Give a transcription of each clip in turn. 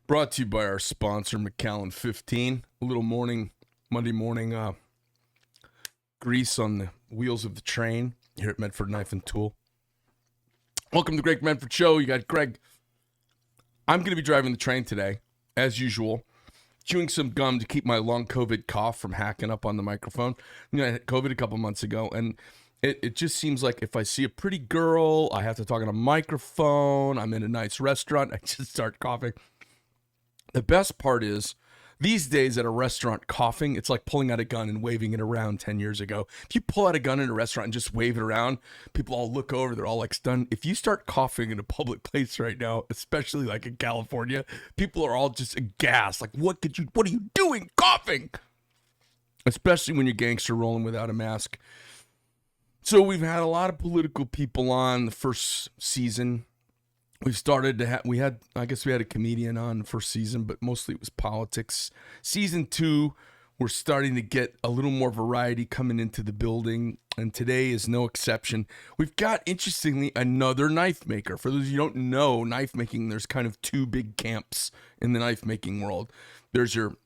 Brought to you by our sponsor, McAllen 15. A little Monday morning grease on the wheels of the train here at Medford Knife and Tool. Welcome to the Greg Medford Show. You got Greg. I'm going to be driving the train today, as usual, chewing some gum to keep my long COVID cough from hacking up on the microphone. You know, I had COVID a couple months ago, and it just seems like if I see a pretty girl, I have to talk on a microphone, I'm in a nice restaurant, I just start coughing. The best part is, these days at a restaurant coughing, it's like pulling out a gun and waving it around 10 years ago. If you pull out a gun in a restaurant and just wave it around, people all look over, they're all like stunned. If you start coughing in a public place right now, especially like in California, people are all just aghast. Like, what are you doing coughing? Especially when you're gangster rolling without a mask. So we've had a lot of political people on the first season. We've started to we had a comedian on the first season, but mostly it was politics. Season 2, we're starting to get a little more variety coming into the building, and today is no exception. We've got, interestingly, another knife maker. For those of you who don't know, knife making, there's kind of two big camps in the knife making world. There's your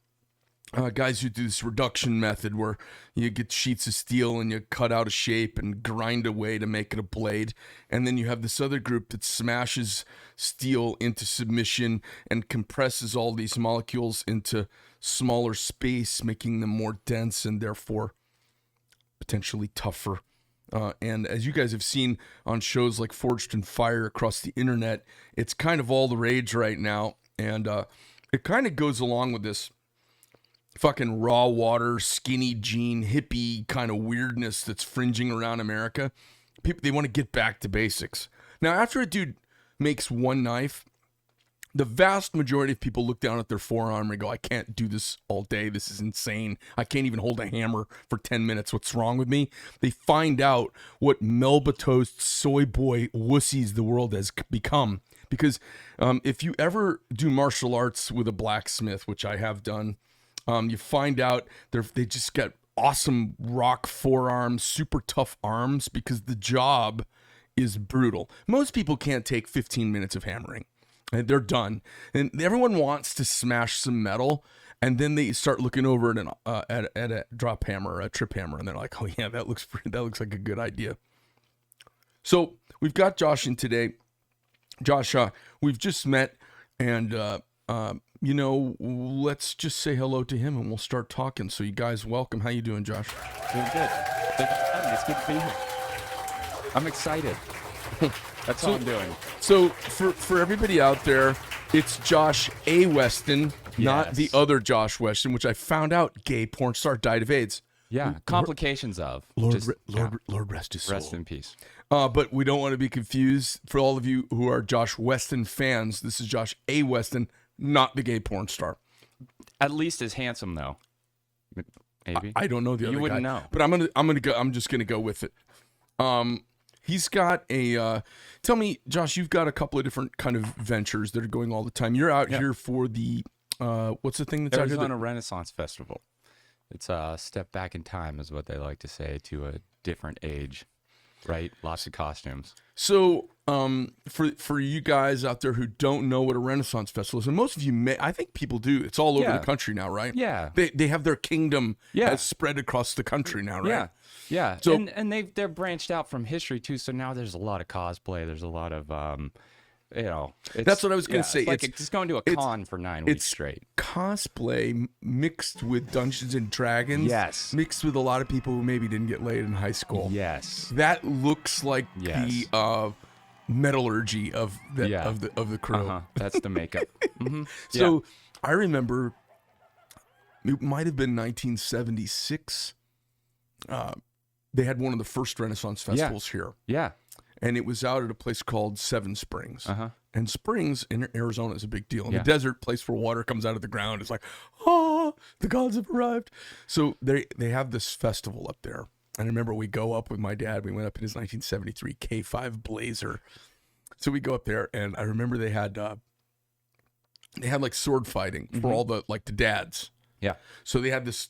guys who do this reduction method where you get sheets of steel and you cut out a shape and grind away to make it a blade. And then you have this other group that smashes steel into submission and compresses all these molecules into smaller space, making them more dense and therefore potentially tougher. And as you guys have seen on shows like Forged in Fire across the internet, it's kind of all the rage right now. And it kind of goes along with this fucking raw water, skinny jean, hippie kind of weirdness that's fringing around America. People, they want to get back to basics. Now, after a dude makes one knife, the vast majority of people look down at their forearm and go, I can't do this all day. This is insane. I can't even hold a hammer for 10 minutes. What's wrong with me? They find out what Melba toast soy boy wussies the world has become. Because if you ever do martial arts with a blacksmith, which I have done, you find out they just got awesome rock forearms, super tough arms, because the job is brutal. Most people can't take 15 minutes of hammering, and they're done. And everyone wants to smash some metal, and then they start looking over at a drop hammer, or a trip hammer, and they're like, "Oh yeah, that looks like a good idea." So we've got Josh in today. Josh, we've just met, and let's just say hello to him and we'll start talking. So you guys, welcome. How you doing, Josh? Doing good. Thank you for having me. It's good to be here. I'm excited. That's all I'm doing. So for everybody out there, it's Josh A. Weston, not the other Josh Weston, which I found out gay porn star died of AIDS. Yeah, complications of. Lord rest his soul. Rest in peace. But we don't want to be confused. For all of you who are Josh Weston fans, this is Josh A. Weston, not the gay porn star. At least as handsome, though. Maybe. I don't know the other guy. You wouldn't know. But I'm just gonna go with it. He's got a tell me, Josh, you've got a couple of different kind of ventures that are going all the time. You're out here for the what's the thing that's out here? Arizona Renaissance Festival. It's a step back in time, is what they like to say, to a different age. Right? Lots of costumes. So, for you guys out there who don't know what a Renaissance Festival is, and most of you may, I think people do. It's all over the country now, right? Yeah. They have their kingdom has spread across the country now, right? Yeah. So, and they're branched out from history too. So now there's a lot of cosplay. There's a lot of that's what I was going to say. It's going to a con for 9 weeks straight. Cosplay mixed with Dungeons and Dragons. Yes. Mixed with a lot of people who maybe didn't get laid in high school. Yes. That looks like the metallurgy of the crew. That's the makeup. Mm-hmm. So I remember it might have been 1976. They had one of the first Renaissance festivals here. Yeah. And it was out at a place called Seven Springs. And springs in Arizona is a big deal. In Yeah. the desert, place where water comes out of the ground, it's like, oh, the gods have arrived. So they have this festival up there. And I remember we go up with my dad. We went up in his 1973 K5 Blazer. So we go up there, and I remember they had like sword fighting for all the dads. Yeah. So they had this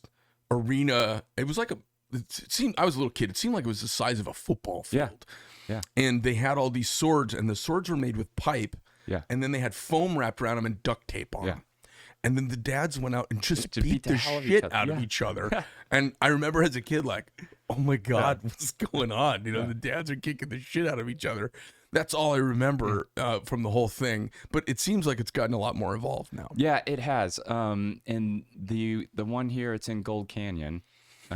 arena. It was like it seemed, I was a little kid. It seemed like it was the size of a football field. Yeah. And they had all these swords, and the swords were made with pipe. Yeah. And then they had foam wrapped around them and duct tape on them. And then the dads went out and just beat the shit out of each other. And I remember as a kid, like, oh my God, what's going on? You know, the dads are kicking the shit out of each other. That's all I remember from the whole thing. But it seems like it's gotten a lot more evolved now. Yeah, it has. And the one here, it's in Gold Canyon,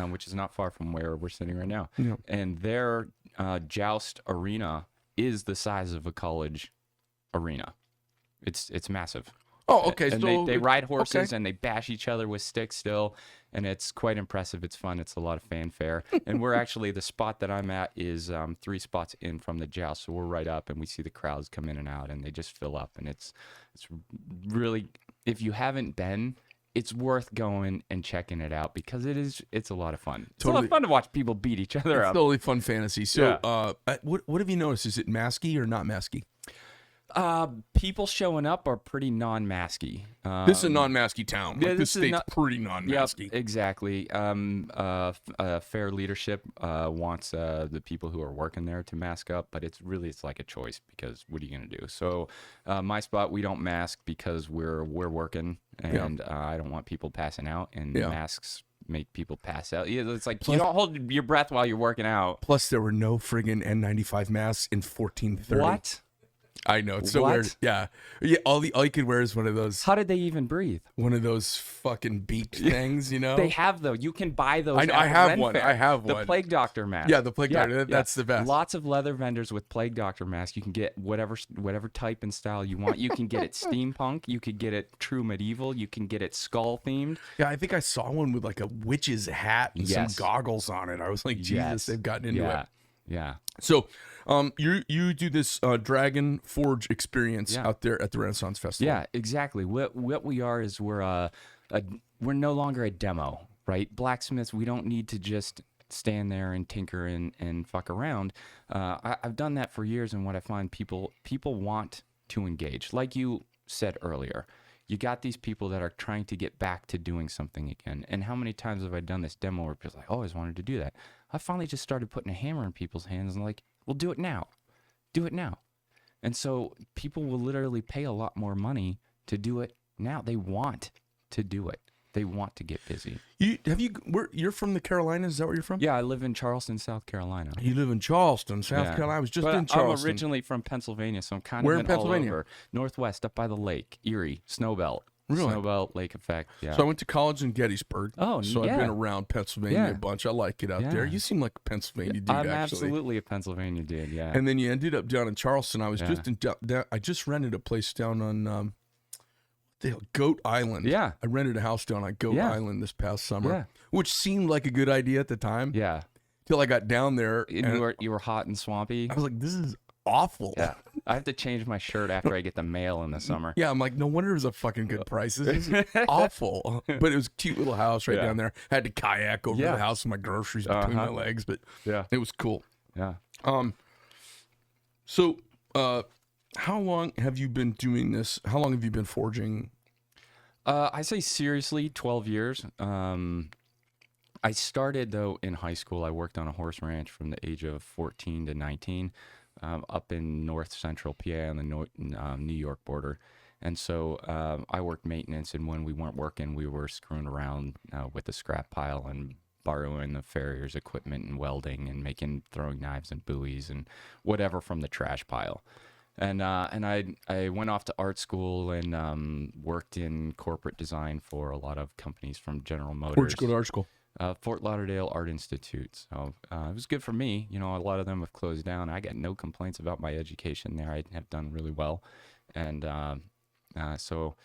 which is not far from where we're sitting right now. Yeah. And their joust arena is the size of a college arena. It's massive. Oh, okay. And so they ride horses and they bash each other with sticks still, and it's quite impressive. It's fun. It's a lot of fanfare. And we're actually, the spot that I'm at is 3 spots in from the joust, so we're right up, and we see the crowds come in and out, and they just fill up. And it's really, if you haven't been, it's worth going and checking it out because it's a lot of fun. It's a lot of fun to watch people beat each other up. It's totally fun fantasy. So, what have you noticed? Is it masky or not masky? People showing up are pretty non-masky. This is a non-masky town. Like, this state's pretty non-masky. Yep, exactly. Fair leadership wants the people who are working there to mask up, but it's like a choice because what are you gonna do? So my spot, we don't mask because we're working, and I don't want people passing out, and masks make people pass out. It's like you don't hold your breath while you're working out. Plus, there were no friggin' N95 masks in 1430. What? I know, it's so weird. Yeah. All you could wear is one of those. How did they even breathe? One of those fucking beaked things, you know. They have though. You can buy those. I have one. I have one. The Plague Doctor mask. Yeah, the Plague Doctor. That's the best. Lots of leather vendors with Plague Doctor masks. You can get whatever type and style you want. You can get it steampunk. You could get it true medieval. You can get it skull themed. Yeah, I think I saw one with like a witch's hat and some goggles on it. I was like, Jesus, they've gotten into it. Yeah. So, you do this Dragon Forge experience out there at the Renaissance Festival. Yeah, exactly. What we are is we're no longer a demo, right? Blacksmiths, we don't need to just stand there and tinker and fuck around. I've done that for years, and what I find people want to engage. Like you said earlier, you got these people that are trying to get back to doing something again. And how many times have I done this demo where people are like, I always wanted to do that. I finally just started putting a hammer in people's hands and like, well, do it now. Do it now. And so people will literally pay a lot more money to do it now. They want to do it. They want to get busy. You're from the Carolinas? Is that where you're from? Yeah, I live in Charleston, South Carolina. You live in Charleston, South Carolina. I was just in Charleston. I'm originally from Pennsylvania, so I'm kind Where of in Pennsylvania? all over. Northwest, up by the lake, Erie, Snowbelt. Really? Snowbelt, Lake Effect, yeah. So I went to college in Gettysburg. Oh, so I've been around Pennsylvania a bunch. I like it out there. You seem like a Pennsylvania dude, I'm actually. absolutely a Pennsylvania dude, yeah. And then you ended up down in Charleston. I was I just rented a place down on Goat Island. Yeah. I rented a house down on Goat Island this past summer, which seemed like a good idea at the time. Yeah. Till I got down there. And you were hot and swampy. I was like, this is awful. Yeah. I have to change my shirt after I get the mail in the summer. Yeah, I'm like, no wonder it was a fucking good price. This is awful. But it was a cute little house right down there. I had to kayak over the house with my groceries between my legs, but it was cool. Yeah. So, how long have you been doing this? How long have you been forging? I say seriously, 12 years. I started, though, in high school. I worked on a horse ranch from the age of 14 to 19. Up in north central PA on the New York border. And so I worked maintenance, and when we weren't working, we were screwing around with the scrap pile and borrowing the farrier's equipment and welding and throwing knives and buoys and whatever from the trash pile. And I went off to art school and worked in corporate design for a lot of companies from General Motors. Where'd you go to art school? Fort Lauderdale Art Institute. So it was good for me. You know, a lot of them have closed down. I got no complaints about my education there. I have done really well. And so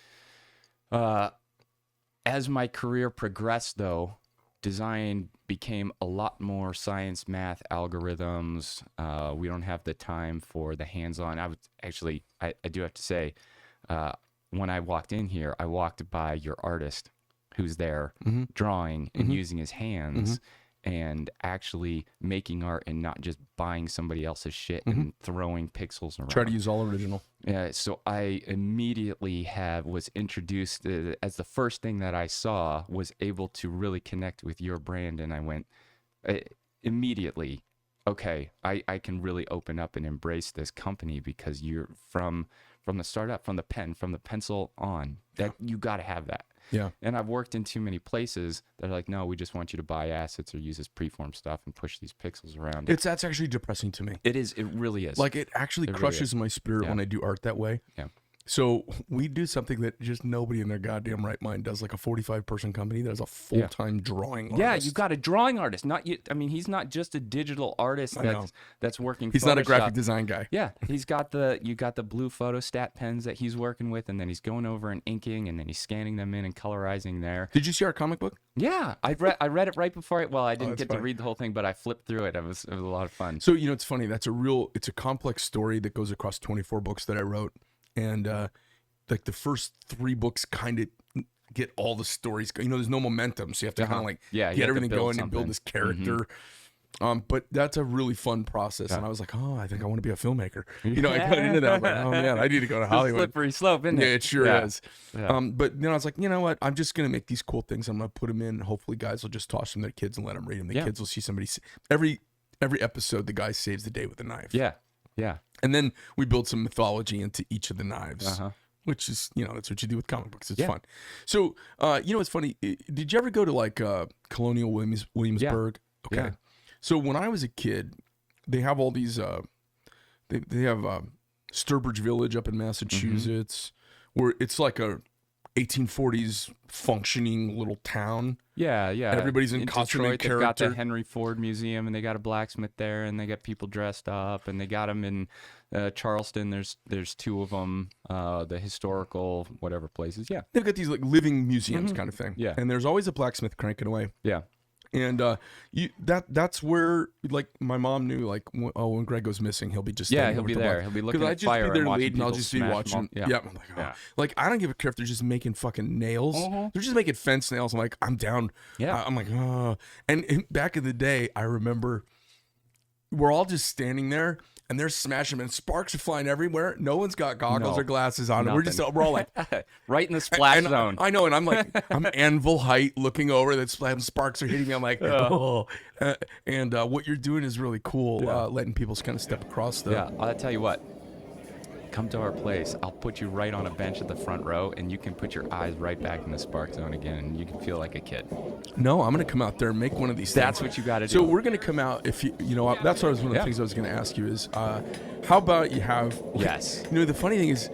as my career progressed, though, design became a lot more science, math, algorithms. We don't have the time for the hands-on. I do have to say, when I walked in here, I walked by your artist who's there drawing and using his hands and actually making art and not just buying somebody else's shit and throwing pixels around. Try to use all original. Yeah, so I immediately was introduced as the first thing that I saw was able to really connect with your brand, and I went immediately, okay, I can really open up and embrace this company because you're from the startup, from the pen, from the pencil on, that you got to have that. Yeah. And I've worked in too many places that are like, no, we just want you to buy assets or use this preform stuff and push these pixels around. That's actually depressing to me. It is. It really is. Like, it actually crushes my spirit when I do art that way. Yeah. So we do something that just nobody in their goddamn right mind does, like a 45-person company that has a full-time drawing artist. Yeah, you got a drawing artist. Not you. I mean, he's not just a digital artist that's working. He's Photoshop. not a graphic design guy. Yeah, you got the blue photostat pens that he's working with, and then he's going over and inking, and then he's scanning them in and colorizing there. Did you see our comic book? Yeah, I read it right before. I didn't get to read the whole thing, but I flipped through it. It was a lot of fun. So it's funny. It's a complex story that goes across 24 books that I wrote, and like the first 3 books kind of get all the stories. There's no momentum, so you have to kind of like get everything going and build this character. But that's a really fun process, and I was like, oh, I think I want to be a filmmaker. I got into that. I was like, oh man, I need to go to Hollywood. Slippery slope, isn't it? Yeah, it sure is. Yeah. But then I was like, you know what? I'm just gonna make these cool things. I'm gonna put them in. And hopefully, guys will just toss them to their kids and let them read them. The kids will see somebody. Every episode, the guy saves the day with a knife. Yeah, yeah. And then we build some mythology into each of the knives. Which is, that's what you do with comic books. It's fun. So, it's funny. Did you ever go to like Colonial Williamsburg? Yeah. Okay. Yeah. So when I was a kid, they have all these, they have Sturbridge Village up in Massachusetts, where it's like a 1840s functioning little town. Yeah, yeah. Everybody's in costume and character. They've got the Henry Ford Museum, and they got a blacksmith there, and they got people dressed up, and they got them in Charleston. There's 2 of them, the historical whatever places. Yeah, they've got these like living museums kind of thing. Yeah, and there's always a blacksmith cranking away. Yeah. And that's where, like, my mom knew, like, when Greg goes missing, he'll be just he'll be there. He'll be looking at fire and watching people. I'll just be watching. Yeah. I'm like, oh. Like, I don't give a care if they're just making fucking nails. They're just making fence nails. I'm like, I'm down. Yeah. I'm like, oh. And back in the day, I remember we're all just standing there. And they're smashing them, and sparks are flying everywhere. No one's got goggles or glasses on. And we're all like, right in the splash zone. I know, and I'm like, I'm anvil height looking over. That sparks are hitting me. I'm like, oh. And what you're doing is really cool. Letting people kind of step across the. Yeah, I'll tell you what. Come to our place. I'll put you right on a bench at the front row, and you can put your eyes right back in the spark zone again, and you can feel like a kid. No, I'm going to come out there and make one of these things. That's what you got to do. So we're going to come out, if that's one of the things I was going to ask you is, how about you have... Yes. The funny thing is,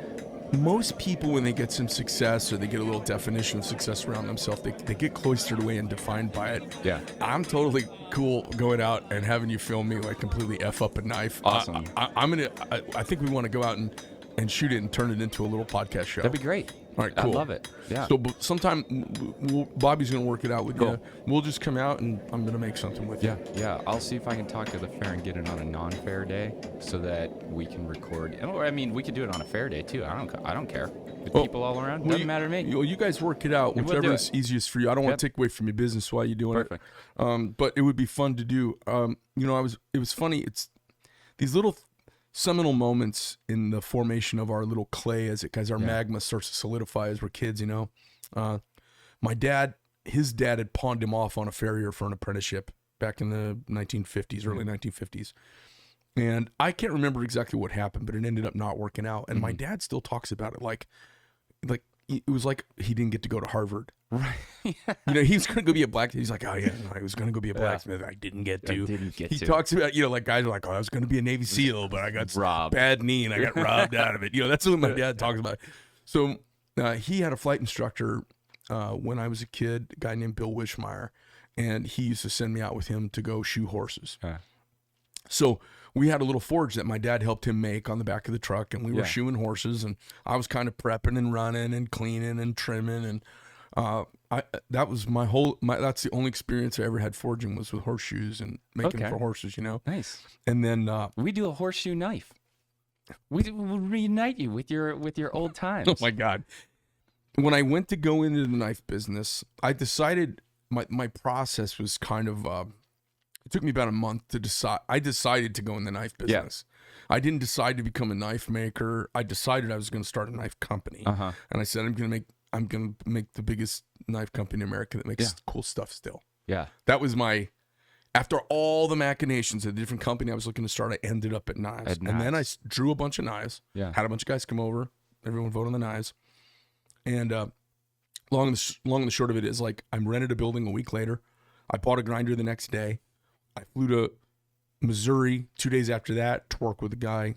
most people, when they get some success or they get a little definition of success around themselves, they get cloistered away and defined by it. Yeah. I'm totally cool going out and having you film me like completely F up a knife. Awesome. I think we want to go out and shoot it and turn it into a little podcast show. That'd be great. All right, cool. I love it. Yeah. So sometime Bobby's going to work it out with you. We'll just come out and I'm going to make something with you. Yeah. I'll see if I can talk to the fair and get it on a non-fair day so that we can record. Or, I mean, we could do it on a fair day too. I don't care. With people all around, doesn't matter to me. You guys work it out, whichever is easiest for you. I don't want to take away from your business while you're doing it. But it would be fun to do. It was funny. It's these little seminal moments in the formation of our little clay as our magma starts to solidify as we're kids. My dad, his dad had pawned him off on a farrier for an apprenticeship back in the 1950s, early 1950s. And I can't remember exactly what happened, but it ended up not working out. And my dad still talks about it like it was like he didn't get to go to Harvard. Right. He was going to go be a blacksmith. He's like, oh yeah, no, I was going to go be a blacksmith. I didn't get to. He talks about, like guys are like, oh, I was going to be a Navy SEAL, but I got bad knee and I got robbed out of it. That's what my dad talks about. So he had a flight instructor when I was a kid, a guy named Bill Wishmeyer, and he used to send me out with him to go shoe horses. So we had a little forge that my dad helped him make on the back of the truck, and we were shoeing horses, and I was kind of prepping and running and cleaning and trimming, and that was that's the only experience I ever had forging was with horseshoes and making them for horses, Nice. And then We do a horseshoe knife. We'll reunite you with your old times. oh my God. When I went to go into the knife business, I decided my process was kind of it took me about a month to decide. I decided to go in the knife business. I didn't decide to become a knife maker. I decided I was going to start a knife company. And I said I'm going to make the biggest knife company in America that makes cool stuff still. Yeah. That was after all the machinations of the different company I was looking to start, I ended up at knives. And then I drew a bunch of knives. Yeah. Had a bunch of guys come over. Everyone vote on the knives. And long and the short of it is, like, I rented a building a week later. I bought a grinder the next day. I flew to Missouri 2 days after that to work with a guy.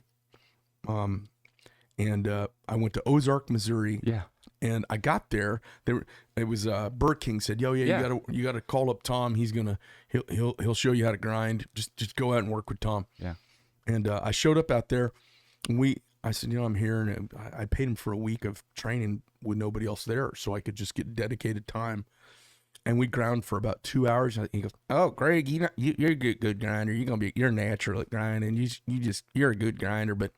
And I went to Ozark, Missouri. Yeah. And I got there. It was Burr King said, "Yo, you gotta call up Tom. He'll show you how to grind. Just go out and work with Tom." Yeah. And I showed up out there, and I said, I'm here, and I paid him for a week of training with nobody else there, so I could just get dedicated time. And we ground for about 2 hours. And he goes, "Oh, Greg, you're a good grinder. You're natural at grinding. You're a good grinder, but."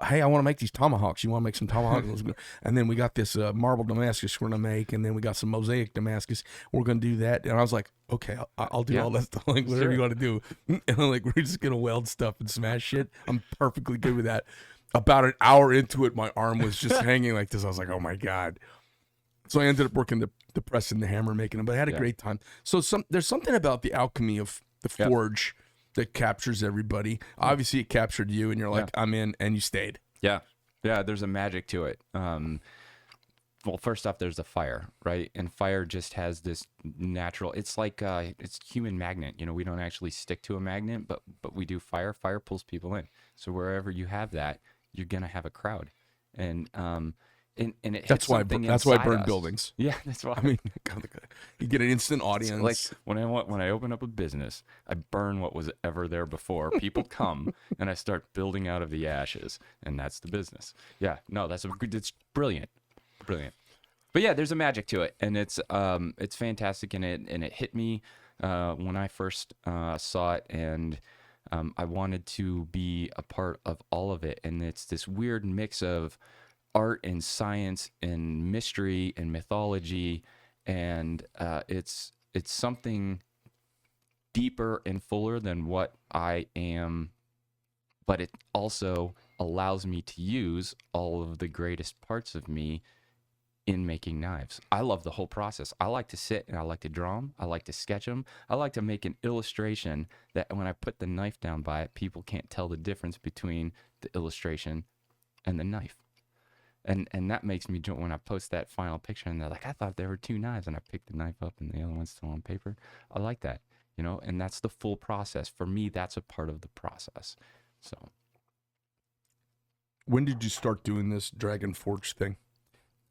Hey, I want to make these tomahawks. You want to make some tomahawks? And then we got this marble Damascus we're going to make. And then we got some mosaic Damascus. We're going to do that. And I was like, okay, I'll do all that stuff. Like, whatever you want to do. And I'm like, we're just going to weld stuff and smash shit. I'm perfectly good with that. About an hour into it, my arm was just hanging like this. I was like, oh my God. So I ended up working the press and the hammer making them. But I had a great time. So there's something about the alchemy of the forge that captures everybody. Obviously, it captured you, and you're like, I'm in, and you stayed. Yeah. Yeah, there's a magic to it. Well, first off, there's the fire, right? And fire just has this natural, it's like, it's human magnet. We don't actually stick to a magnet, but we do fire. Fire pulls people in. So wherever you have that, you're going to have a crowd. And it that's why I burn buildings. Yeah, that's why. I mean, you get an instant audience. Like when I open up a business, I burn what was ever there before. People come and I start building out of the ashes, and that's the business. Yeah, no, it's brilliant, brilliant. But yeah, there's a magic to it, and it's fantastic, and it hit me when I first saw it, and I wanted to be a part of all of it, and it's this weird mix of art and science and mystery and mythology, and it's something deeper and fuller than what I am, but it also allows me to use all of the greatest parts of me in making knives. I love the whole process. I like to sit and I like to draw them. I like to sketch them. I like to make an illustration that when I put the knife down by it, people can't tell the difference between the illustration and the knife. And that makes me joy when I post that final picture and they're like, I thought there were two knives, and I picked the knife up and the other one's still on paper. I like that, and that's the full process. For me, that's a part of the process. So. When did you start doing this Dragon Forge thing?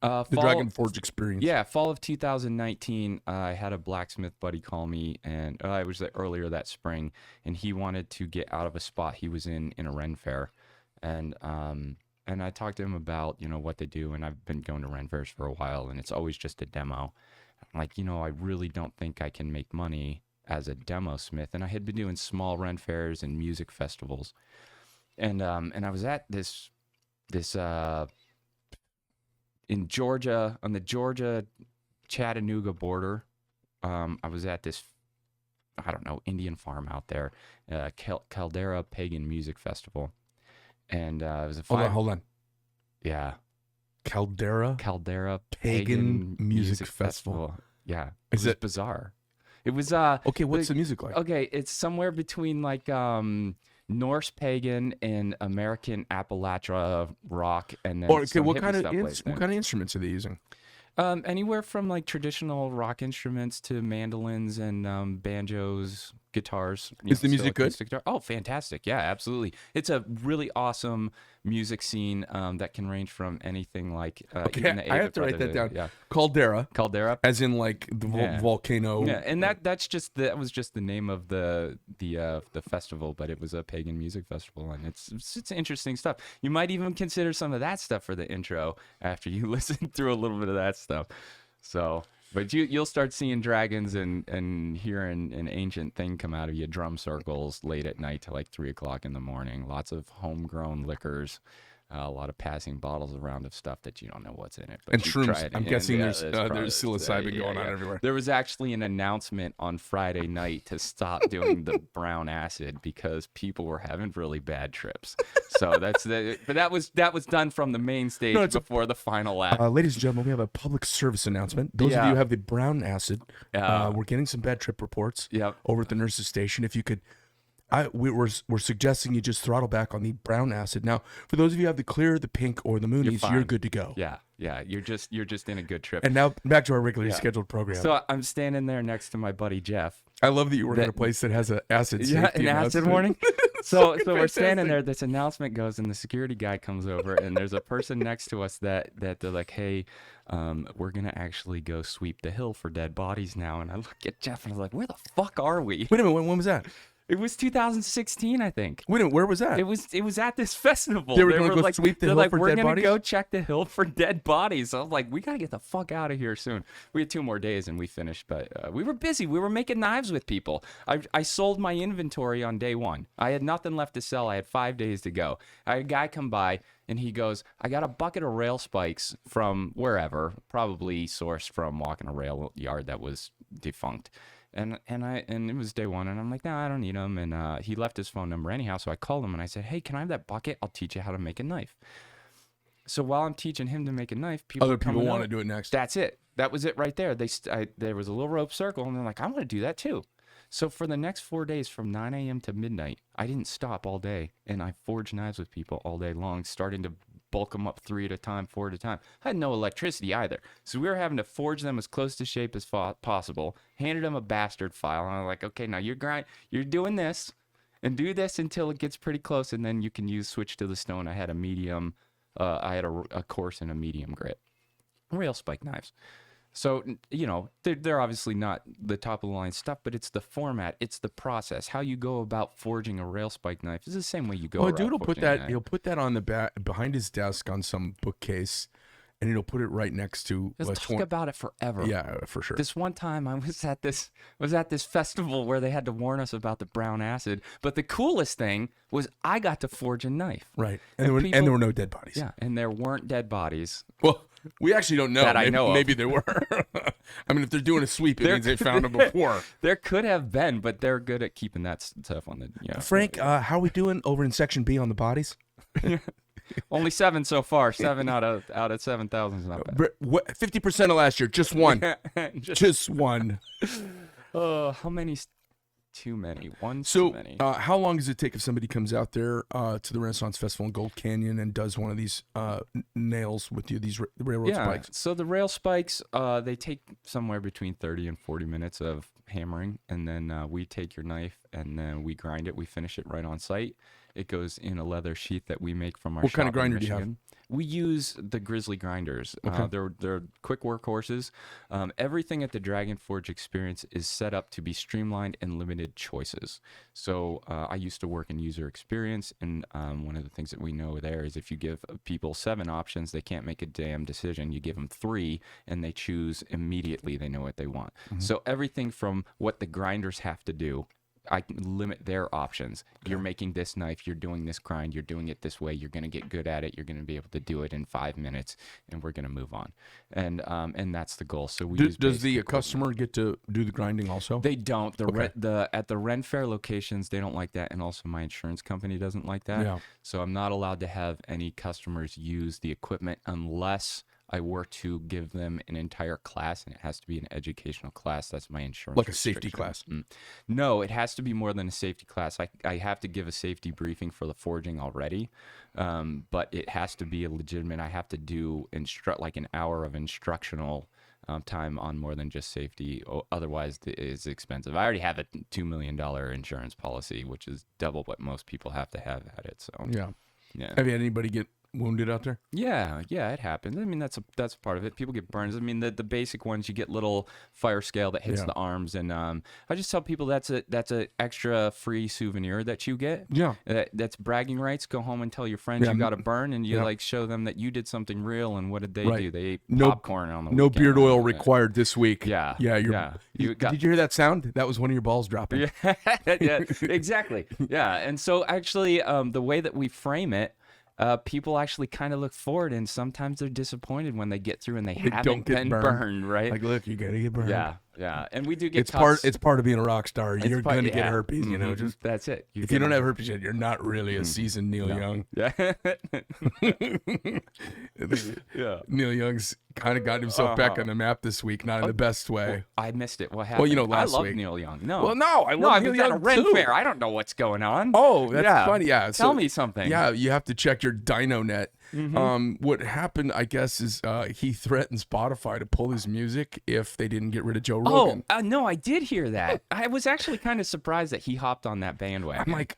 The Dragon Forge experience. Yeah, fall of 2019, I had a blacksmith buddy call me, and I was there earlier that spring, and he wanted to get out of a spot he was in a Ren fair. And I talked to him about, what they do, and I've been going to Ren fairs for a while, and it's always just a demo. I'm like, I really don't think I can make money as a demo smith. And I had been doing small Ren fairs and music festivals. And I was at this in Georgia, on the Georgia-Chattanooga border. I was at this, I don't know, Indian farm out there, Caldera Pagan Music Festival. And it was a Hold on. Yeah. Caldera Pagan Music Festival. Yeah. It was bizarre. It was okay, what's the music like? Okay, it's somewhere between like Norse pagan and American Appalachia rock, and then what kind of instruments are they using? Anywhere from like traditional rock instruments to mandolins and banjos, guitars. Is the music good? Guitar. Oh, fantastic. Yeah, absolutely. It's a really awesome music scene that can range from anything like... okay, I have to write that down. Yeah. Caldera. As in like the volcano. Yeah, and that was just the name of the festival, but it was a pagan music festival, and it's interesting stuff. You might even consider some of that stuff for the intro after you listen through a little bit of that stuff. So... But you'll start seeing dragons and hearing an ancient thing come out of you, drum circles late at night to like 3 o'clock in the morning. Lots of homegrown liquors. A lot of passing bottles around of stuff that you don't know what's in it. But And you try shrooms. it, I'm and guessing yeah, there's products, psilocybin going on everywhere. There was actually an announcement on Friday night to stop doing the brown acid because people were having really bad trips. So but that was done from the main stage before the final act. Ladies and gentlemen, we have a public service announcement. Those of you who have the brown acid, we're getting some bad trip reports over at the nurse's station. If you could, we're suggesting you just throttle back on the brown acid. Now, for those of you who have the clear, the pink, or the moonies, you're good to go. Yeah, you're just in a good trip. And now back to our regularly scheduled program. So I'm standing there next to my buddy Jeff. I love that you work at a place that has an acid safety an acid announcement. warning. So we're standing there. This announcement goes, and the security guy comes over, and there's a person next to us that they're like, "Hey, we're gonna actually go sweep the hill for dead bodies now." And I look at Jeff, and I'm like, "Where the fuck are we?" Wait a minute, when was that? It was 2016, I think. Wait a minute, where was that? It was at this festival. They were going to go sweep the hill for dead bodies? We're going to go check the hill for dead bodies. So I was like, we got to get the fuck out of here soon. We had 2 more days and we finished, but we were busy. We were making knives with people. I sold my inventory on day 1. I had nothing left to sell. I had 5 days to go. I had a guy come by and he goes, I got a bucket of rail spikes from wherever, probably sourced from walking a rail yard that was defunct. And it was day 1, and I'm like, nah, I don't need them. And he left his phone number anyhow, so I called him and I said, hey, can I have that bucket? I'll teach you how to make a knife. So while I'm teaching him to make a knife, other people want to do it next. That's it. That was it right there. There was a little rope circle, and they're like, I want to do that too. So for the next 4 days, from 9 a.m. to midnight, I didn't stop all day, and I forged knives with people all day long, starting to bulk them up 3 at a time, 4 at a time. I had no electricity either. So we were having to forge them as close to shape as possible, handed them a bastard file, and I was like, okay, now you're doing this, and do this until it gets pretty close, and then you can switch to the stone. I had a medium, I had a coarse and a medium grit. Rail spike knives. So, they're obviously not the top of the line stuff, but it's the format, it's the process. How you go about forging a rail spike knife is the same way you go. Well, dude will put that. He'll put that on the back behind his desk on some bookcase, and he'll put it right next to. Let's talk about it forever. Yeah, for sure. This one time I was at this festival where they had to warn us about the brown acid, but the coolest thing was I got to forge a knife. Right, and there were no dead bodies. Yeah, and there weren't dead bodies. Well, we actually don't know. That I know of. Maybe there were. I mean, if they're doing a sweep, it means they found them before. There could have been, but they're good at keeping that stuff on the. Frank, how are we doing over in Section B on the bodies? Only 7 so far. 7 out of 7,000 is not bad. 50% of last year, just one. just one. How many? Too many. Too many. How long does it take if somebody comes out there to the Renaissance Festival in Gold Canyon and does one of these nails with you, these railroad spikes? So the rail spikes, they take somewhere between 30 and 40 minutes of hammering, and then we take your knife and then we grind it. We finish it right on site. It goes in a leather sheath that we make from our What shop kind of grinder in do you have? Michigan. We use the Grizzly grinders. Okay. They're quick workhorses. Everything at the Dragon Forge experience is set up to be streamlined and limited choices. So I used to work in user experience, and one of the things that we know there is if you give people 7 options, they can't make a damn decision. You give them 3, and they choose immediately. They know what they want. Mm-hmm. So everything from what the grinders have to do, I can limit their options. Okay. You're making this knife, you're doing this grind, you're doing it this way, you're going to get good at it, you're going to be able to do it in 5 minutes, and we're going to move on. And that's the goal. So we does the customer get to do the grinding also? They don't. At the Ren Fair locations, they don't like that, and also my insurance company doesn't like that. Yeah. So I'm not allowed to have any customers use the equipment unless I were to give them an entire class, and it has to be an educational class. That's my insurance. Like a safety class? No, it has to be more than a safety class. I have to give a safety briefing for the forging already, but it has to be a legitimate. I have to do like an hour of instructional time on more than just safety. Otherwise, it's expensive. I already have a $2 million insurance policy, which is double what most people have to have at it. So yeah. Yeah. Have you had anybody get wounded out there? Yeah, it happens. I mean, that's a part of it. People get burns. I mean, the basic ones, you get little fire scale that hits Yeah. the arms, and I just tell people that's a extra free souvenir that you get. Yeah. That's bragging rights. Go home and tell your friends Yeah. you got a burn, and you Yeah. like show them that you did something real. And what did they Right. do? They ate No- popcorn on the No weekend. beard oil required this week. Yeah, Yeah. You got Did you hear that sound? That was one of your balls dropping. yeah, yeah, exactly. Yeah, and so actually, the way that we frame it, people actually kind of look forward, and sometimes they're disappointed when they get through and they haven't don't get been burned. burned, right? Like, look, you gotta get burned. Yeah, and we do get It's cuts. part of being a rock star. You're part- gonna get yeah. herpes, you know. Mhm. Just That's it. if you don't have herpes yet, you're not really a seasoned Neil Young. Yeah. Yeah. Neil Young's kind of got himself back on the map this week, not in the best way. I missed it. What happened? you know, last I love week. Neil Young. No. Well, no, I no, love I've Neil been at a Young Ren too. Fair. I don't know what's going on. Oh, that's Yeah. funny. Yeah. Tell me something. Yeah, you have to check your DynoNet. Mm-hmm. What happened, I guess, is he threatened Spotify to pull his music if they didn't get rid of Joe Rogan. No, I did hear that. I was actually kind of surprised that he hopped on that bandwagon. I'm like,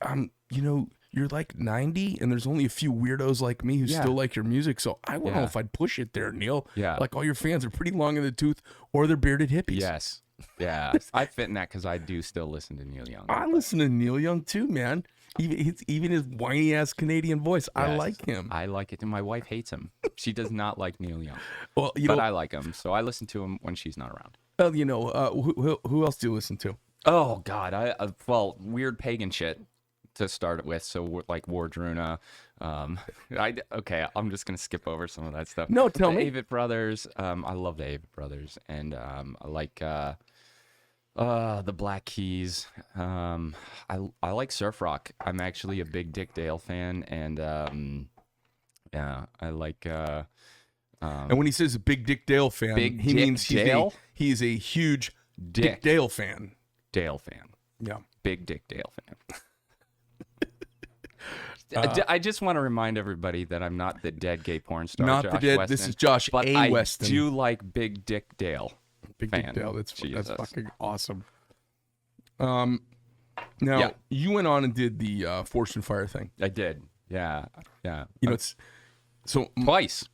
you're like 90, and there's only a few weirdos like me who Yeah. still like your music. So I don't know Yeah. if I'd push it there, Neil. Yeah. Like all your fans are pretty long in the tooth, or they're bearded hippies. Yes. Yeah. I fit in that because I do still listen to Neil Young. I listen to Neil Young too, man. Even his whiny ass Canadian voice, I Yes. like him. I like it. And my wife hates him. She does not like Neil Young. Well, But I like him. So I listen to him when she's not around. who else do you listen to? Oh, God. Well, weird pagan shit to start with. So like Wardruna. Okay, I'm just going to skip over some of that stuff. No, tell the me. Avett Brothers. I love the Avett Brothers. And I like the Black Keys. I like surf rock. I'm actually a big Dick Dale fan. And yeah, I like... And when he says a big Dick Dale fan, Big he Dick means Dale? he's a huge Dick Dale fan. Dale fan. Yeah. Big Dick Dale fan. I just want to remind everybody that I'm not the dead gay porn star. Not Josh the dead. Weston, This is Josh but A. I Weston. do like Big Dick Dale. Big fan. Dick Dale. That's Jesus. fucking awesome. Now Yeah. you went on and did the Forged in Fire thing. I did. Yeah. You know, it's so Twice.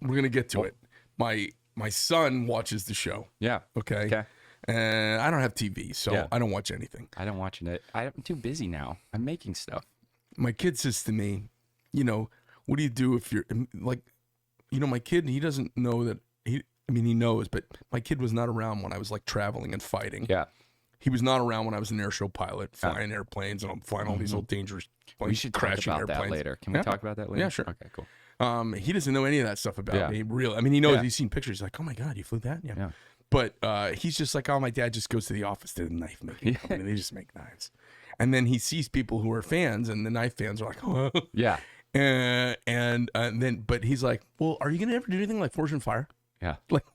we're gonna get to it. My son watches the show. Yeah. Okay. Okay. And I don't have TV, so Yeah. I don't watch anything. I don't watch it. I'm too busy now. I'm making stuff. My kid says to me, what do you do if you're like, my kid, he doesn't know that he knows, but my kid was not around when I was like traveling and fighting. Yeah. He was not around when I was an airshow pilot, flying airplanes, and I'm flying all these old dangerous planes. We should talk crashing about that airplanes. later. Can we Yeah. talk about that later? Yeah, sure. Okay, cool. He doesn't know any of that stuff about Yeah. me. Real. I mean, he knows. Yeah. He's seen pictures. He's like, oh my God, you flew that? Yeah. But he's just like, oh, my dad just goes to the office to the knife making company. They just make knives. And then he sees people who are fans, and the knife fans are like, oh. Yeah. And then, but he's like, well, are you gonna ever do anything like Forged in Fire? Yeah. Like,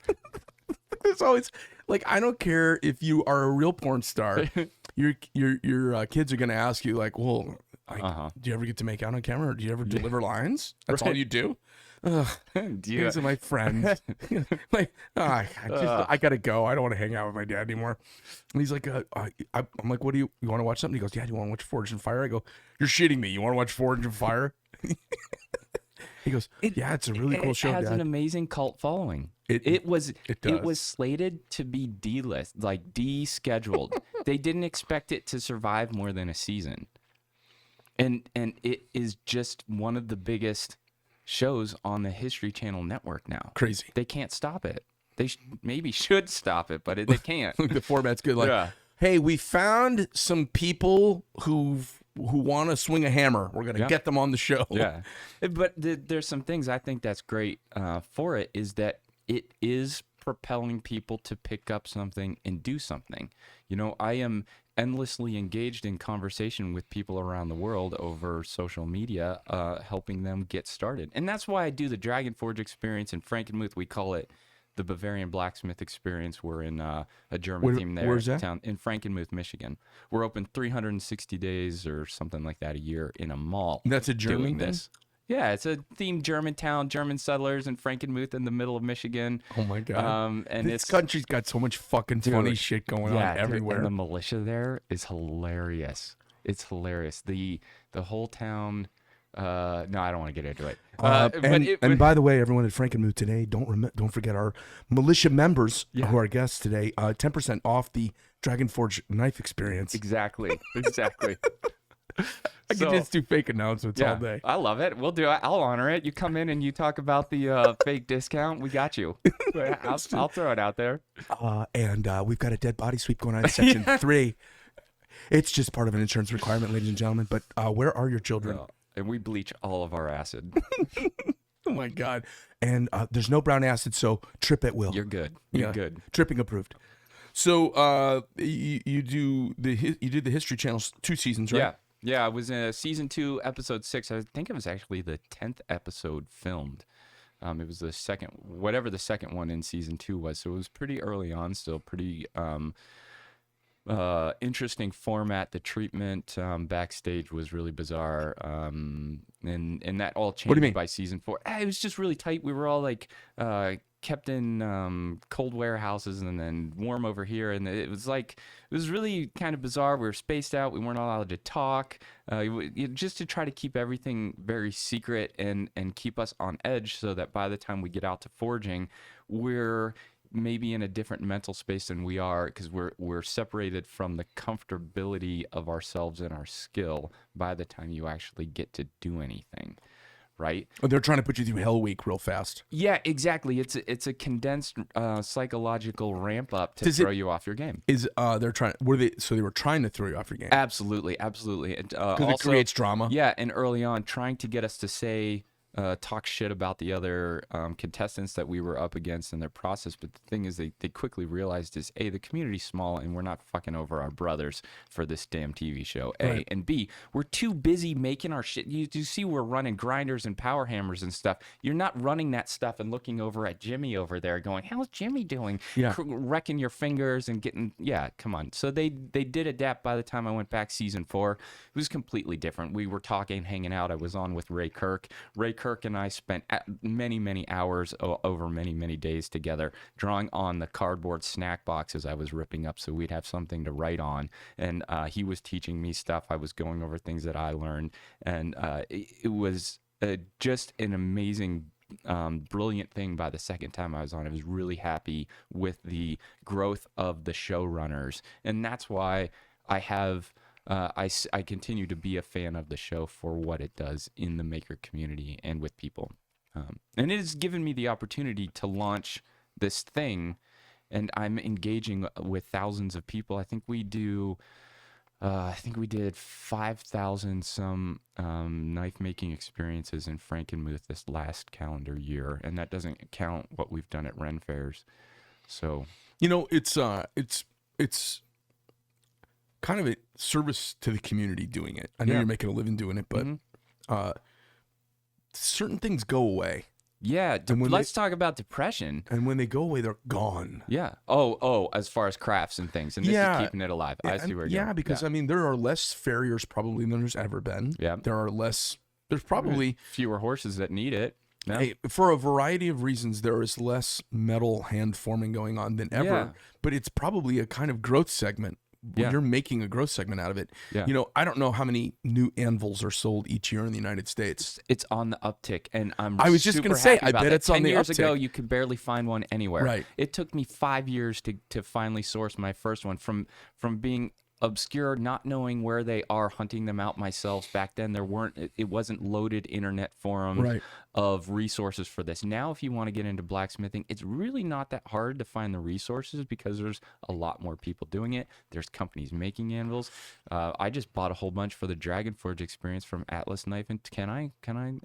there's always like, I don't care if you are a real porn star, your kids are gonna ask you like, well, do you ever get to make out on camera, or do you ever deliver lines? That's all you do. Do you, These are my friends. Like, I gotta go. I don't want to hang out with my dad anymore. And he's like, I'm like, what do you want to watch something? He goes, yeah, do you want to watch Forged in Fire? I go, you're shitting me. You want to watch Forged in Fire? He goes, yeah, it's a really cool show, It has Dad. an amazing cult following. It It was does. slated to be descheduled. They didn't expect it to survive more than a season. And it is just one of the biggest shows on the History Channel network now. Crazy. They can't stop it. They maybe should stop it, but they can't. The format's good. Like, Yeah. hey, we found some people who want to swing a hammer. We're gonna get them on the show. Yeah, but there's some things I think that's great for it is that it is propelling people to pick up something and do something. I am endlessly engaged in conversation with people around the world over social media, helping them get started. And that's why I do the Dragon Forge experience in Frankenmuth. We call it the Bavarian Blacksmith Experience. We're in a German team there. Where's that? Town, in Frankenmuth, Michigan. We're open 360 days or something like that a year in a mall. That's a German doing thing? this. Yeah, it's a themed German town, German settlers in Frankenmuth in the middle of Michigan. Oh my God. And This country's got so much fucking funny shit going on dude, everywhere. and the militia there is hilarious. It's hilarious. The whole town No, I don't want to get into it. And by the way, everyone at Frankenmuth today, don't forget our militia members who are guests today. 10% off the Dragon Forge knife experience. Exactly. I could just do fake announcements all day. I love it. We'll do it. I'll honor it. You come in and you talk about the fake discount. We got you. I'll throw it out there. And we've got a dead body sweep going on in section 3. It's just part of an insurance requirement, ladies and gentlemen. But where are your children? And we bleach all of our acid. Oh my God! And there's no brown acid, so trip at will. You're good. You're good. Tripping approved. So you did the History Channel's 2 seasons, right? Yeah. I was in season 2, episode 6. I think it was actually the 10th episode filmed. It was the second, whatever the second one in season 2 was. So it was pretty early on, still pretty interesting format. The treatment backstage was really bizarre, and that all changed by season 4. It was just really tight. We were all like kept in cold warehouses and then warm over here, and it was really kind of bizarre. We were spaced out. We weren't allowed to talk, just to try to keep everything very secret and keep us on edge, so that by the time we get out to forging, we're maybe in a different mental space than we are, because we're separated from the comfortability of ourselves and our skill by the time you actually get to do anything, right? Oh, they're trying to put you through Hell Week real fast. Yeah, exactly. It's a condensed psychological ramp up to throw you off your game. They were trying to throw you off your game? Absolutely. Because it creates drama. Yeah, and early on, trying to get us to say talk shit about the other contestants that we were up against in their process. But the thing is, they quickly realized is, A, the community's small and we're not fucking over our brothers for this damn TV show, A. Right. And B, we're too busy making our shit. You see we're running grinders and power hammers and stuff. You're not running that stuff and looking over at Jimmy over there going, how's Jimmy doing? Yeah. Wrecking your fingers and getting, come on. So they did adapt. By the time I went back season 4, it was completely different. We were talking, hanging out. I was on with Ray Kirk. Ray Kirk and I spent many hours over many days together drawing on the cardboard snack boxes I was ripping up so we'd have something to write on. And he was teaching me stuff. I was going over things that I learned. And it was just an amazing, brilliant thing. By the second time I was on, I was really happy with the growth of the showrunners. And that's why I have... I continue to be a fan of the show for what it does in the maker community and with people. And it has given me the opportunity to launch this thing, and I'm engaging with thousands of people. I think we did 5,000 some knife making experiences in Frankenmuth this last calendar year, and that doesn't count what we've done at Ren fairs. So, it's kind of a service to the community doing it. I know you're making a living doing it, but certain things go away. Yeah, let's talk about depression. And when they go away, they're gone. Yeah. Oh, as far as crafts and things. And this is keeping it alive. I see where you're going. Because, I mean, there are less farriers probably than there's ever been. Yeah. There's probably... fewer horses that need it. Yeah. Hey, for a variety of reasons, there is less metal hand forming going on than ever. Yeah. But it's probably a kind of growth segment. Yeah. You're making a growth segment out of it. Yeah. I don't know how many new anvils are sold each year in the United States. It's on the uptick, and I was just going to say, I bet it's on the uptick. 10 years ago, you could barely find one anywhere. Right. It took me 5 years to finally source my first one from being obscure, not knowing where they are, hunting them out myself. Back then, it wasn't loaded internet forums of resources for this. Now, if you want to get into blacksmithing, it's really not that hard to find the resources because there's a lot more people doing it. There's companies making anvils. I just bought a whole bunch for the Dragon Forge experience from Atlas Knife. And can I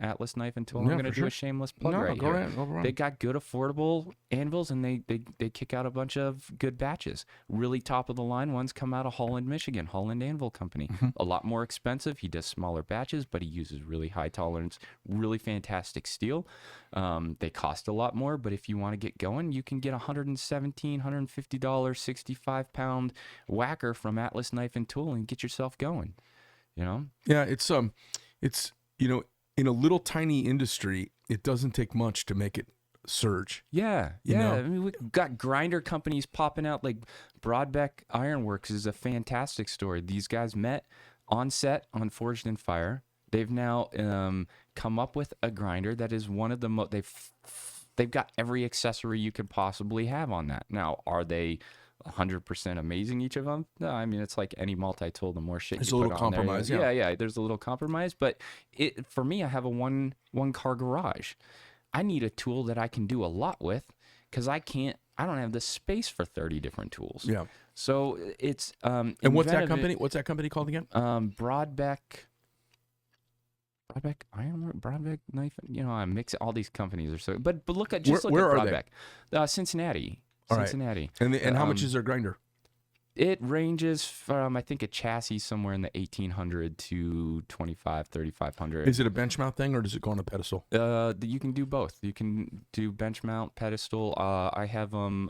Atlas Knife until I'm going to do a shameless plug right go here. Ahead, go ahead. They got good affordable anvils, and they kick out a bunch of good batches. Really top of the line ones come out of Holland, Michigan, Holland Anvil Company. A lot more expensive. He does smaller batches, but he uses really high tolerance, really fantastic steel. They cost a lot more, but if you want to get going, you can get $117, $150, 65-pound whacker from Atlas Knife and Tool and get yourself going. Yeah, it's in a little tiny industry, it doesn't take much to make it surge. Yeah. I mean, we've got grinder companies popping out. Like Broadbeck Ironworks is a fantastic story. These guys met on set on Forged in Fire. They've now come up with a grinder that is one of the they've got every accessory you could possibly have on that. Now, are they 100% amazing, each of them? No, I mean, it's like any multi-tool. The more shit There's you a put little on compromise, there, yeah. yeah, there's a little compromise. But for me, I have a one car garage. I need a tool that I can do a lot with, because I don't have the space for 30 different tools. Yeah. So it's And what's that company? What's that company called again? Broadbeck Ironwork, Broadbeck Knife. You know, I mix all these companies are so. But look at Where are Broadbeck, Cincinnati. All right. Cincinnati. And how much is their grinder? It ranges from, I think, a chassis somewhere in the 1,800 to 3,500. Is it a bench mount thing, or does it go on a pedestal? You can do both. You can do bench mount, pedestal. I have them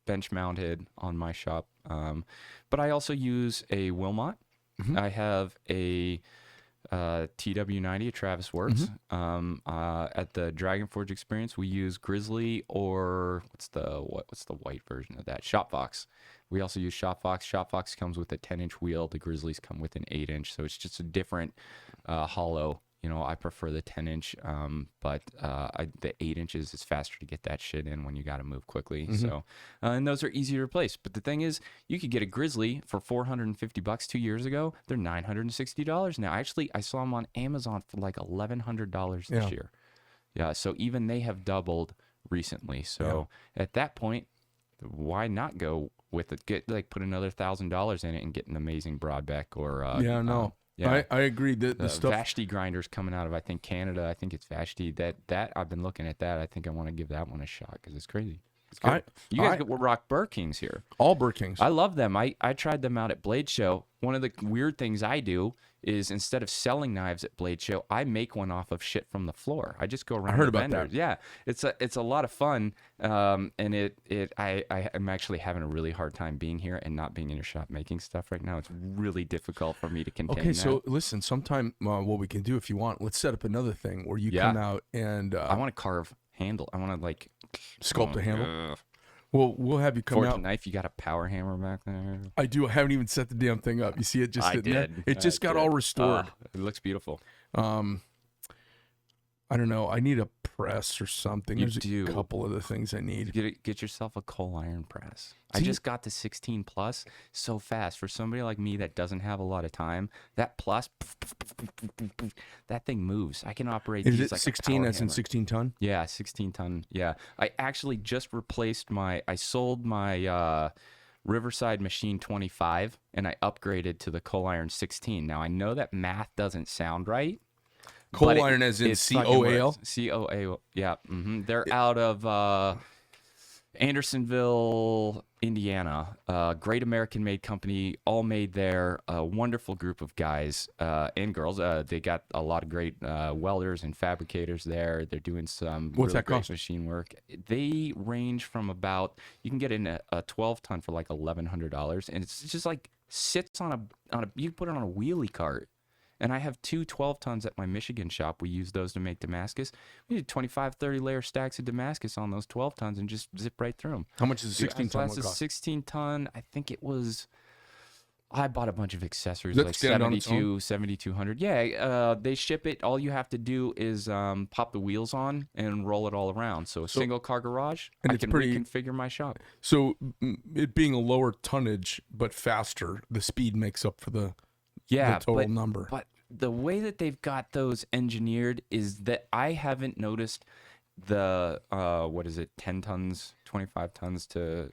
bench mounted on my shop, but I also use a Wilmot. Mm-hmm. I have a TW90 at Travis Works. At the Dragon Forge experience, we use Grizzly, or what's the white version of that? Shopfox. We also use Shopfox. Shopfox comes with a 10-inch wheel. The Grizzlies come with an 8-inch, so it's just a different hollow. You know, I prefer the 10-inch, but the 8 inches is faster to get that shit in when you got to move quickly. Mm-hmm. So, and those are easy to replace. But the thing is, you could get a Grizzly for $450 2 years ago. They're $960 now. Actually, I saw them on Amazon for like $1,100 this year. Yeah, so even they have doubled recently. So at that point, why not go with it? Put another $1,000 in it and get an amazing Broadbeck or I agree. The stuff Vashti grinders coming out of, I think, Canada. I think it's Vashti. That I've been looking at that. I think I want to give that one a shot because it's crazy. It's good. You guys rock Burr Kings here. All Burr Kings. I love them. I tried them out at Blade Show. One of the weird things I do is, instead of selling knives at Blade Show, I make one off of shit from the floor. I just go around. I heard to about vendors. that. Yeah, it's a lot of fun. And I'm actually having a really hard time being here and not being in your shop making stuff right now. It's really difficult for me to contain. Okay, that. so listen, sometime what we can do, if you want, let's set up another thing where you come out and I want to carve handle. I want to sculpt a handle. Well, we'll have you come Forge out. a knife. You got a power hammer back there. I do. I haven't even set the damn thing up. You see it just sitting there? It just got all restored. It looks beautiful. I don't know. I need a press or something. You There's do. a couple of the things I need. Get yourself a coal iron press. I just got the 16 plus so fast. For somebody like me that doesn't have a lot of time, that plus, that thing moves. I can operate Is these it like 16 as in 16 ton? Yeah, 16 ton. Yeah. I actually just replaced I sold my Riverside Machine 25 and I upgraded to the coal iron 16. Now I know that math doesn't sound right. Coal iron as in COAL? COAL, yeah. They're out of Andersonville, Indiana. Great American-made company, all made there. A wonderful group of guys and girls. They got a lot of great welders and fabricators there. They're doing some What's really that great cost? machine work. They range from about, you can get in a 12-ton for like $1,100, and it's just like sits on a you can put it on a wheelie cart. And I have 2 12 tons at my Michigan shop. We use those to make Damascus. We did 25, 30 layer stacks of Damascus on those 12 tons and just zip right through them. How much is a 16 ton? That's a 16 ton. I think it was, I bought a bunch of accessories, Does like it stand on its own? 7,200. Yeah, they ship it. All you have to do is pop the wheels on and roll it all around. So single car garage, and I it's can pretty- reconfigure my shop. So it being a lower tonnage but faster, the speed makes up for the total number. But the way that they've got those engineered is that I haven't noticed the 10 tons, 25 tons to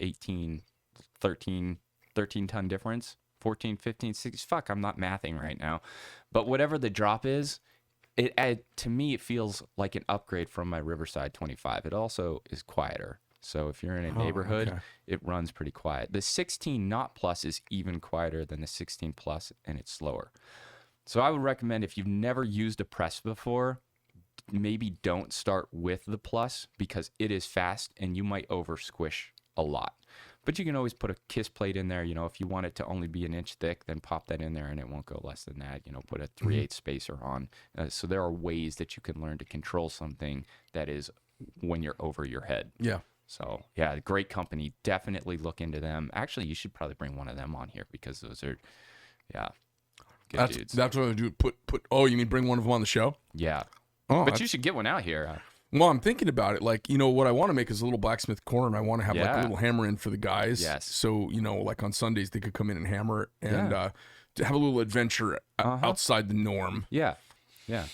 18, 13 ton difference, 14, 15, 16. Fuck, I'm not mathing right now. But whatever the drop is, to me it feels like an upgrade from my Riverside 25. It also is quieter. So if you're in a neighborhood, it runs pretty quiet. The 16 Knot Plus is even quieter than the 16 Plus, and it's slower. So I would recommend, if you've never used a press before, maybe don't start with the Plus, because it is fast and you might over squish a lot. But you can always put a kiss plate in there. You know, if you want it to only be an inch thick, then pop that in there and it won't go less than that. You know, put a 3/8 spacer on. So there are ways that you can learn to control something that is when you're over your head. Yeah. So, yeah, great company. Definitely look into them. Actually, you should probably bring one of them on here, because those are, yeah. Good dudes. That's what I do. Put. Oh, you mean bring one of them on the show? Yeah. Oh, But you should get one out here. well, I'm thinking about it. Like, what I want to make is a little blacksmith corner, and I want to have like a Yeah. little hammer in for the guys. Yes. So, like on Sundays, they could come in and hammer and Yeah. to have a little adventure outside the norm. Yeah. Yeah.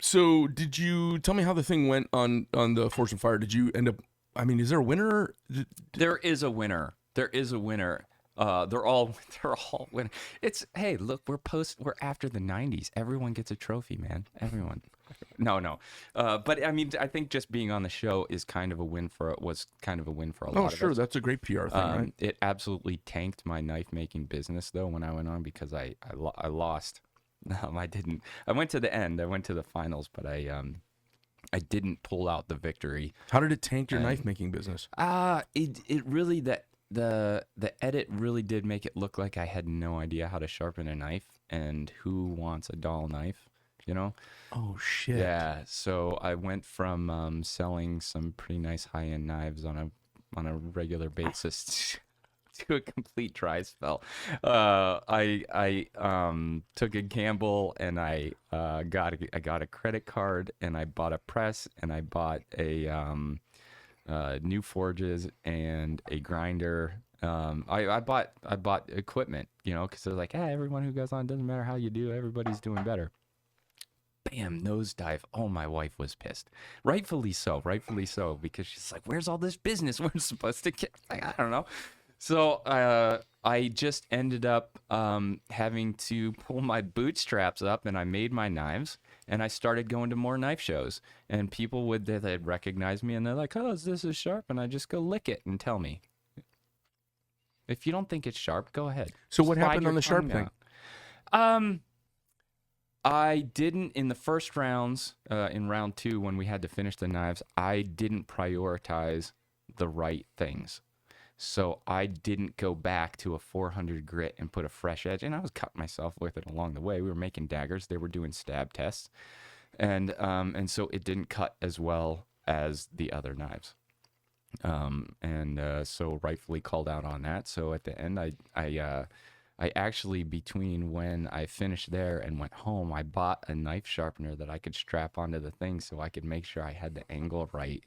So did you tell me how the thing went on the Force and Fire? Did you end up, is there a winner? There is a winner. There is a winner. They're all winning. It's, hey, look, we're after the 90s. Everyone gets a trophy, man. Everyone. No. But I think just being on the show was kind of a win for a lot of us. Oh, sure. That's a great PR thing, right? It absolutely tanked my knife making business though when I went on because I lost. I didn't. I went to the end. I went to the finals, but I didn't pull out the victory. How did it tank your knife making business? It really the edit really did make it look like I had no idea how to sharpen a knife and who wants a dull knife, Oh shit. Yeah, so I went from selling some pretty nice high-end knives on a regular basis to a complete dry spell. I took a gamble and I got a credit card and I bought a press and I bought a new forges and a grinder. I bought equipment, because they're like, everyone who goes on, doesn't matter how you do, everybody's doing better. Bam, nosedive. Oh, my wife was pissed. Rightfully so, because she's like, where's all this business we're supposed to get? Like, I don't know. So I just ended up having to pull my bootstraps up, and I made my knives, and I started going to more knife shows. And people they'd recognize me, and they're like, "Oh, this is sharp," and I just go lick it and tell me. If you don't think it's sharp, go ahead. So what Slide happened your on the sharp tongue thing? out. I didn't in the first rounds. In round 2, when we had to finish the knives, I didn't prioritize the right things. So I didn't go back to a 400 grit and put a fresh edge. And I was cutting myself with it along the way. We were making daggers. They were doing stab tests. And so it didn't cut as well as the other knives. So rightfully called out on that. So at the end, I actually, between when I finished there and went home, I bought a knife sharpener that I could strap onto the thing so I could make sure I had the angle right.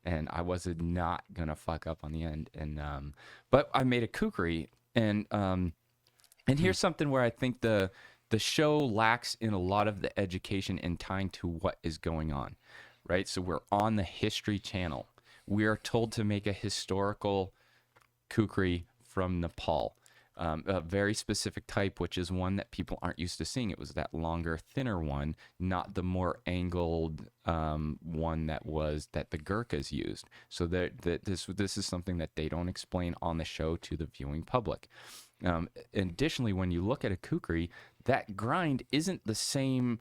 And I was not gonna fuck up on the end, but I made a kukri, and here's something where I think the show lacks in a lot of the education and tying to what is going on, right? So we're on the History Channel. We are told to make a historical kukri from Nepal. A very specific type, which is one that people aren't used to seeing. It was that longer, thinner one, not the more angled one that the Gurkhas used. So this is something that they don't explain on the show to the viewing public. Additionally, when you look at a kukri, that grind isn't the same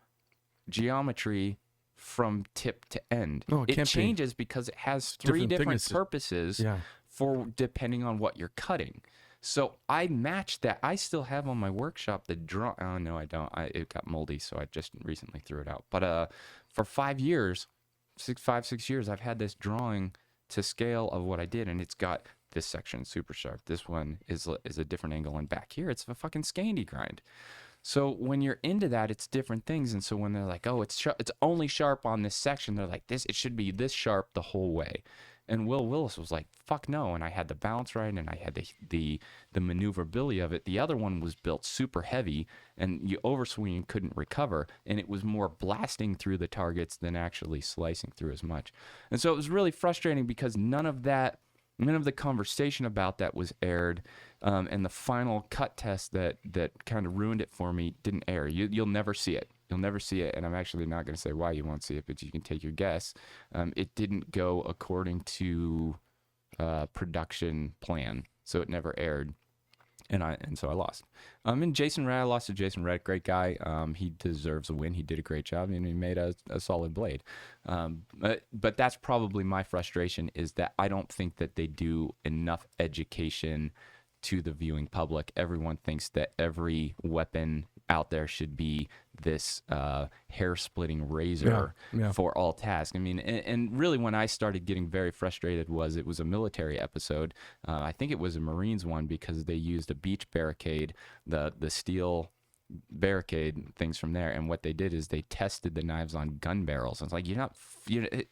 geometry from tip to end. No, it can't changes because it has three different purposes for depending on what you're cutting. So I matched that. I still have on my workshop the draw. Oh no, I don't. It got moldy, so I just recently threw it out. But for 5 years, 6 years, I've had this drawing to scale of what I did, and it's got this section super sharp. This one is a different angle, and back here it's a fucking Scandi grind. So when you're into that, it's different things. And so when they're like, oh, it's only sharp on this section, they're like, it should be this sharp the whole way. And Will Willis was like, fuck no. And I had the balance right, and I had the maneuverability of it. The other one was built super heavy, and you overswing and couldn't recover. And it was more blasting through the targets than actually slicing through as much. And so it was really frustrating because none of the conversation about that was aired. And the final cut test that kind of ruined it for me didn't air. You'll never see it. You'll never see it, and I'm actually not going to say why you won't see it, but you can take your guess. It didn't go according to production plan, so it never aired, and so I lost. And Jason Red, I lost to Jason Red, great guy. He deserves a win. He did a great job, and he made a solid blade. But that's probably my frustration, is that I don't think that they do enough education to the viewing public. Everyone thinks that every weapon out there should be this hair-splitting razor for all tasks. I mean, and really when I started getting very frustrated it was a military episode. I think it was a Marines one, because they used a beach barricade, the steel barricade things from there. And what they did is they tested the knives on gun barrels. And it's like, you're not,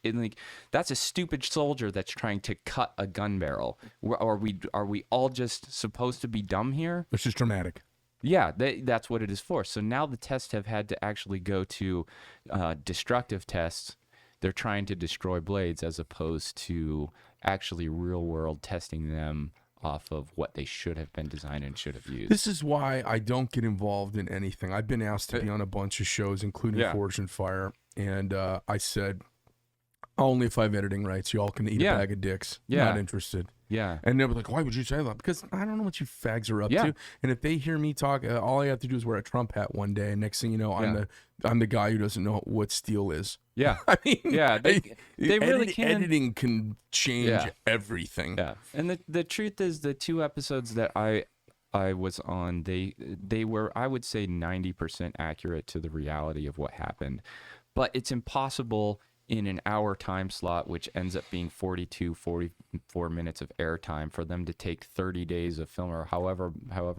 like, that's a stupid soldier that's trying to cut a gun barrel. Are we all just supposed to be dumb here? It's just dramatic. Yeah, that's what it is for. So now the tests have had to actually go to destructive tests. They're trying to destroy blades as opposed to actually real world testing them off of what they should have been designed and should have used. This is why I don't get involved in anything. I've been asked to be on a bunch of shows, including Forged and Fire, and I said, only if I have editing rights. You all can eat a bag of dicks. Not interested. Yeah. And they were like, why would you say that? Because I don't know what you fags are up to. And if they hear me talk, all I have to do is wear a Trump hat one day, and next thing you know, I'm the guy who doesn't know what steel is. Yeah. I mean, they really can. Editing can change everything. Yeah. And the truth is, the 2 episodes that I was on, they were, I would say, 90% accurate to the reality of what happened. But it's impossible in an hour time slot, which ends up being 44 minutes of airtime, for them to take 30 days of film or however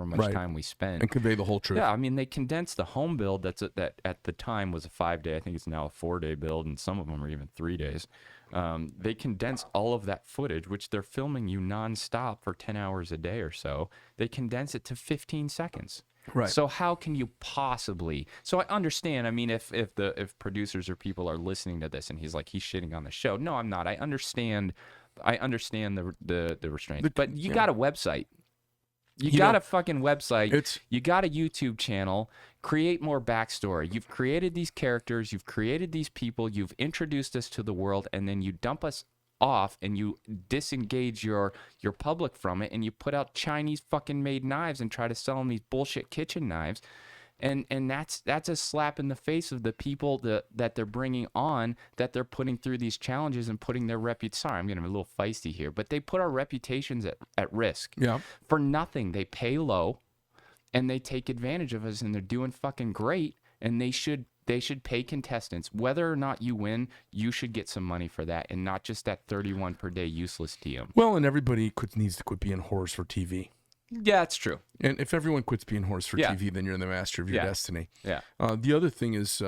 much time we spent and convey the whole truth. Yeah, I mean, they condensed the home build that at the time was a 5-day. I think it's now a 4-day build, and some of them are even 3 days. They condensed all of that footage, which they're filming you nonstop for 10 hours a day or so. They condense it to 15 seconds. Right. So how can you possibly? So I understand. I mean, if producers or people are listening to this and he's shitting on the show. No, I'm not. I understand the restraints. But you got a website. You got a fucking website. You got a YouTube channel. Create more backstory. You've created these characters. You've created these people. You've introduced us to the world, and then you dump us off and you disengage your public from it, and you put out Chinese fucking made knives and try to sell them these bullshit kitchen knives, and that's a slap in the face of the people that they're bringing on, that they're putting through these challenges and putting their sorry, I'm getting a little feisty here, but they put our reputations at risk for nothing. They pay low and they take advantage of us, and they're doing fucking great, and they should pay contestants. Whether or not you win, you should get some money for that, and not just that 31 per day useless DM. Well, and everybody needs to quit being whores for TV. Yeah, it's true. And if everyone quits being whores for TV, then you're the master of your destiny. Yeah. The other thing is,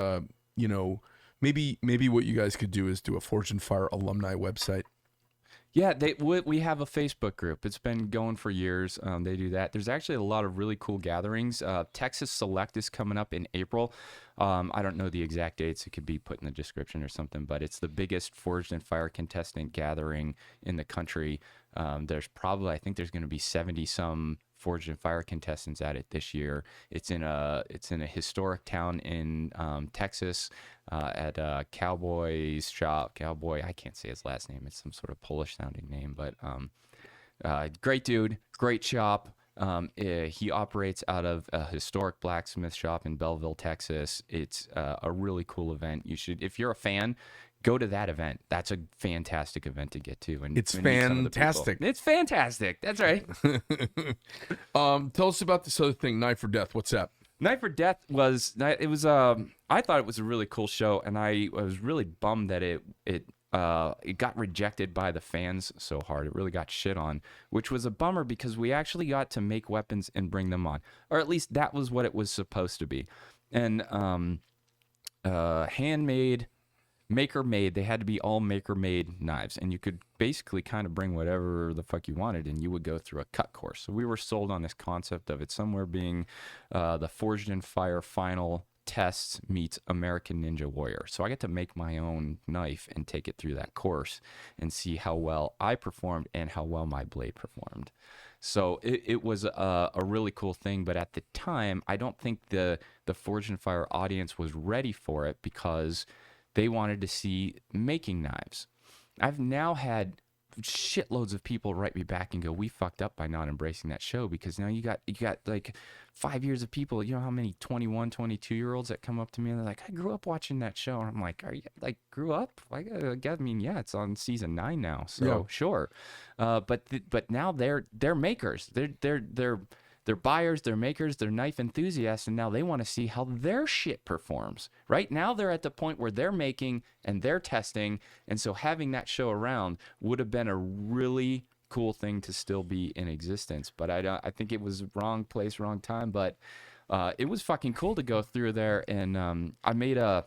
maybe what you guys could do is do a Forged and Fire alumni website. Yeah, we have a Facebook group. It's been going for years. They do that. There's actually a lot of really cool gatherings. Texas Select is coming up in April. I don't know the exact dates. It could be put in the description or something, but it's the biggest Forged and Fire contestant gathering in the country. There's probably, I think there's going to be 70-some Forged and Fire contestants at it this year. It's in a historic town in Texas, at Cowboy's shop. Cowboy, I can't say his last name. It's some sort of Polish sounding name, but great dude, great shop. He operates out of a historic blacksmith shop in Belleville, Texas. It's a really cool event. You should, if you're a fan, go to that event. That's a fantastic event to get to. And it's fantastic. It's fantastic. That's right. Tell us about this other thing, Knife or Death. What's that? Knife for Death was I thought it was a really cool show, and I was really bummed that it got rejected by the fans so hard. It really got shit on, which was a bummer because we actually got to make weapons and bring them on, or at least that was what it was supposed to be. And handmade, maker-made, they had to be all maker-made knives, and you could basically kind of bring whatever the fuck you wanted, and you would go through a cut course. So we were sold on this concept of it somewhere being the Forged and Fire final tests meets American Ninja Warrior. So I get to make my own knife and take it through that course and see how well I performed and how well my blade performed. So it was a really cool thing, but at the time, I don't think the Forged and Fire audience was ready for it because they wanted to see making knives. I've now had shitloads of people write me back and go, we fucked up by not embracing that show, because now you got like 5 years of people, you know how many 21, 22-year-olds that come up to me and they're like, I grew up watching that show. And I'm like, are you like grew up? I mean, yeah, it's on season 9 now, so sure. But now they're makers. They're buyers, they're makers, they're knife enthusiasts, and now they want to see how their shit performs. Right now, they're at the point where they're making and they're testing, and so having that show around would have been a really cool thing to still be in existence. But I think it was wrong place, wrong time. But it was fucking cool to go through there, and I made a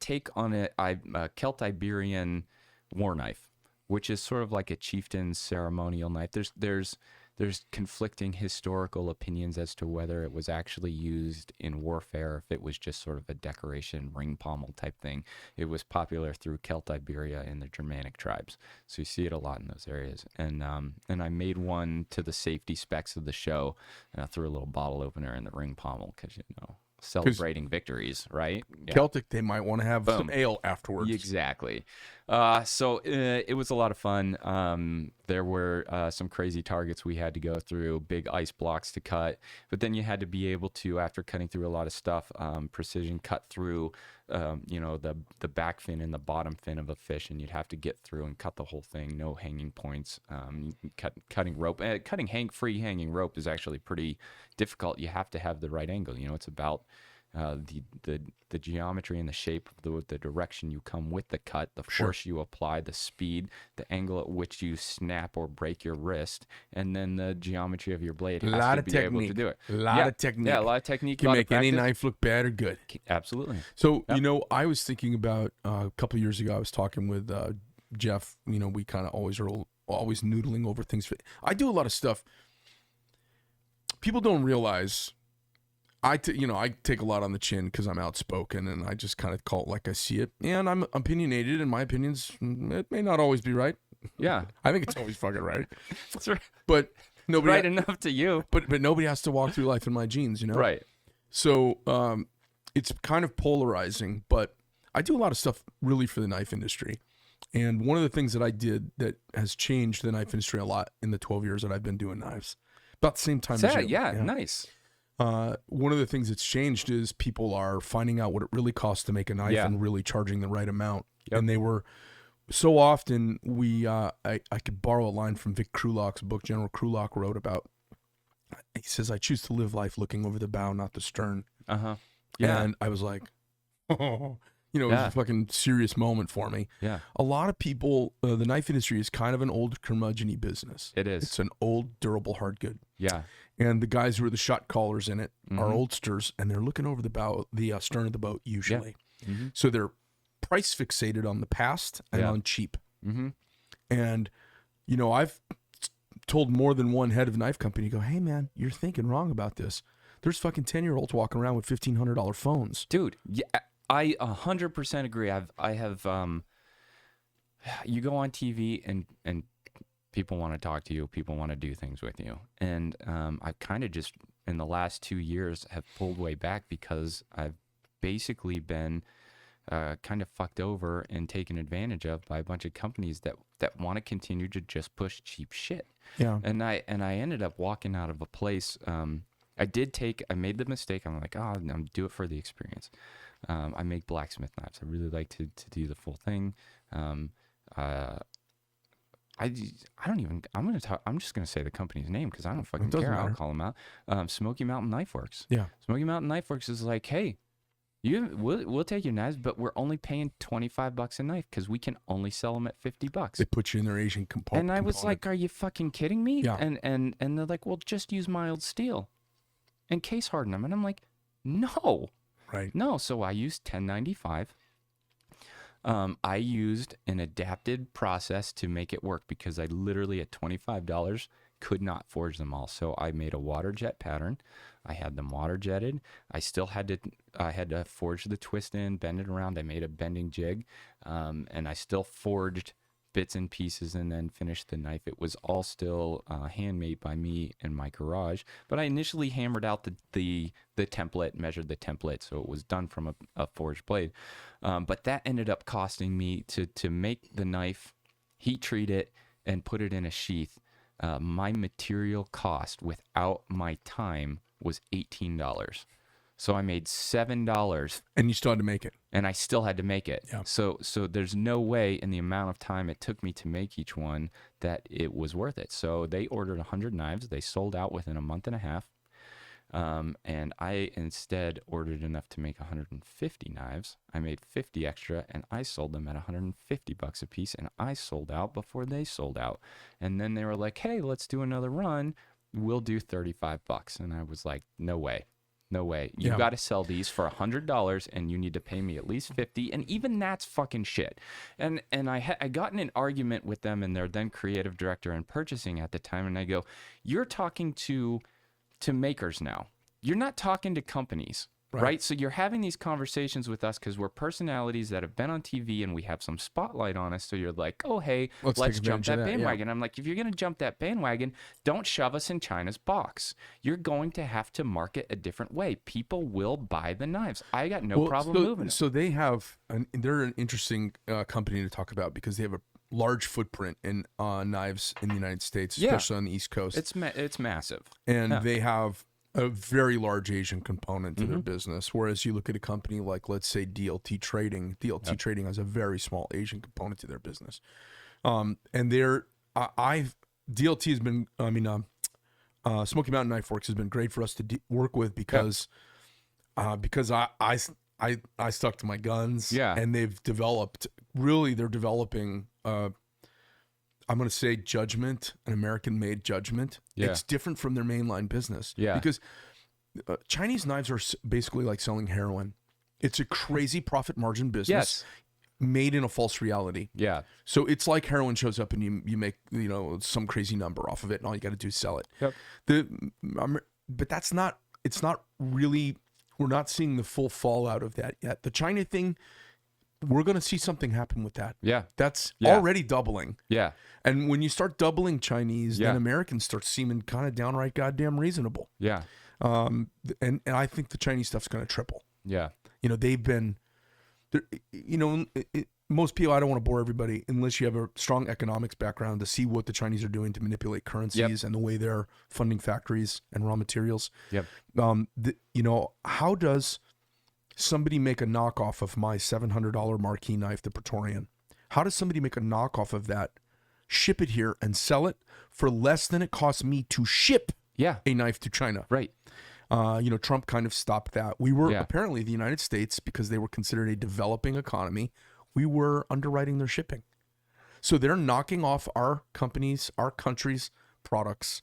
take on a Celt-Iberian war knife, which is sort of like a chieftain's ceremonial knife. There's conflicting historical opinions as to whether it was actually used in warfare, if it was just sort of a decoration ring pommel type thing. It was popular through Celt-Iberia and the Germanic tribes, so you see it a lot in those areas. And I made one to the safety specs of the show, and I threw a little bottle opener in the ring pommel because, celebrating victories, right? Yeah. Celtic, they might want to have some ale afterwards. Exactly. So it was a lot of fun. There were some crazy targets we had to go through, big ice blocks to cut, but then you had to be able to, after cutting through a lot of stuff, precision cut through, the back fin and the bottom fin of a fish, and you'd have to get through and cut the whole thing. No hanging points. Cutting rope, free hanging rope is actually pretty difficult. You have to have the right angle. It's about the geometry and the shape of the direction you come with the cut, the force you apply, the speed, the angle at which you snap or break your wrist, and then the geometry of your blade has to be able to do it. A lot of technique. Yeah, a lot of technique. Can make any knife look bad or good. Absolutely. So, I was thinking about a couple of years ago, I was talking with Jeff. We kind of always noodling over things. I do a lot of stuff. People don't realize I take a lot on the chin because I'm outspoken, and I just kind of call it like I see it. And I'm opinionated, and my opinions, it may not always be right. Yeah. I think it's always fucking right. That's right. But nobody right enough to you. But nobody has to walk through life in my jeans, Right. So it's kind of polarizing, but I do a lot of stuff really for the knife industry. And one of the things that I did that has changed the knife industry a lot in the 12 years that I've been doing knives, about the same time as you. Yeah, nice. One of the things that's changed is people are finding out what it really costs to make a knife and really charging the right amount. Yep. And they were so often I could borrow a line from Vic Krulak's book. General Krulak wrote about. He says, "I choose to live life looking over the bow, not the stern." Yeah. And I was like, it was a fucking serious moment for me. Yeah. A lot of people, the knife industry is kind of an old curmudgeon-y business. It is. It's an old, durable, hard good. Yeah. And the guys who are the shot callers in it are oldsters, and they're looking over the stern of the boat usually. Yeah. Mm-hmm. So they're price fixated on the past and on cheap. Mm-hmm. And, I've told more than one head of a knife company, go, hey, man, you're thinking wrong about this. There's fucking 10-year-olds walking around with $1,500 phones. Dude, yeah, I 100% agree. I have, you go on TV and people want to talk to you. People want to do things with you. And I've kind of just, in the last 2 years, have pulled way back because I've basically been kind of fucked over and taken advantage of by a bunch of companies that want to continue to just push cheap shit. Yeah. And I ended up walking out of a place. I made the mistake. I'm like, I'm do it for the experience. I make blacksmith knives. I really like to do the full thing. I'm just going to say the company's name because I don't fucking care. Matter. I'll call them out. Smoky Mountain Knife Works. Yeah. Smoky Mountain Knife Works is like, hey, we'll take your knives, but we're only paying $25 a knife because we can only sell them at $50. They put you in their Asian component. And I was like, are you fucking kidding me? Yeah. And they're like, well, just use mild steel and case harden them. And I'm like, no. Right. No. So I used 1095. I used an adapted process to make it work because I literally at $25 could not forge them all. So I made a water jet pattern. I had them water jetted. I had to forge the twist in, bend it around. I made a bending jig, and I still forged bits and pieces and then finished the knife. It was all still handmade by me in my garage, but I initially hammered out the template, measured the template, so it was done from a forged blade. But that ended up costing me to make the knife, heat treat it, and put it in a sheath. My material cost without my time was $18. So I made $7. And you still had to make it. And I still had to make it. Yeah. So there's no way in the amount of time it took me to make each one that it was worth it. So they ordered 100 knives. They sold out within a month and a half. And I instead ordered enough to make 150 knives. I made 50 extra and I sold them at $150 a piece, and I sold out before they sold out. And then they were like, hey, let's do another run. We'll do $35. And I was like, no way. No way. You've got to sell these for $100 and you need to pay me at least 50, and even that's fucking shit. And I got in an argument with them and their then creative director and purchasing at the time, and I go, "You're talking to makers now. You're not talking to companies." Right. So you're having these conversations with us because we're personalities that have been on TV and we have some spotlight on us. So you're like, oh, hey, let's jump that bandwagon. I'm like, if you're going to jump that bandwagon, don't shove us in China's box. You're going to have to market a different way. People will buy the knives. I got no problem moving. So they're an interesting company to talk about because they have a large footprint in knives in the United States, especially on the East Coast. It's massive. And they have a very large Asian component to their business. Whereas you look at a company like, let's say, DLT Trading. DLT Trading has a very small Asian component to their business. And DLT has been, Smoky Mountain Knife Works has been great for us to work with because I stuck to my guns. And they're developing, I'm going to say judgment, an American-made judgment. It's different from their mainline business. Because Chinese knives are basically like selling heroin. It's a crazy profit margin business made in a false reality. So it's like heroin shows up and you make some crazy number off of it, and all you got to do is sell it. But it's not really. We're not seeing the full fallout of that yet. The China thing, we're going to see something happen with that. That's already doubling. And when you start doubling Chinese, then Americans start seeming kind of downright goddamn reasonable. And I think the Chinese stuff's going to triple. They've been, most people, I don't want to bore everybody unless you have a strong economics background to see what the Chinese are doing to manipulate currencies and the way they're funding factories and raw materials. How does somebody make a knockoff of my $700 marquee knife, the Praetorian? How does somebody make a knockoff of that, ship it here, and sell it for less than it costs me to ship a knife to China? Trump kind of stopped that. We were apparently the United States, because they were considered a developing economy, we were underwriting their shipping. So they're knocking off our companies, our country's products,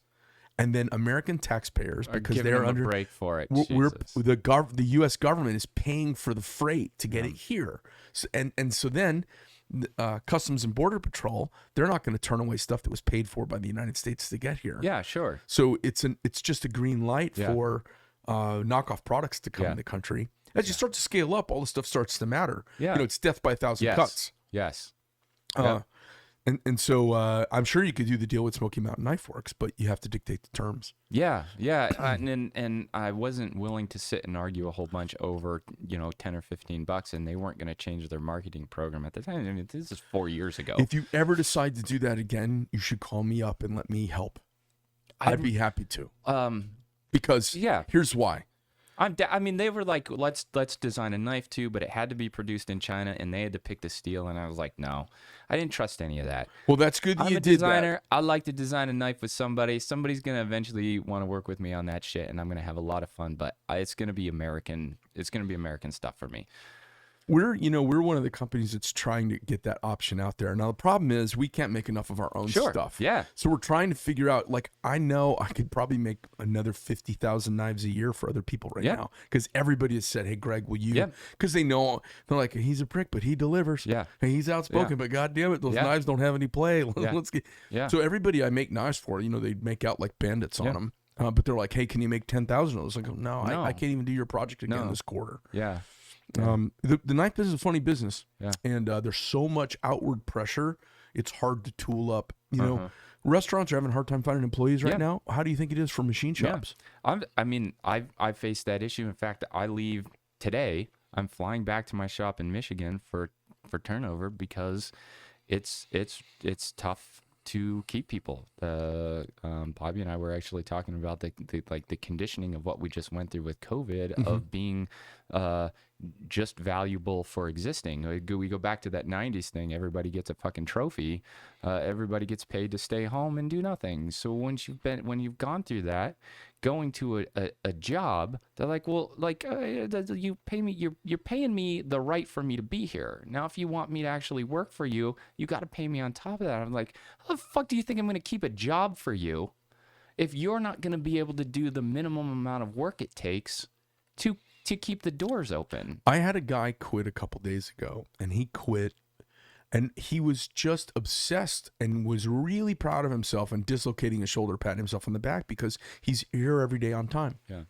and then American taxpayers, because they're under a break for it. The U.S. government is paying for the freight to get it here, so then Customs and Border Patrol, they're not going to turn away stuff that was paid for by the United States to get here. So it's just a green light for knockoff products to come in the country. As you start to scale up, all this stuff starts to matter. It's death by a thousand cuts. And so I'm sure you could do the deal with Smoky Mountain Knife Works, but you have to dictate the terms. And I wasn't willing to sit and argue a whole bunch over, $10 or $15, and they weren't going to change their marketing program at the time. I mean, this is 4 years ago. If you ever decide to do that again, you should call me up and let me help. I'd be happy to. Because here's why. They were like, let's design a knife too, but it had to be produced in China, and they had to pick the steel, and I was like, no, I didn't trust any of that. Well, that's good that you did that. I'm a designer. I like to design a knife with somebody. Somebody's gonna eventually want to work with me on that shit, and I'm gonna have a lot of fun. But it's gonna be American. It's gonna be American stuff for me. We're one of the companies that's trying to get that option out there. Now, the problem is we can't make enough of our own stuff. So we're trying to figure out, I know I could probably make another 50,000 knives a year for other people now, because everybody has said, hey, Greg, will you? Because they know, they're like, he's a prick, but he delivers. And he's outspoken, but God damn it, those knives don't have any play. Let's get. So everybody I make knives for, they make out like bandits on them. But they're like, hey, can you make 10,000 of those? I go, no. I can't even do your project again this quarter. The knife business is a funny business, and there's so much outward pressure. It's hard to tool up. Restaurants are having a hard time finding employees right now. How do you think it is for machine shops? I faced that issue. In fact, I leave today. I'm flying back to my shop in Michigan for turnover because it's tough to keep people. Bobby and I were actually talking about the conditioning of what we just went through with COVID, of being just valuable for existing. We go back to that 90s thing. Everybody gets a fucking trophy. Everybody gets paid to stay home and do nothing. So when you've gone through that, going to a job, they're like, well, you pay me, you're paying me the right for me to be here. Now, if you want me to actually work for you, you got to pay me on top of that. I'm like, how the fuck do you think I'm going to keep a job for you if you're not going to be able to do the minimum amount of work it takes to keep the doors open. I had a guy quit a couple days ago, and he quit, and he was just obsessed and was really proud of himself and dislocating his shoulder, patting himself on the back because he's here every day on time. Yeah.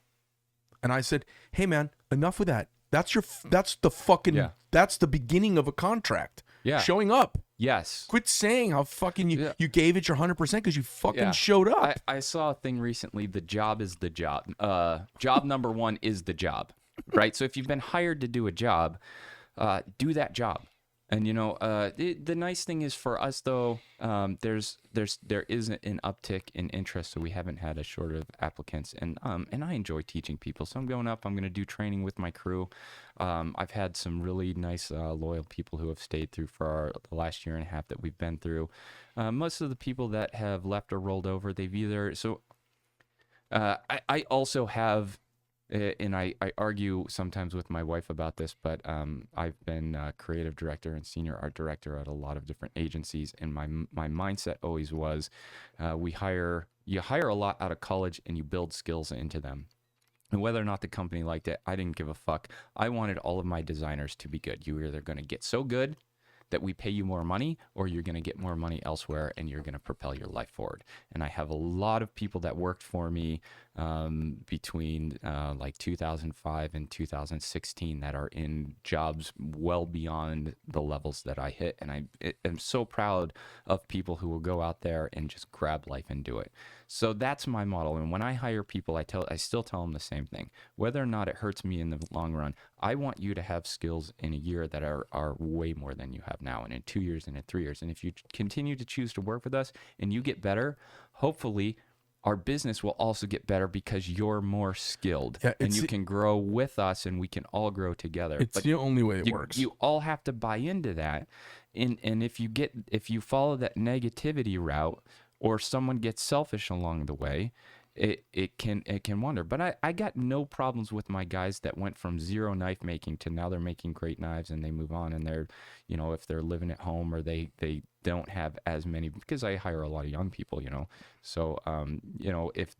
And I said, hey man, enough with that. That's the beginning of a contract. Yeah. Showing up. Yes. Quit saying how fucking you gave it your 100% because you fucking showed up. I saw a thing recently. The job is the job. Job number one is the job, right? So if you've been hired to do a job, do that job. And the nice thing is for us though, there is an uptick in interest, so we haven't had a shortage of applicants. And I enjoy teaching people, so I'm going up. I'm going to do training with my crew. I've had some really nice, loyal people who have stayed through for the last year and a half that we've been through. Most of the people that have left or rolled over, they've either I also have. And I argue sometimes with my wife about this, but I've been creative director and senior art director at a lot of different agencies, and my mindset always was, you hire a lot out of college and you build skills into them. And whether or not the company liked it, I didn't give a fuck. I wanted all of my designers to be good. You're either going to get so good that we pay you more money, or you're going to get more money elsewhere and you're going to propel your life forward. And I have a lot of people that worked for me between like 2005 and 2016 that are in jobs well beyond the levels that I hit. And I am so proud of people who will go out there and just grab life and do it. So that's my model. And when I hire people, I still tell them the same thing. Whether or not it hurts me in the long run, I want you to have skills in a year that are way more than you have now, and in 2 years and in 3 years. And if you continue to choose to work with us and you get better, hopefully our business will also get better because you're more skilled, and you can grow with us and we can all grow together. It's the only way it works. You all have to buy into that. And if you follow that negativity route, or someone gets selfish along the way, it can wander. But I got no problems with my guys that went from zero knife making to now they're making great knives, and they move on, and they're, if they're living at home, or they don't have as many, because I hire a lot of young people, so if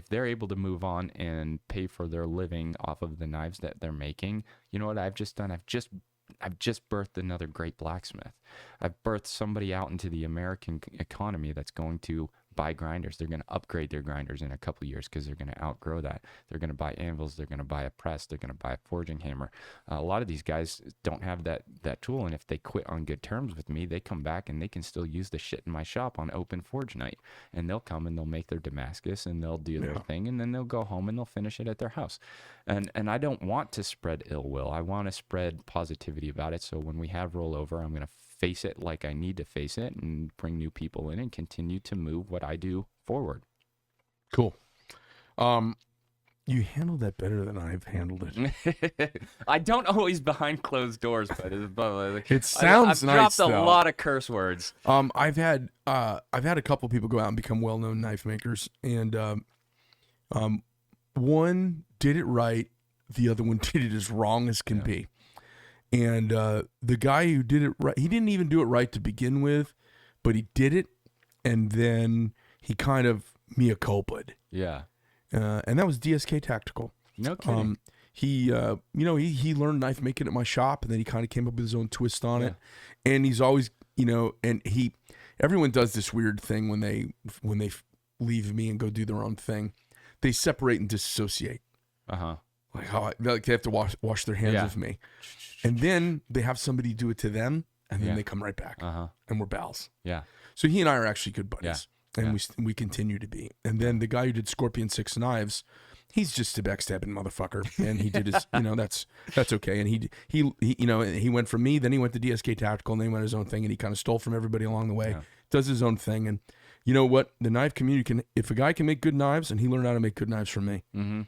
they're able to move on and pay for their living off of the knives that they're making, you know what I've just done? I've just birthed another great blacksmith. I've birthed somebody out into the American economy that's going to buy grinders. They're going to upgrade their grinders in a couple of years because they're going to outgrow that. They're going to buy anvils. They're going to buy a press. They're going to buy a forging hammer. A lot of these guys don't have that tool, and if they quit on good terms with me, they come back and they can still use the shit in my shop on open forge night. And they'll come and they'll make their Damascus and they'll do their thing, and then they'll go home and they'll finish it at their house. And I don't want to spread ill will. I want to spread positivity about it. So when we have rollover, I'm going to face it like I need to face it and bring new people in and continue to move what I do forward. Cool. You handled that better than I've handled it. I don't always behind closed doors, but it sounds I've nice. Dropped a lot of curse words. I've had a couple people go out and become well-known knife makers, and one did it right, the other one did it as wrong as can be. And the guy who did it right, he didn't even do it right to begin with, but he did it, and then he kind of mea culpa'd. Yeah. And that was DSK Tactical. No kidding. He learned knife making at my shop, and then he kind of came up with his own twist on it. And he's always, everyone does this weird thing when they leave me and go do their own thing. They separate and disassociate. Uh-huh. Like they have to wash their hands of me. And then they have somebody do it to them, and then they come right back. Uh-huh. And we're pals. Yeah. So he and I are actually good buddies. Yeah. And we continue to be. And then the guy who did Scorpion 6 knives, he's just a backstabbing motherfucker. And he did his, that's okay. And he went from me, then he went to DSK Tactical, and then he went his own thing, and he kind of stole from everybody along the way. Yeah. Does his own thing. And you know what? The knife community if a guy can make good knives, and he learned how to make good knives from me. Mm-hmm.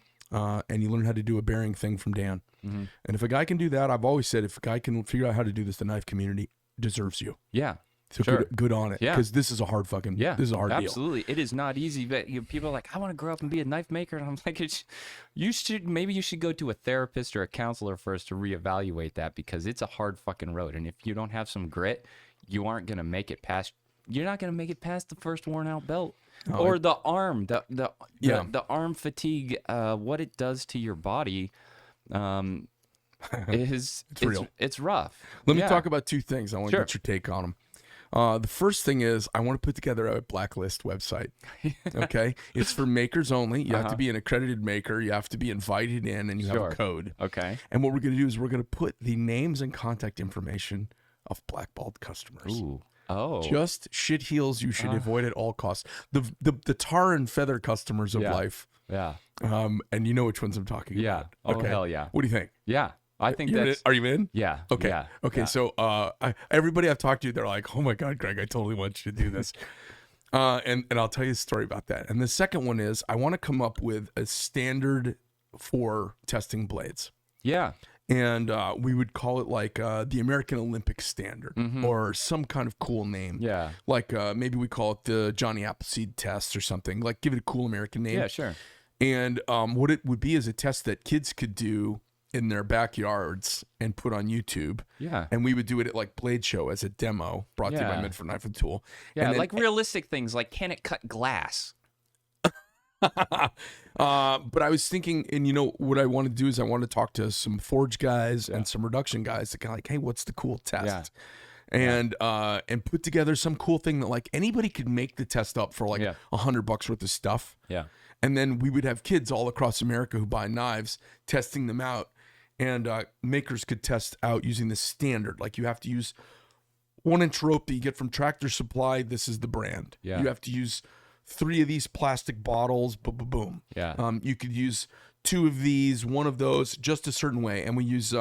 And he learned how to do a bearing thing from Dan. Mm-hmm. And if a guy can do that, I've always said, if a guy can figure out how to do this, the knife community deserves you. Yeah. So good on it. Yeah. Because this is a hard fucking, this is a hard deal. Absolutely. It is not easy. But people are like, I want to grow up and be a knife maker. And I'm like, maybe you should go to a therapist or a counselor first to reevaluate that, because it's a hard fucking road. And if you don't have some grit, you aren't going to make it past you're not going to make it past the first worn out belt. Oh, Or the arm, Yeah. the arm fatigue, what it does to your body, is It's real. It's rough. Let me Yeah. talk about two things. I want to Sure. get your take on them. The first thing is I want to put together a blacklist website. Okay, it's for makers only. You have to be an accredited maker. You have to be invited in, and you have Sure. a code. Okay. And what we're going to do is we're going to put the names and contact information of blackballed customers. Ooh. Oh. Just shit heels you should avoid at all costs. The tar and feather customers of Yeah. life. Yeah. And you know which ones I'm talking Yeah. about. Oh, hell yeah. What do you think? Yeah. I think You're in that's. it? Are you in? Yeah. Okay. Yeah. Okay. Yeah. So everybody I've talked to, they're like, "Oh my God, Greg, I totally want you to do this." And I'll tell you a story about that. And the second one is I want to come up with a standard for testing blades. Yeah. And we would call it like the American Olympic standard or some kind of cool name. Yeah. Like maybe we call it the Johnny Appleseed test or something. Like give it a cool American name. Yeah. Sure. And what it would be is a test that kids could do in their backyards and put on YouTube. Yeah. And we would do it at like Blade Show as a demo brought to you by Yeah. Medford Knife and Tool. Yeah. And then, Like realistic things, like can it cut glass? but I was thinking, and you know what I want to do is I want to talk to some forge guys and some reduction guys that kind of like, hey, what's the cool test? Yeah. And put together some cool thing that like anybody could make the test up for like $100 worth of stuff. Yeah. And then we would have kids all across America who buy knives testing them out, and makers could test out using the standard. Like you have to use 1-inch rope that you get from Tractor Supply. This is the brand. Yeah. You have to use 3 of these plastic bottles. Boom. Yeah. You could use 2 of these, 1 of those, just a certain way. And we use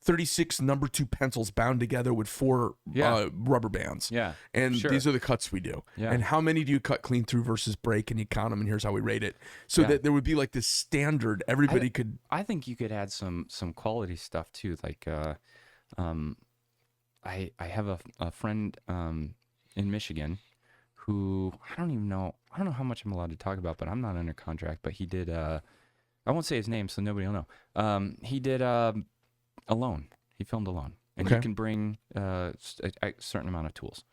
36 number 2 pencils bound together with 4 rubber bands. Yeah. And Sure. these are the cuts we do. Yeah. And how many do you cut clean through versus break? And you count them, and here's how we rate it. So that there would be like this standard. Everybody could. I think you could add some quality stuff too. Like, I have a friend in Michigan who I don't know how much I'm allowed to talk about, but I'm not under contract. But he did. I won't say his name, so nobody will know. He did Alone. He filmed Alone, and you can bring a certain amount of tools.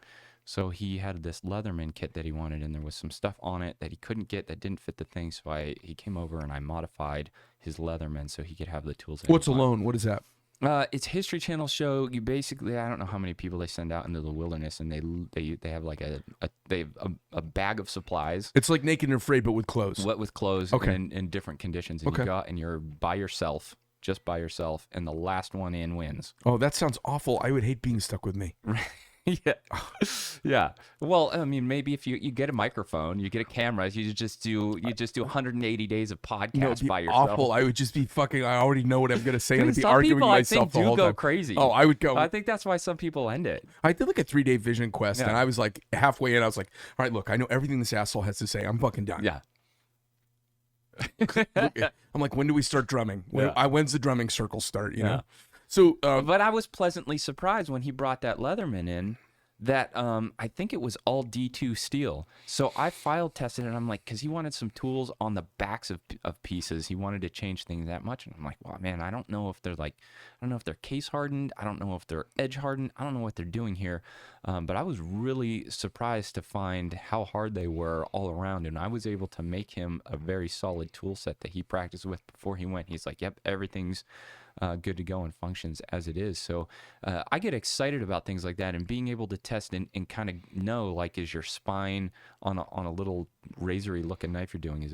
So he had this Leatherman kit that he wanted, and there was some stuff on it that he couldn't get that didn't fit the thing. So he came over and I modified his Leatherman so he could have the tools. That What's he wanted. Alone? What is that? It's History Channel show. You basically, I don't know how many people they send out into the wilderness, and they have like a bag of supplies. It's like Naked and Afraid, but with clothes. What with clothes and in different conditions. And you go out and you're by yourself, just by yourself, and the last one in wins. Oh, that sounds awful. I would hate being stuck with me. Yeah. Yeah. Well, I mean, maybe if you get a microphone, you get a camera, you just do 180 days of podcasts It'd be by yourself. awful. I would just be fucking. I already know what I'm gonna say, and I'd be Some arguing people, with I myself think, the whole do go time. crazy. Oh, I would go. I think that's why some people end it. I did like a 3-day vision quest, Yeah. and I was like halfway in. I was like, all right, look, I know everything this asshole has to say. I'm fucking done. Yeah. I'm like, when do we start drumming? When's the drumming circle start? You know. So, But I was pleasantly surprised when he brought that Leatherman in that I think it was all D2 steel. So I file tested it, and I'm like, because he wanted some tools on the backs of pieces. He wanted to change things that much. And I'm like, well, man, I don't know if they're case hardened. I don't know if they're edge hardened. I don't know what they're doing here. But I was really surprised to find how hard they were all around. And I was able to make him a very solid tool set that he practiced with before he went. He's like, yep, everything's good to go and functions as it is. So I get excited about things like that, and being able to test and kind of know, like, is your spine on a little razory looking knife you're doing, is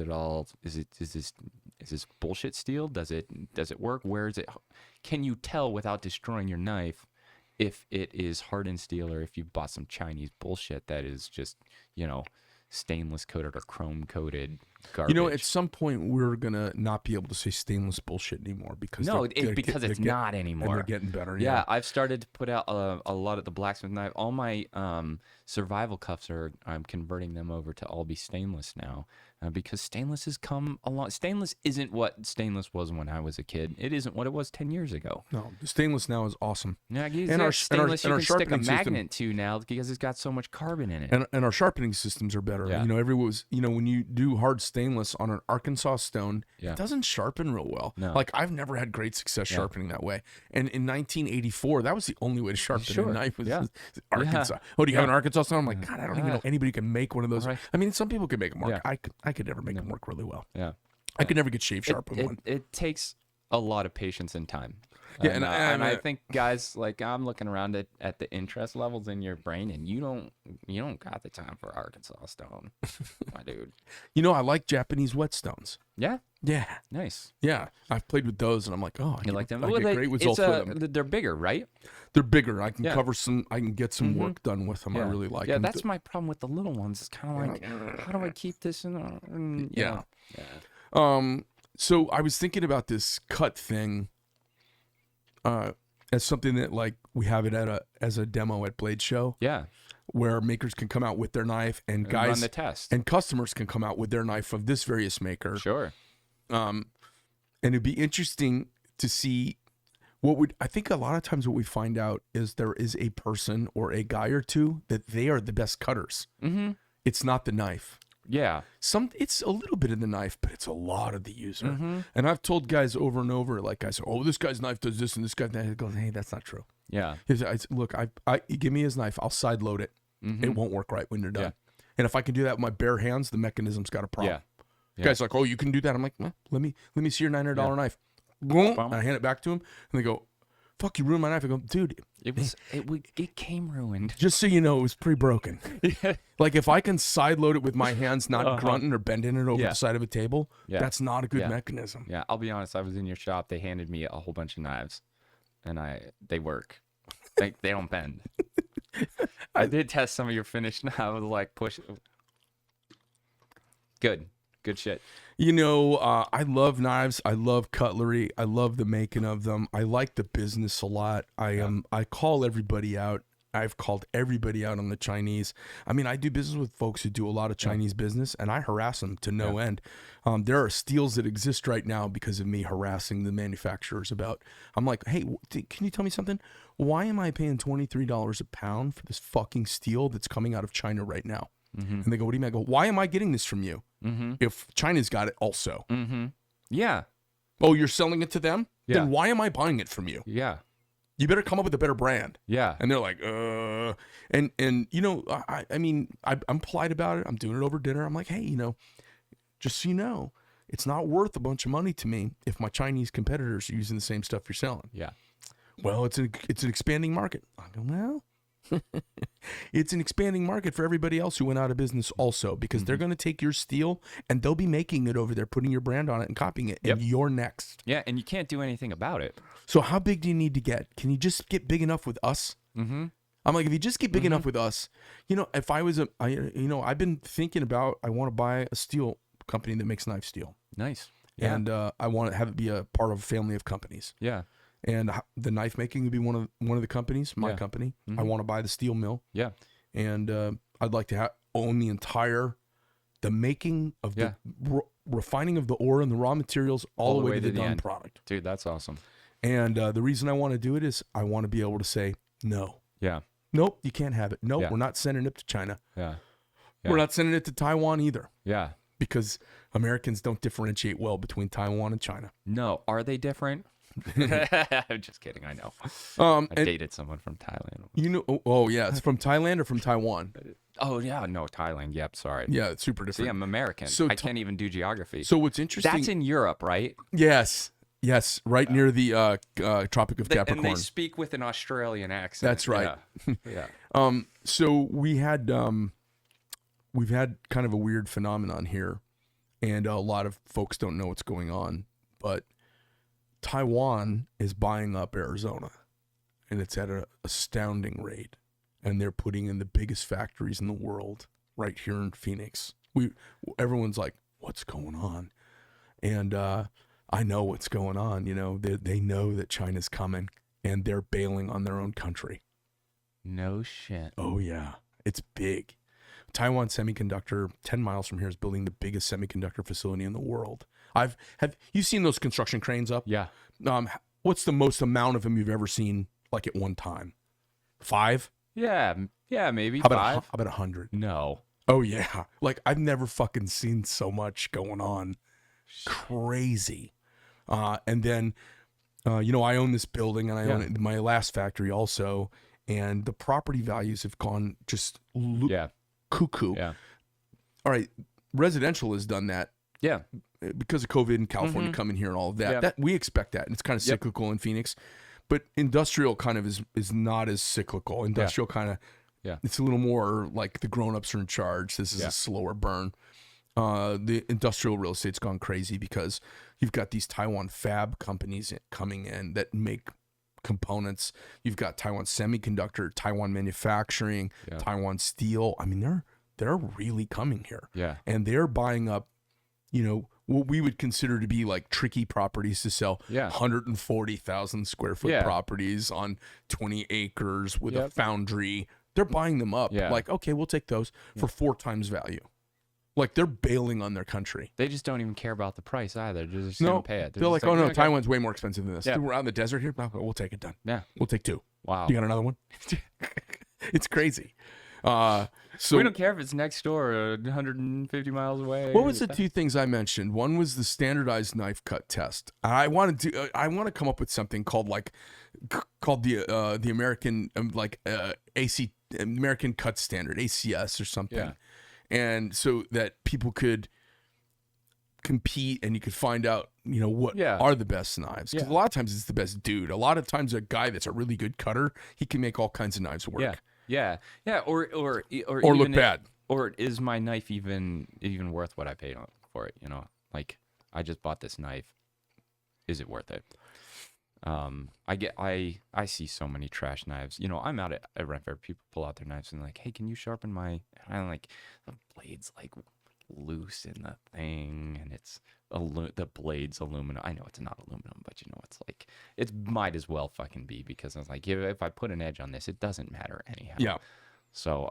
this bullshit steel? Does it work? Where is it? Can you tell without destroying your knife if it is hardened steel, or if you bought some Chinese bullshit that is just, stainless coated or chrome coated garbage? at some point we're gonna not be able to say stainless bullshit anymore because it's not anymore. And they're getting better. Yeah, I've started to put out a lot of the blacksmith knife. All my survival cuffs I'm converting them over to all be stainless now, because stainless has come along. Stainless isn't what stainless was when I was a kid. It isn't what it was 10 years ago. No, the stainless now is awesome. Yeah, And our stainless you can stick a sharpening system- magnet to now because it's got so much carbon in it. And our sharpening systems are better. Yeah. When you do hard stainless on an Arkansas stone, Yeah. it doesn't sharpen real well. No. Like I've never had great success sharpening that way. And in 1984, that was the only way to sharpen a knife was Arkansas. Yeah. Oh, do you have an Arkansas stone? I'm like, God, I don't even know anybody can make one of those. Right. I mean, some people can make them work. Yeah. I could never make them work really well. Yeah. I could never get shave sharp with one. It takes a lot of patience and time. Yeah, and and I think guys, like, I'm looking around at the interest levels in your brain, and you don't got the time for Arkansas stone, my dude. You know, I like Japanese whetstones. Yeah, Yeah, nice. Yeah, I've played with those, and I'm like, oh, You like them? I get great results with them. They're bigger, right? They're bigger. I can cover some. I can get some work done with them. Yeah. I really like. Yeah, them. that's my problem with the little ones. It's kind of like, how do I keep this in? Yeah. Yeah. So I was thinking about this cut thing as something that like we have it as a demo at Blade Show. Yeah. Where makers can come out with their knife and guys run the test. and customers can come out with their knife of this various maker. Sure. And it'd be interesting to see I think a lot of times what we find out is there is a person or a guy or two that they are the best cutters. Mm-hmm. It's not the knife. Yeah. It's a little bit of the knife, but it's a lot of the user. Mm-hmm. And I've told guys over and over, like I said, oh, this guy's knife does this and this guy's knife goes, hey, that's not true. Yeah. Look, you give me his knife, I'll side load it. Mm-hmm. It won't work right when you're done. Yeah. And if I can do that with my bare hands, the mechanism's got a problem. Yeah. Guys like, oh, you can do that. I'm like, well, let me see your $900 knife. Boom. I hand it back to him, and they go, fuck, you ruined my knife. I go, dude, it came ruined. just so you know, it was pre-broken. Like if I can side load it with my hands, not grunting or bending it over the side of a table, that's not a good mechanism. Yeah, I'll be honest. I was in your shop. They handed me a whole bunch of knives, and they work. They don't bend. I did test some of your finished knives. I was like, push. Good shit. You know, I love knives. I love cutlery. I love the making of them. I like the business a lot. I call everybody out. I've called everybody out on the Chinese. I mean, I do business with folks who do a lot of Chinese business, and I harass them to no end. There are steals that exist right now because of me harassing the manufacturers about. I'm like, hey, can you tell me something? Why am I paying $23 a pound for this fucking steel that's coming out of China right now? Mm-hmm. And they go, what do you mean? I go, why am I getting this from you? Mm-hmm. If China's got it also. Mm-hmm. Yeah. Oh, you're selling it to them? Yeah. Then why am I buying it from you? Yeah. You better come up with a better brand. Yeah. And they're like, and you know, I mean, I'm polite about it. I'm doing it over dinner. I'm like, hey, you know, just so you know, it's not worth a bunch of money to me if my Chinese competitors are using the same stuff you're selling. Yeah. Well, it's an expanding market. I go, well, it's an expanding market for everybody else who went out of business also, because they're going to take your steel and they'll be making it over there, putting your brand on it and copying it. And you're next. Yeah. And you can't do anything about it. So how big do you need to get? Can you just get big enough with us? Mm-hmm. I'm like, if you just get big enough with us, you know, if I was I've been thinking about, I want to buy a steel company that makes knife steel. Nice. Yeah. And I want to have it be a part of a family of companies. Yeah. And the knife making would be one of the companies, my company. Mm-hmm. I want to buy the steel mill. Yeah. And I'd like to own the making of the refining of the ore and the raw materials all the way to the done product. Dude, that's awesome. And the reason I want to do it is I want to be able to say, no. Yeah. Nope, you can't have it. Nope, we're not sending it to China. Yeah. We're not sending it to Taiwan either. Yeah. Because Americans don't differentiate well between Taiwan and China. No. Are they different? I'm just kidding. I know. I dated someone from Thailand. You know? Oh yeah, it's from Thailand or from Taiwan? Oh yeah, no, Thailand. Yep, sorry. Yeah, it's super different. See, I'm American. So I can't even do geography. So what's interesting? That's in Europe, right? Yes, right near the Tropic of Capricorn. And they speak with an Australian accent. That's right. Yeah. So we've had kind of a weird phenomenon here, and a lot of folks don't know what's going on, but Taiwan is buying up Arizona, and it's at an astounding rate. And they're putting in the biggest factories in the world right here in Phoenix. Everyone's like, what's going on? And I know what's going on. You know, they know that China's coming, and they're bailing on their own country. No shit. Oh, yeah. It's big. Taiwan Semiconductor, 10 miles from here, is building the biggest semiconductor facility in the world. Have you seen those construction cranes up? Yeah. What's the most amount of them you've ever seen, like at one time? 5? Yeah, maybe How 5. How about 100? No. Oh yeah. Like I've never fucking seen so much going on. Crazy. And then, you know, I own this building and I own it, my last factory also. And the property values have gone just cuckoo. Yeah. All right. Residential has done that. Yeah. Because of COVID and California coming here and all of that. That we expect that. And it's kind of cyclical in Phoenix. But industrial kind of is not as cyclical. Industrial kind of, it's a little more like the grown-ups are in charge. This is a slower burn. The industrial real estate's gone crazy because you've got these Taiwan fab companies coming in that make components. You've got Taiwan Semiconductor, Taiwan Manufacturing, Taiwan Steel. I mean, they're really coming here. Yeah. And they're buying up, you know, what we would consider to be like tricky properties to sell. 140,000 square foot properties on 20 acres with a foundry. They're buying them up. Like, okay, we'll take those for 4 times value. Like they're bailing on their country. They just don't even care about the price either. They're just going to pay it. They're like, oh no, Taiwan's way more expensive than this. Dude, we're out in the desert here. No, we'll take it done. Yeah. We'll take 2. Wow. You got another one? It's crazy. So we don't care if it's next door or 150 miles away. What was the 2 things I mentioned? One was the standardized knife cut test. I want to come up with something called the American American Cut Standard, ACS or something. Yeah. And so that people could compete and you could find out, you know, what are the best knives. Because a lot of times it's the best dude. A lot of times a guy that's a really good cutter, he can make all kinds of knives work. Yeah. Or look bad. Or is my knife even worth what I paid for it? You know, like I just bought this knife. Is it worth it? I see so many trash knives. You know, I'm out at Medford. People pull out their knives and like, hey, can you sharpen my? And I'm like, the blade's like loose in the thing, and it's the blade's aluminum. I know it's not aluminum, but you know, it's like it might as well fucking be, because I was like, if I put an edge on this, it doesn't matter anyhow. Yeah. So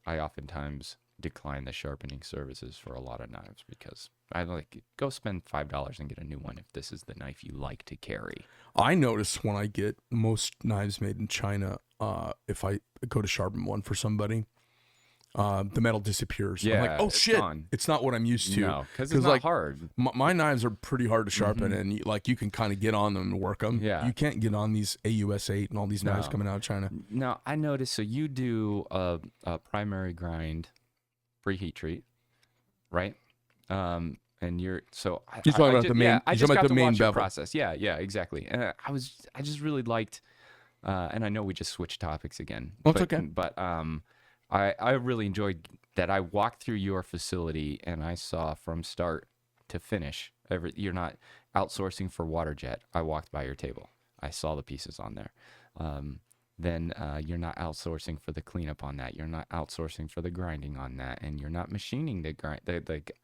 I oftentimes decline the sharpening services for a lot of knives because I like, go spend $5 and get a new one if this is the knife you like to carry. I notice when I get most knives made in China, if I go to sharpen one for somebody, the metal disappears. Yeah, I'm like, oh shit, gone. It's not what I'm used to. No, because it's not like, hard. My knives are pretty hard to sharpen, and you can kind of get on them and work them. Yeah. You can't get on these AUS 8 and all these knives coming out of China. No, I noticed. So you do a primary grind, preheat treat, right? And you're You're talking about the main. I just got to main watch your bevel. process. Yeah, exactly. And I just really liked. And I know we just switched topics again. That's okay. But I really enjoyed that. I walked through your facility and I saw from start to finish. You're not outsourcing for water jet. I walked by your table. I saw the pieces on there. Then you're not outsourcing for the cleanup on that. You're not outsourcing for the grinding on that, and you're not machining the grind.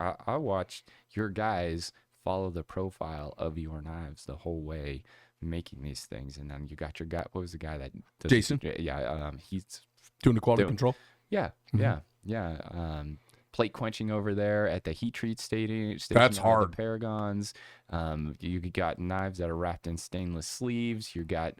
I watched your guys follow the profile of your knives the whole way, making these things, and then you got your guy. What was the guy that does, Jason? Yeah, he's doing the quality control. Yeah, yeah. Plate quenching over there at the heat treat station. That's hard. The Paragons. You got knives that are wrapped in stainless sleeves. You got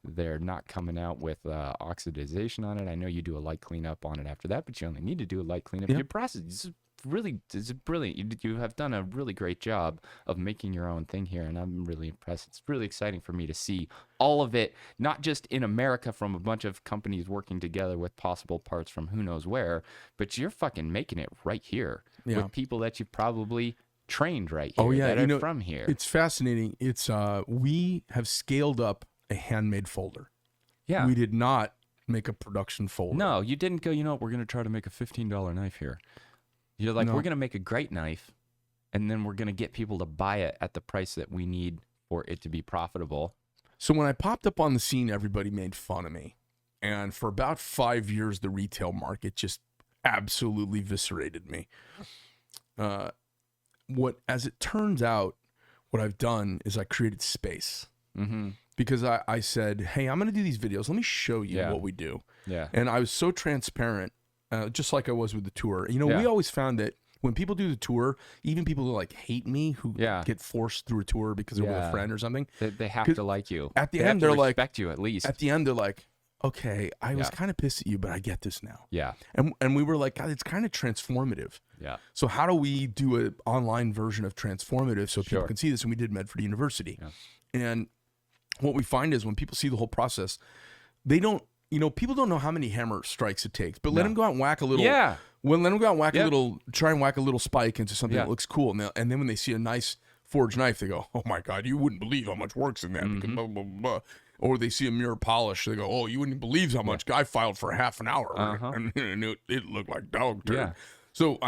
they're not coming out with oxidization on it. I know you do a light cleanup on it after that, but you only need to do a light cleanup. Your process is brilliant. You have done a really great job of making your own thing here, and I'm really impressed. It's really exciting for me to see all of it, not just in America from a bunch of companies working together with possible parts from who knows where, but you're fucking making it right here with people that you've probably trained right here that are from here. It's fascinating. It's we have scaled up a handmade folder. Yeah. We did not make a production folder. No, you didn't go, we're going to try to make a $15 knife here. You're like, we're going to make a great knife, and then we're going to get people to buy it at the price that we need for it to be profitable. So when I popped up on the scene, everybody made fun of me. And for about 5 years, the retail market just absolutely eviscerated me. As it turns out, what I've done is I created space. Mm-hmm. Because I said, hey, I'm going to do these videos. Let me show you what we do. Yeah. And I was so transparent. Just like I was with the tour. We always found that when people do the tour, even people who like hate me, who get forced through a tour because they're with a friend or something, they have to like you. At the they end, have they're to like, respect you at least. At the end, they're like, okay, I was Yeah. kind of pissed at you, but I get this now. Yeah. And we were like, God, it's kind of transformative. Yeah. So how do we do an online version of transformative so people Sure. can see this? And we did Medford University. Yeah. And what we find is when people see the whole process, they don't, people don't know how many hammer strikes it takes, but let them go out and whack a little. Yeah. Well, let them go out and whack a Yep. little, try and whack a little spike into something Yeah. that looks cool. And then when they see a nice forged knife, they go, oh my God, you wouldn't believe how much work's in that. Because blah, blah, blah. Or they see a mirror polish, they go, oh, you wouldn't believe how much guy filed for half an hour. And it looked like dog turd. Yeah. So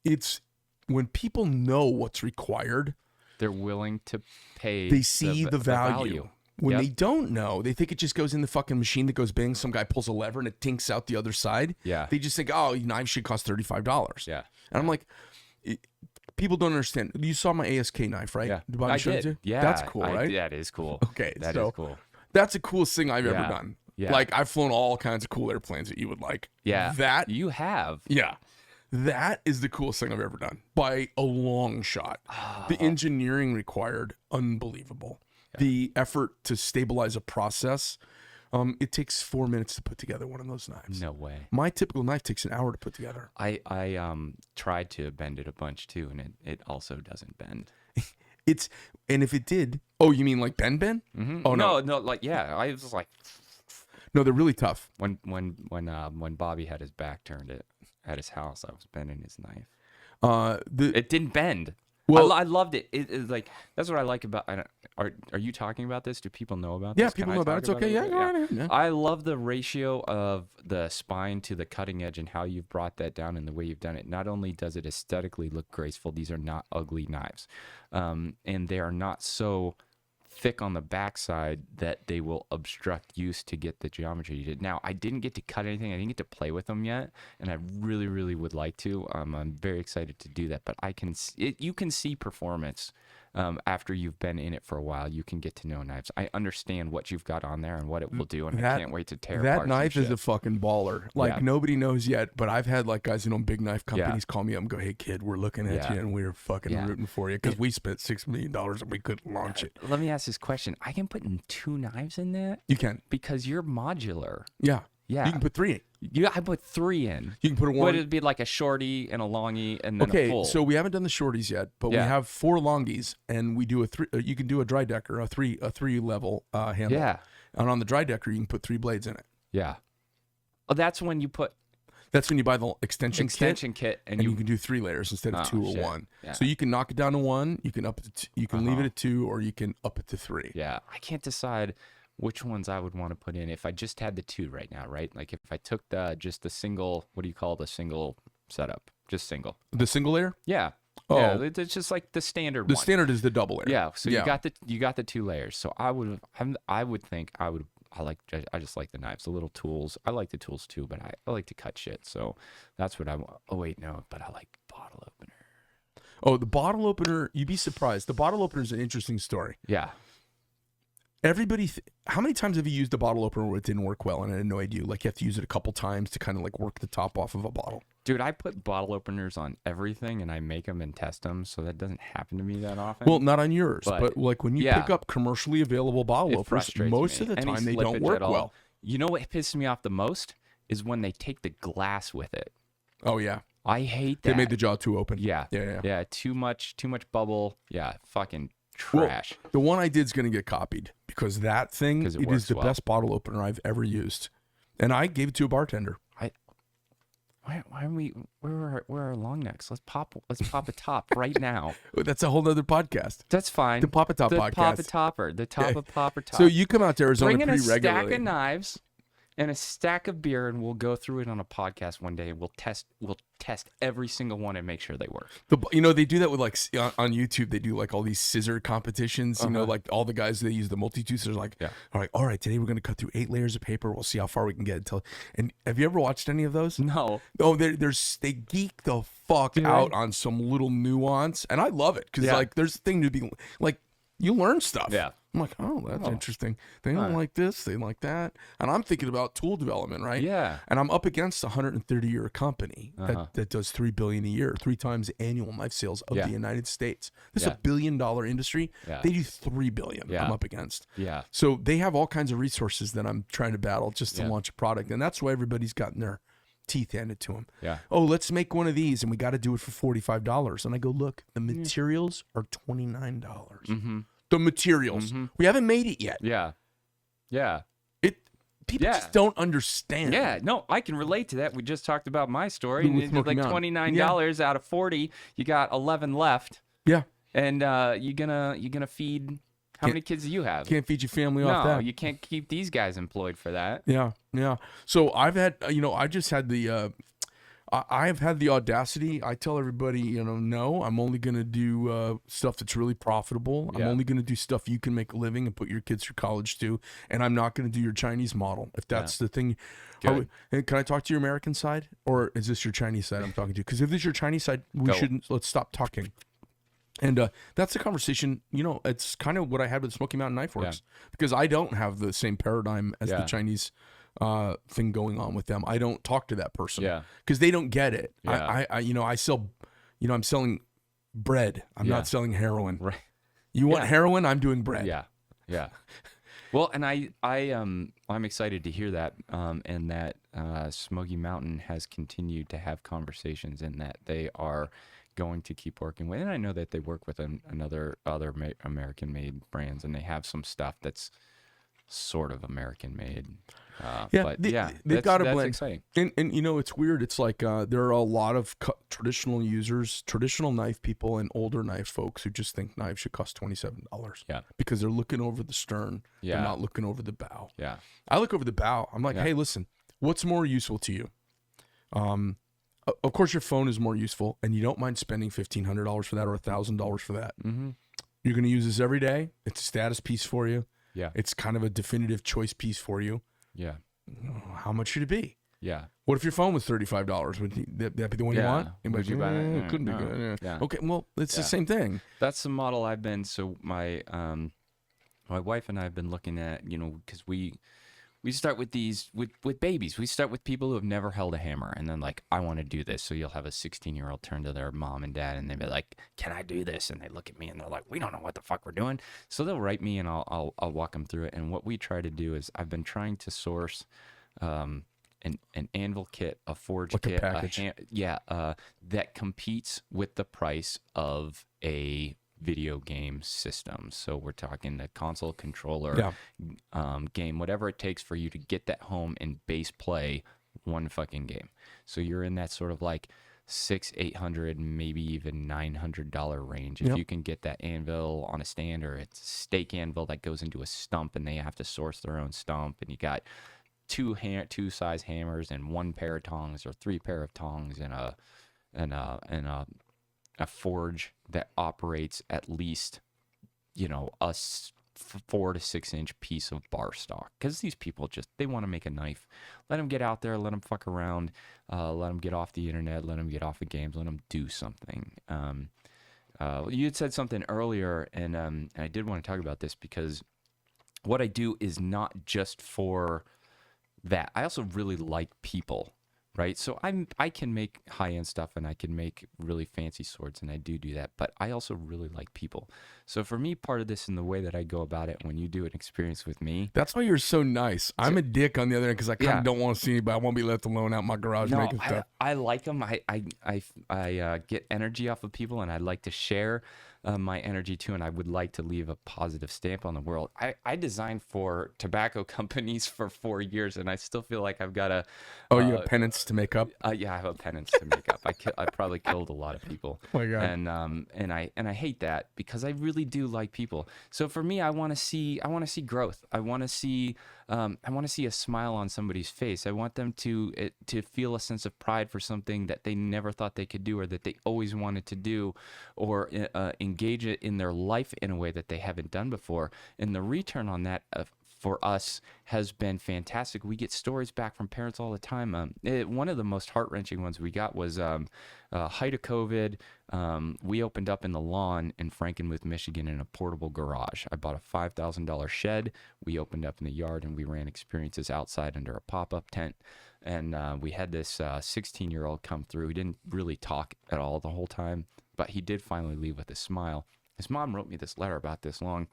it's when people know what's required, They're willing to pay. they see the value. When Yep. they don't know, they think it just goes in the fucking machine that goes bing. Some guy pulls a lever and it tinks out the other side. Yeah. They just think, oh, knife should cost $35. Yeah. And I'm like, people don't understand. You saw my ASK knife, right? Yeah. Did I show it to you? Yeah. That's cool, right? That is cool. Okay, That so is cool. that's the coolest thing I've ever Yeah. done. Yeah. Like, I've flown all kinds of cool airplanes that you would like. Yeah. That, You have. yeah. That is the coolest thing I've ever done by a long shot. The engineering required, unbelievable. The effort to stabilize a process, it takes 4 minutes to put together one of those knives. No way. My typical knife takes an hour to put together. I tried to bend it a bunch too, and it also doesn't bend. And if it did, oh, you mean like Ben? Mm-hmm. Oh no, no, like yeah, I was like no, they're really tough. when Bobby had his back turned at his house, I was bending his knife. It didn't bend. Well- I loved it. It's like that's what I like about. Are you talking about this? Do people know about Yeah, this? people Can I know about it. talk It's okay. Yeah, it? go right ahead. Yeah. I love the ratio of the spine to the cutting edge and how you've brought that down and the way you've done it. Not only does it aesthetically look graceful, these are not ugly knives, and they are not so thick on the backside that they will obstruct use to get the geometry you did. Now, I didn't get to cut anything. I didn't get to play with them yet, and I really, really would like to. I'm very excited to do that, but you can see performance after you've been in it for a while. You can get to know knives. I understand what you've got on there and what it will do, and I can't wait to tear apart That some knife is shit. a fucking baller. Like Yeah. nobody knows yet, but I've had like guys who own big knife companies call me up and go, "Hey kid, we're looking at Yeah. you and we're fucking Yeah. rooting for you because we spent $6 million and we couldn't launch it." Let me ask this question. I can put in 2 knives in that You can, because you're modular. yeah, Yeah. You can put 3 in. I put 3 in. You can put a Would one. it be like a shorty and a longie and then a Okay, full? so we haven't done the shorties yet, but we Yeah. have 4 longies and we do a 3. You can do a dry decker, a three level handle. Yeah. And on the dry decker, you can put 3 blades in it. Yeah. Oh, that's when you put That's when you buy the extension kit and you can do 3 layers instead of 2 or shit. 1. Yeah. So you can knock it down to 1, you can up it to you can leave it at 2, or you can up it to 3. Yeah. I can't decide which ones I would want to put in if I just had the 2 right now, right? Like if I took just the single, what do you call the single setup? Just single. The single layer? Yeah. Oh. Yeah, it's just like the standard The one. standard is the double layer. Yeah, so you got the 2 layers. So I just like the knives, the little tools. I like the tools too, but I like to cut shit. So that's what I want. Oh wait, no, but I like bottle opener. Oh, the bottle opener, you'd be surprised. The bottle opener is an interesting story. Yeah. Everybody, how many times have you used a bottle opener where it didn't work well and it annoyed you? Like you have to use it a couple times to kind of like work the top off of a bottle. Dude, I put bottle openers on everything and I make them and test them, so that doesn't happen to me that often. Well, not on yours, But, but like when you yeah. pick up commercially available bottle it openers, frustrates most me. of the Any time they don't slippage work at all. well. You know what pisses me off the most is when they take the glass with it. Oh yeah, I hate that. they made the jaw too open. Yeah. Yeah. Too much bubble. Yeah. Fucking Well, trash. the one I did is going to get copied because that thing, 'Cause it it is works the well. best bottle opener I've ever used. And I gave it to a bartender. Why are we? Where are our long necks? Let's pop a top right now. That's a whole nother podcast. That's fine. The Pop a Top the podcast. Pop a Topper. The top of Popper Top. So you come out to Arizona bring in a pretty stack regularly. of knives and a stack of beer, and we'll go through it on a podcast one day. And we'll test every single one and make sure they work. They do that with like on YouTube. They do like all these scissor competitions. You know, Uh-huh. like all the guys they use the multi-tooth scissors. Like, Yeah. all right, today we're going to cut through 8 layers of paper. We'll see how far we can get until. And have you ever watched any of those? No. Oh, they geek the fuck Do they? out on some little nuance, and I love it because Yeah. like there's a thing to be like. you learn stuff. Yeah. I'm like, oh, that's Oh. interesting. They don't like this, they like that. And I'm thinking about tool development, right? Yeah. And I'm up against a 130-year company Uh-huh. that does $3 billion a year, 3 times the annual knife sales of Yeah. the United States. This is Yeah. a $1 billion industry. Yeah. They do $3 billion. Yeah. I'm up against. Yeah. So they have all kinds of resources that I'm trying to battle just to Yeah. launch a product. And that's why everybody's gotten their teeth handed to them. Yeah. Oh, let's make one of these and we got to do it for $45. And I go, look, the materials are $29. Mm-hmm. The materials. We haven't made it yet. Yeah. Yeah. People Yeah. just don't understand. Yeah, no, I can relate to that. We just talked about my story. And With it's Smoky like Mountain. $29 out of 40. You got 11 left, Yeah. and you're gonna feed. How many kids do you have? Can't feed your family off No, that. you can't keep these guys employed for that. Yeah. Yeah. So I've had, I just had the, I've had the audacity. I tell everybody, no, I'm only going to do stuff that's really profitable. I'm Yeah. only going to do stuff you can make a living and put your kids through college to. And I'm not going to do your Chinese model. If that's the thing. Good. And can I talk to your American side, or is this your Chinese side I'm talking to? Because if this is your Chinese side, let's stop talking. And that's the conversation, it's kind of what I had with Smoky Mountain Knife Works, because I don't have the same paradigm as the Chinese thing going on with them. I don't talk to that person because they don't get it. Yeah. I sell, I'm selling bread. I'm not selling heroin. Right. You want heroin? I'm doing bread. Yeah. Yeah. Well, and I'm excited to hear that, and that Smoky Mountain has continued to have conversations, and that they are going to keep working with. And I know that they work with other American-made brands, and they have some stuff that's sort of American-made. They've got a blend. That's exciting. And it's weird. It's like there are a lot of traditional users, traditional knife people, and older knife folks who just think knives should cost $27. Yeah. Because they're looking over the stern. Yeah. They're not looking over the bow. Yeah. I look over the bow. I'm like, hey, listen, what's more useful to you? Of course, your phone is more useful, and you don't mind spending $1,500 for that or $1,000 for that. Mm-hmm. You're going to use this every day. It's a status piece for you. Yeah. It's kind of a definitive choice piece for you. Yeah. How much should it be? Yeah. What if your phone was $35? Would that be the one you want? Would you buy it? It couldn't be No. good. Yeah. Okay, well, it's the same thing. That's the model I've been. So my wife and I have been looking at, because we start with these with babies. We start with people who have never held a hammer, and then like, I want to do this. So you'll have a 16-year-old turn to their mom and dad, and they'll be like, "Can I do this?" And they look at me, and they're like, "We don't know what the fuck we're doing." So they'll write me, and I'll walk them through it. And what we try to do is, I've been trying to source an anvil kit, a forge Like a kit, package. that competes with the price of a video game system. So we're talking the console controller, game, whatever it takes for you to get that home and base play one fucking game. So you're in that sort of like $600-800, maybe even $900 range. If you can get that anvil on a stand, or it's a stake anvil that goes into a stump and they have to source their own stump, and you got two size hammers and one pair of tongs, or 3 pair of tongs, and a forge that operates at least, a 4 to 6 inch piece of bar stock. Because these people they want to make a knife. Let them get out there, let them fuck around, let them get off the internet, let them get off of games, let them do something. You had said something earlier, and I did want to talk about this, because what I do is not just for that. I also really like people. Right. So I can make high-end stuff, and I can make really fancy swords, and I do that. But I also really like people. So for me, part of this, and the way that I go about it when you do an experience with me. That's why you're so nice. I'm a dick on the other end, because I kind of don't want to see anybody. I won't be left alone out in my garage making stuff. I like them. I get energy off of people, and I like to share my energy too, and I would like to leave a positive stamp on the world. I designed for tobacco companies for 4 years, and I still feel like I've got a... you have penance to make up? Yeah, I have a penance to make up. I probably killed a lot of people. Oh my God. And I hate that, because I really do like people. So for me, I want to see growth. I want to see a smile on somebody's face. I want them to feel a sense of pride for something that they never thought they could do, or that they always wanted to do, or engage it in their life in a way that they haven't done before. And the return on that for us has been fantastic. We get stories back from parents all the time. One of the most heart-wrenching ones we got was height of COVID. We opened up in the lawn in Frankenmuth, Michigan in a portable garage. I bought a $5,000 shed. We opened up in the yard and we ran experiences outside under a pop-up tent. And we had this 16-year-old come through. He didn't really talk at all the whole time, but he did finally leave with a smile. His mom wrote me this letter about this long.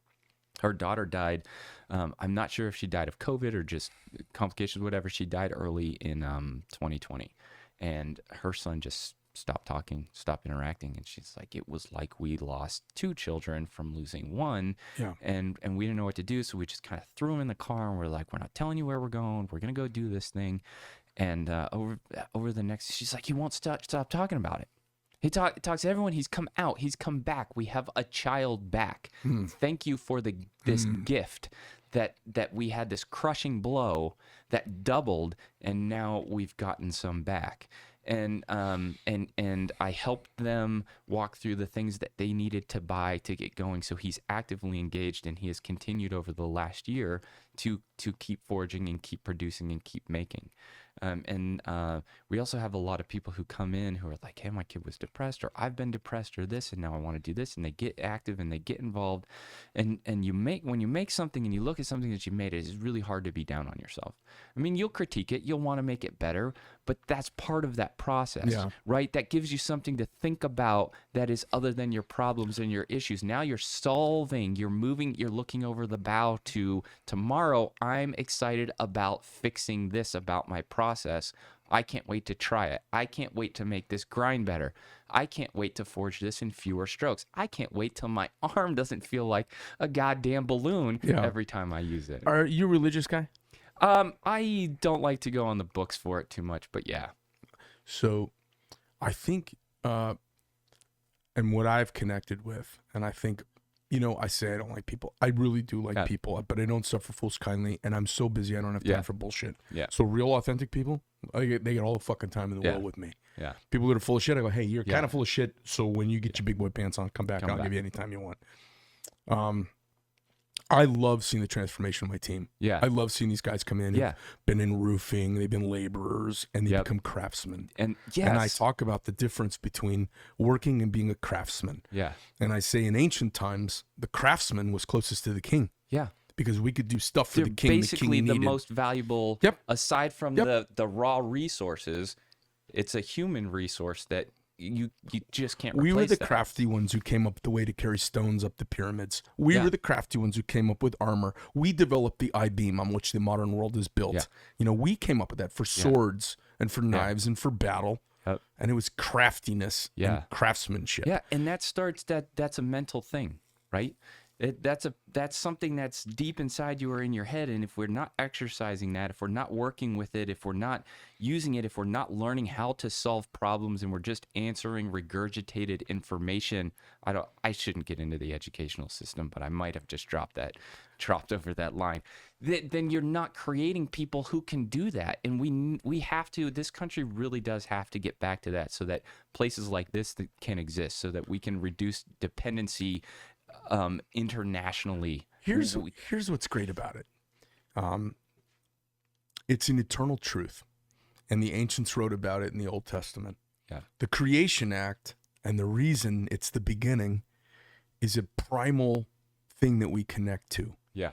Her daughter died. I'm not sure if she died of COVID or just complications, whatever. She died early in 2020. And her son just stopped talking, stopped interacting. And she's like, it was like we lost 2 children from losing one. Yeah. And we didn't know what to do. So we just kind of threw him in the car and we're like, we're not telling you where we're going. We're going to go do this thing. And over the next, she's like, he won't stop talking about it. He talks to everyone. He's come out. He's come back. We have a child back. Thank you for this gift that we had, this crushing blow that doubled, and now we've gotten some back. And I helped them walk through the things that they needed to buy to get going. So he's actively engaged, and he has continued over the last year to keep forging and keep producing and keep making. We also have a lot of people who come in who are like, hey, my kid was depressed, or I've been depressed, or this, and now I want to do this, and they get active and they get involved. And when you make something and you look at something that you made, it's really hard to be down on yourself. I mean, you'll critique it, you'll want to make it better, but that's part of that process, right? That gives you something to think about that is other than your problems and your issues. Now you're solving, you're moving, you're looking over the bow to tomorrow. I'm excited about fixing this about my process. I can't wait to try it. I can't wait to make this grind better. I can't wait to forge this in fewer strokes. I can't wait till my arm doesn't feel like a goddamn balloon every time I use it. Are you a religious guy? I don't like to go on the books for it too much, but yeah. So I think, and what I've connected with, and I think, I say I don't like people. I really do like people, but I don't suffer fools kindly, and I'm so busy I don't have time for bullshit. Yeah. So real authentic people, they get all the fucking time in the world with me. Yeah. People that are full of shit, I go, hey, you're kind of full of shit, so when you get your big boy pants on, come back. I'll give you any time you want. I love seeing the transformation of my team. Yeah. I love seeing these guys come in who've been in roofing, they've been laborers, and they become craftsmen. And I talk about the difference between working and being a craftsman. Yeah. And I say in ancient times, the craftsman was closest to the king. Yeah. Because we could do stuff for the king. Basically the king the most valuable, aside from the raw resources, it's a human resource that you just can't replace. We were the crafty ones who came up with the way to carry stones up the pyramids. We were the crafty ones who came up with armor. We developed the I-beam on which the modern world is built. We came up with that for swords and for knives and for battle. And it was craftiness and craftsmanship. Yeah, and that's a mental thing, right? That's something that's deep inside you or in your head, and if we're not exercising that, if we're not working with it, if we're not using it, if we're not learning how to solve problems, and we're just answering regurgitated information, I shouldn't get into the educational system, but I might have just dropped over that line. Then you're not creating people who can do that, and we have to. This country really does have to get back to that, so that places like this can exist, so that we can reduce dependency internationally. Here's what's great about it. It's an eternal truth, and the ancients wrote about it in the Old Testament. Yeah. The Creation Act, and the reason it's the beginning, is a primal thing that we connect to. Yeah.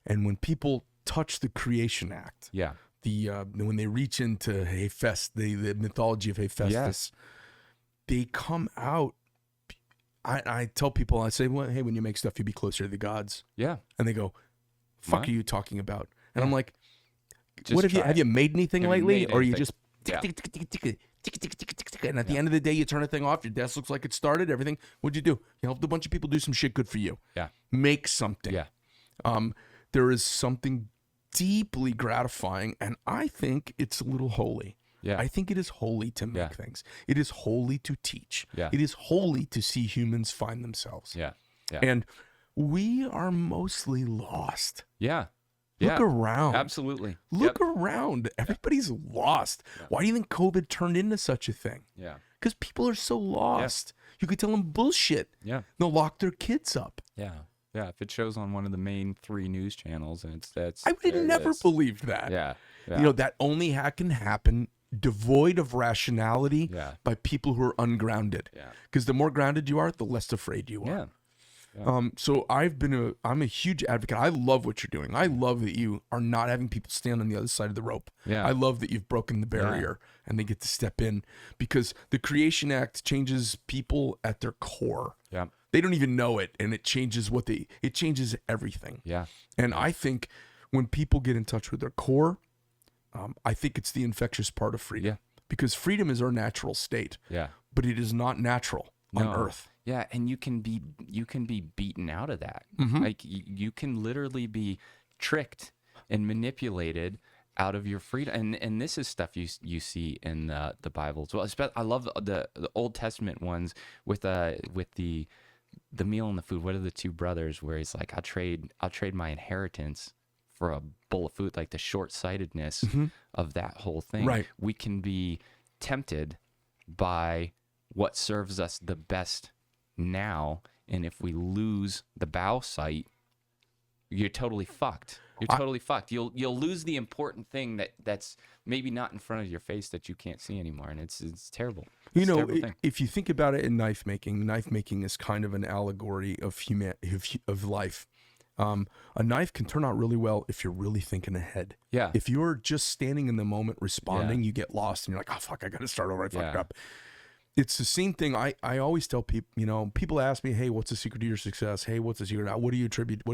And when people touch the Creation Act, when they reach into Hephaestus, the mythology of Hephaestus, they come out. I tell people, I say, well, hey, when you make stuff, you be closer to the gods. Yeah. And they go, fuck are you talking about? And I'm like, what have you made anything lately? Or you just and at the end of the day, you turn a thing off, your desk looks like it started, everything. What'd you do? You helped a bunch of people do some shit good for you. Yeah. Make something. Yeah. There is something deeply gratifying, and I think it's a little holy. Yeah. I think it is holy to make things. It is holy to teach. Yeah. It is holy to see humans find themselves. Yeah. Yeah. And we are mostly lost. Yeah. Look around. Absolutely. Look around. Everybody's lost. Yeah. Why do you think COVID turned into such a thing? Yeah. Because people are so lost. Yeah. You could tell them bullshit. Yeah. They'll lock their kids up. Yeah. Yeah, if it shows on one of the main 3 news channels, and that's I would there have it never is. believed that. Yeah, yeah, You know, that only can happen devoid of rationality yeah, by people who are ungrounded. yeah, Because the more grounded you are, the less afraid you are. yeah. Yeah. So I'm a huge advocate. I love what you're doing. I love that you are not having people stand on the other side of the rope. Yeah. I love that you've broken the barrier and they get to step in, because the Creation Act changes people at their core. Yeah. They don't even know it, and it changes it changes everything. Yeah. And I think when people get in touch with their core, I think it's the infectious part of freedom. Yeah. Because freedom is our natural state, Yeah. but it is not natural on Earth. Yeah, and you can be beaten out of that. Mhm. Like you can literally be tricked and manipulated out of your freedom. And this is stuff you see in the Bible as well. I love the Old Testament ones with the meal and the food. What are the 2 brothers where he's like, I'll trade my inheritance for a bowl of food, like the short-sightedness of that whole thing. Right. We can be tempted by what serves us the best now, and if we lose the bow sight, you're totally fucked. You're totally fucked. You'll lose the important thing that's maybe not in front of your face that you can't see anymore, and it's terrible. It's a terrible thing. If you think about it in knife making is kind of an allegory of life. A knife can turn out really well if you're really thinking ahead. Yeah. If you're just standing in the moment responding, you get lost and you're like, oh fuck, I gotta start over. I fucked up. It's the same thing. I always tell people, people ask me, hey, what's the secret to your success? Hey, what's the secret? What do you attribute it?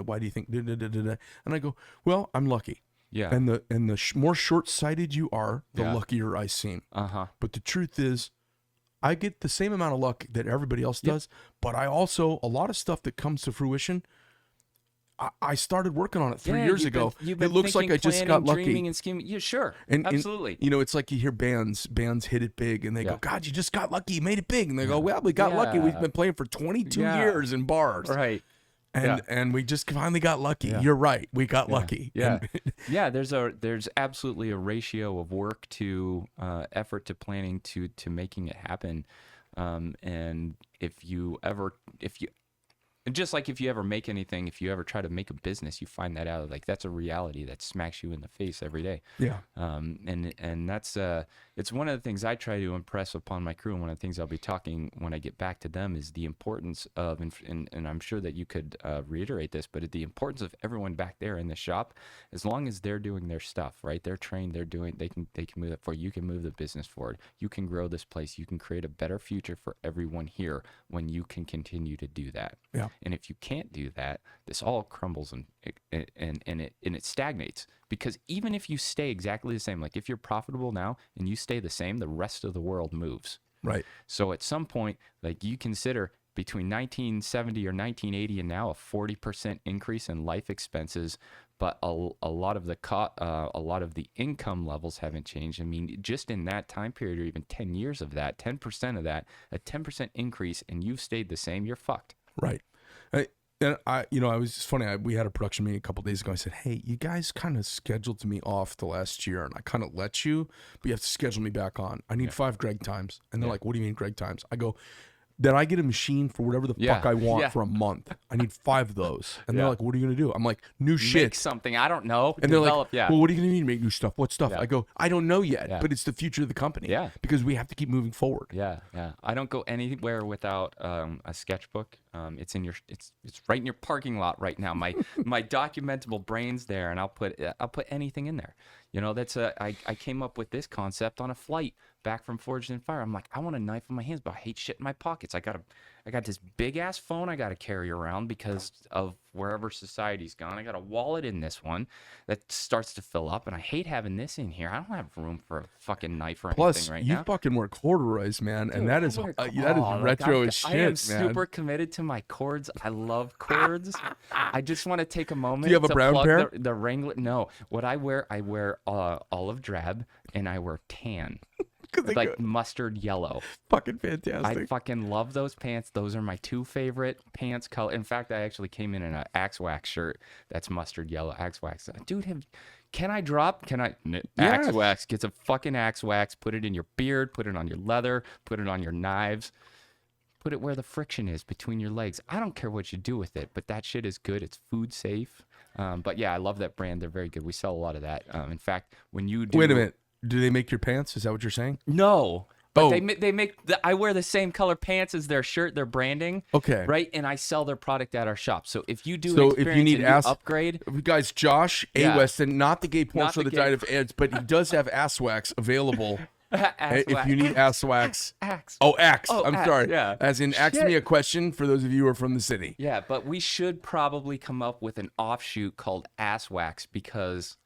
Why do you think? And I go, well, I'm lucky. Yeah. And the more short-sighted you are, the Yeah. luckier I seem. Uh-huh. But the truth is, I get the same amount of luck that everybody else does, but I also, a lot of stuff that comes to fruition, I started working on it 3 years ago. You've been It looks like I just got lucky. dreaming and scheming. Yeah, sure. And Absolutely. it's like you hear bands hit it big, and they go, God, you just got lucky, you made it big. And they go, well, we got lucky. Yeah. We've been playing for 22 years in bars. Right. And we just finally got lucky. You're right. We got lucky. Yeah. And- Yeah, there's absolutely a ratio of work to effort to planning to making it happen. And if you just like if you ever make anything, if you ever try to make a business, you find that out. Like that's a reality that smacks you in the face every day. Yeah. And that's it's one of the things I try to impress upon my crew, and one of the things I'll be talking when I get back to them is the importance of, and I'm sure that you could reiterate this, but the importance of everyone back there in the shop, as long as they're doing their stuff, right? They're trained, they can move it forward. You can move the business forward. You can grow this place. You can create a better future for everyone here when you can continue to do that. Yeah. And if you can't do that, this all crumbles and it stagnates. Because even if you stay exactly the same, like if you're profitable now and you stay the same, the rest of the world moves. Right. So at some point, like you consider between 1970 or 1980 and now a 40% increase in life expenses, but a lot of the income levels haven't changed. I mean, just in that time period, or even 10 years of that, 10% of that, a 10% increase, and you've stayed the same, you're fucked. Right. I was just funny. We had a production meeting a couple days ago. I said, hey, you guys kind of scheduled me off the last year, and I kind of let you, but you have to schedule me back on. I need 5 Greg times. And they're like, what do you mean Greg times? I go, that I get a machine for whatever the fuck I want for a month. I need 5 of those. And they're like, what are you going to do? I'm like, new shit. Make something. I don't know. And Develop, they're like, well, what are you going to need to make new stuff? What stuff? Yeah. I go, I don't know yet, Yeah. but it's the future of the company. Yeah. Because we have to keep moving forward. Yeah. I don't go anywhere without a sketchbook. It's right in your parking lot right now. My documentable brain's there, and I'll put anything in there. That's I came up with this concept on a flight back from Forged in Fire. I'm like, I want a knife in my hands, but I hate shit in my pockets. I got this big ass phone I got to carry around because of wherever society's gone. I got a wallet in this one that starts to fill up, and I hate having this in here. I don't have room for a fucking knife or anything right now. You fucking wear corduroys, man, and that is retro as shit, I am man. super committed to my cords. I love cords. I just want to take a moment. Do you have a to brown plug pair? The Wrangler. No, what I wear olive drab, and I wear tan. Like mustard yellow. Fucking fantastic. I fucking love those pants. Those are my 2 favorite pants color. In fact, I actually came in an Axe Wax shirt that's mustard yellow. Axe Wax. Dude, can I drop? Axe Wax. Get a fucking Axe Wax. Put it in your beard. Put it on your leather. Put it on your knives. Put it where the friction is between your legs. I don't care what you do with it, but that shit is good. It's food safe. But yeah, I love that brand. They're very good. We sell a lot of that. In fact, when you do... Wait a minute. Do they make your pants? Is that what you're saying? No. But Oh. they make I wear the same color pants as their shirt, their branding. Okay. Right? And I sell their product at our shop. So if you do So an if you need upgrade, guys, Josh Yeah. Weston, not the gay porn Not for the the gay- diet of ads, but he does have ass wax available. Ass If wax. you need ass wax. Axe. Oh, axe. Oh, I'm axe, sorry. yeah. As in, ask Shit. me a question for those of you who are from the city. Yeah, but we should probably come up with an offshoot called ass wax because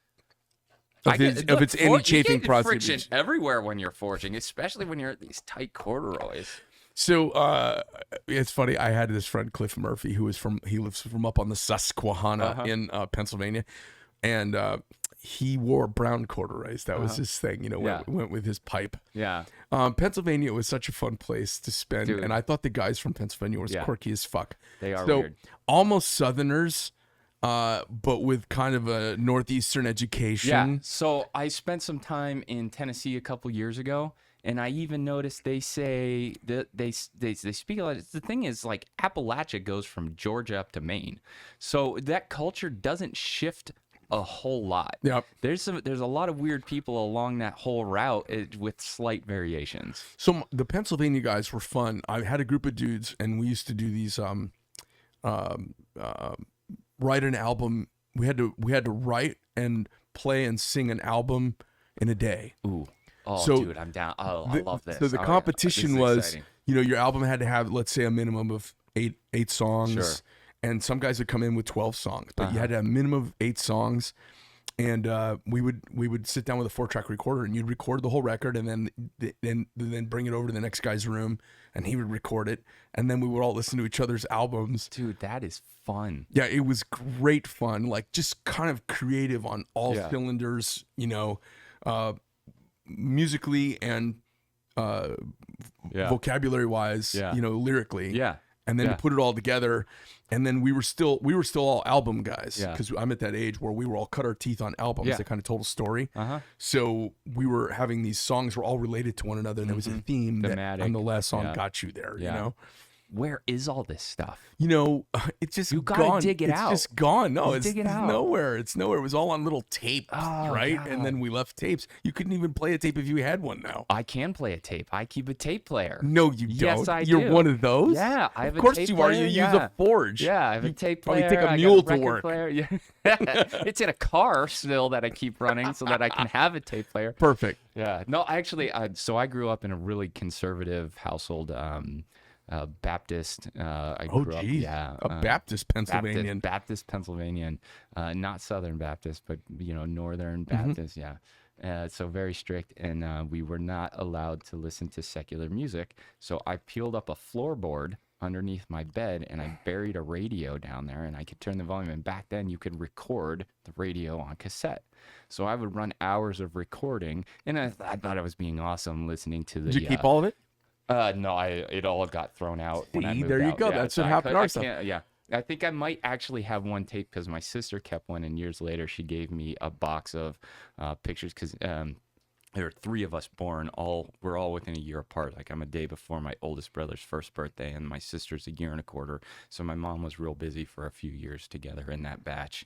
Of its anti-chafing you get friction properties. everywhere when you're forging, especially when you're at these tight corduroys. So it's funny. I had this friend Cliff Murphy who he lives from up on the Susquehanna in Pennsylvania, and he wore brown corduroys. That was his thing. Went with his pipe. Yeah. Pennsylvania was such a fun place to spend, Dude. and I thought the guys from Pennsylvania were quirky as fuck. They are so weird. almost Southerners, but with kind of a northeastern education. Yeah. So I spent some time in Tennessee a couple years ago, and I even noticed they say that they speak a lot. The thing is, like, Appalachia goes from Georgia up to Maine, so that culture doesn't shift a whole lot. Yep. There's a lot of weird people along that whole route with slight variations. So the Pennsylvania guys were fun. I had a group of dudes, and we used to do these write an album. We had to write and play and sing an album in a day. Ooh. Oh, So dude, I'm down. Oh, I love this. So the All right. competition This is was, exciting. your album had to have, let's say, a minimum of eight songs. Sure. And some guys would come in with 12 songs, but you had to have a minimum of 8 songs. And we would sit down with a 4-track recorder, and you'd record the whole record, and then bring it over to the next guy's room, and he would record it, and then we would all listen to each other's albums. Dude, that is fun. Yeah, it was great fun. Like, just kind of creative on all cylinders, musically and vocabulary wise, lyrically. Yeah. And then to put it all together, and then we were still all album guys, Yeah. because I'm at that age where we were all cut our teeth on albums. Yeah. They kind of told a story. Uh-huh. So we were having these songs were all related to one another, and there was a theme that Thematic. on the last song Yeah. got you there. Yeah. Where is all this stuff? It's just You gotta gone. dig it it's out. just gone. No, Just it's dig it out. nowhere. It's nowhere. It was all on little tape, Oh, right? God. And then we left tapes. You couldn't even play a tape if you had one now. I can play a tape. I keep a tape player. No, you don't. Yes, I You're do. one of those? Yeah, I have Of course a tape you player. are. You use yeah. a forge. Yeah, I have a tape player. Probably take a I got mule to record work. Player. Yeah. It's in a car still that I keep running so that I can have a tape player. Perfect. Yeah. No, actually, so I grew up in a really conservative household, Baptist. I Oh, grew up, geez. yeah, A Baptist Pennsylvanian. Baptist Pennsylvanian, not Southern Baptist, but Northern Mm-hmm. Baptist. Yeah. So very strict, and we were not allowed to listen to secular music. So I peeled up a floorboard underneath my bed, and I buried a radio down there, and I could turn the volume. And back then, you could record the radio on cassette. So I would run hours of recording, and I thought I was being awesome listening to the. Did you keep all of it? No, it all got thrown out when I See, moved there you out. go. Yeah, That's so what I happened to I our stuff. can't- Yeah. I think I might actually have one tape because my sister kept one, and years later she gave me a box of pictures because there are 3 of us born. We're all within a year apart. Like, I'm a day before my oldest brother's first birthday, and my sister's a year and a quarter. So my mom was real busy for a few years together in that batch,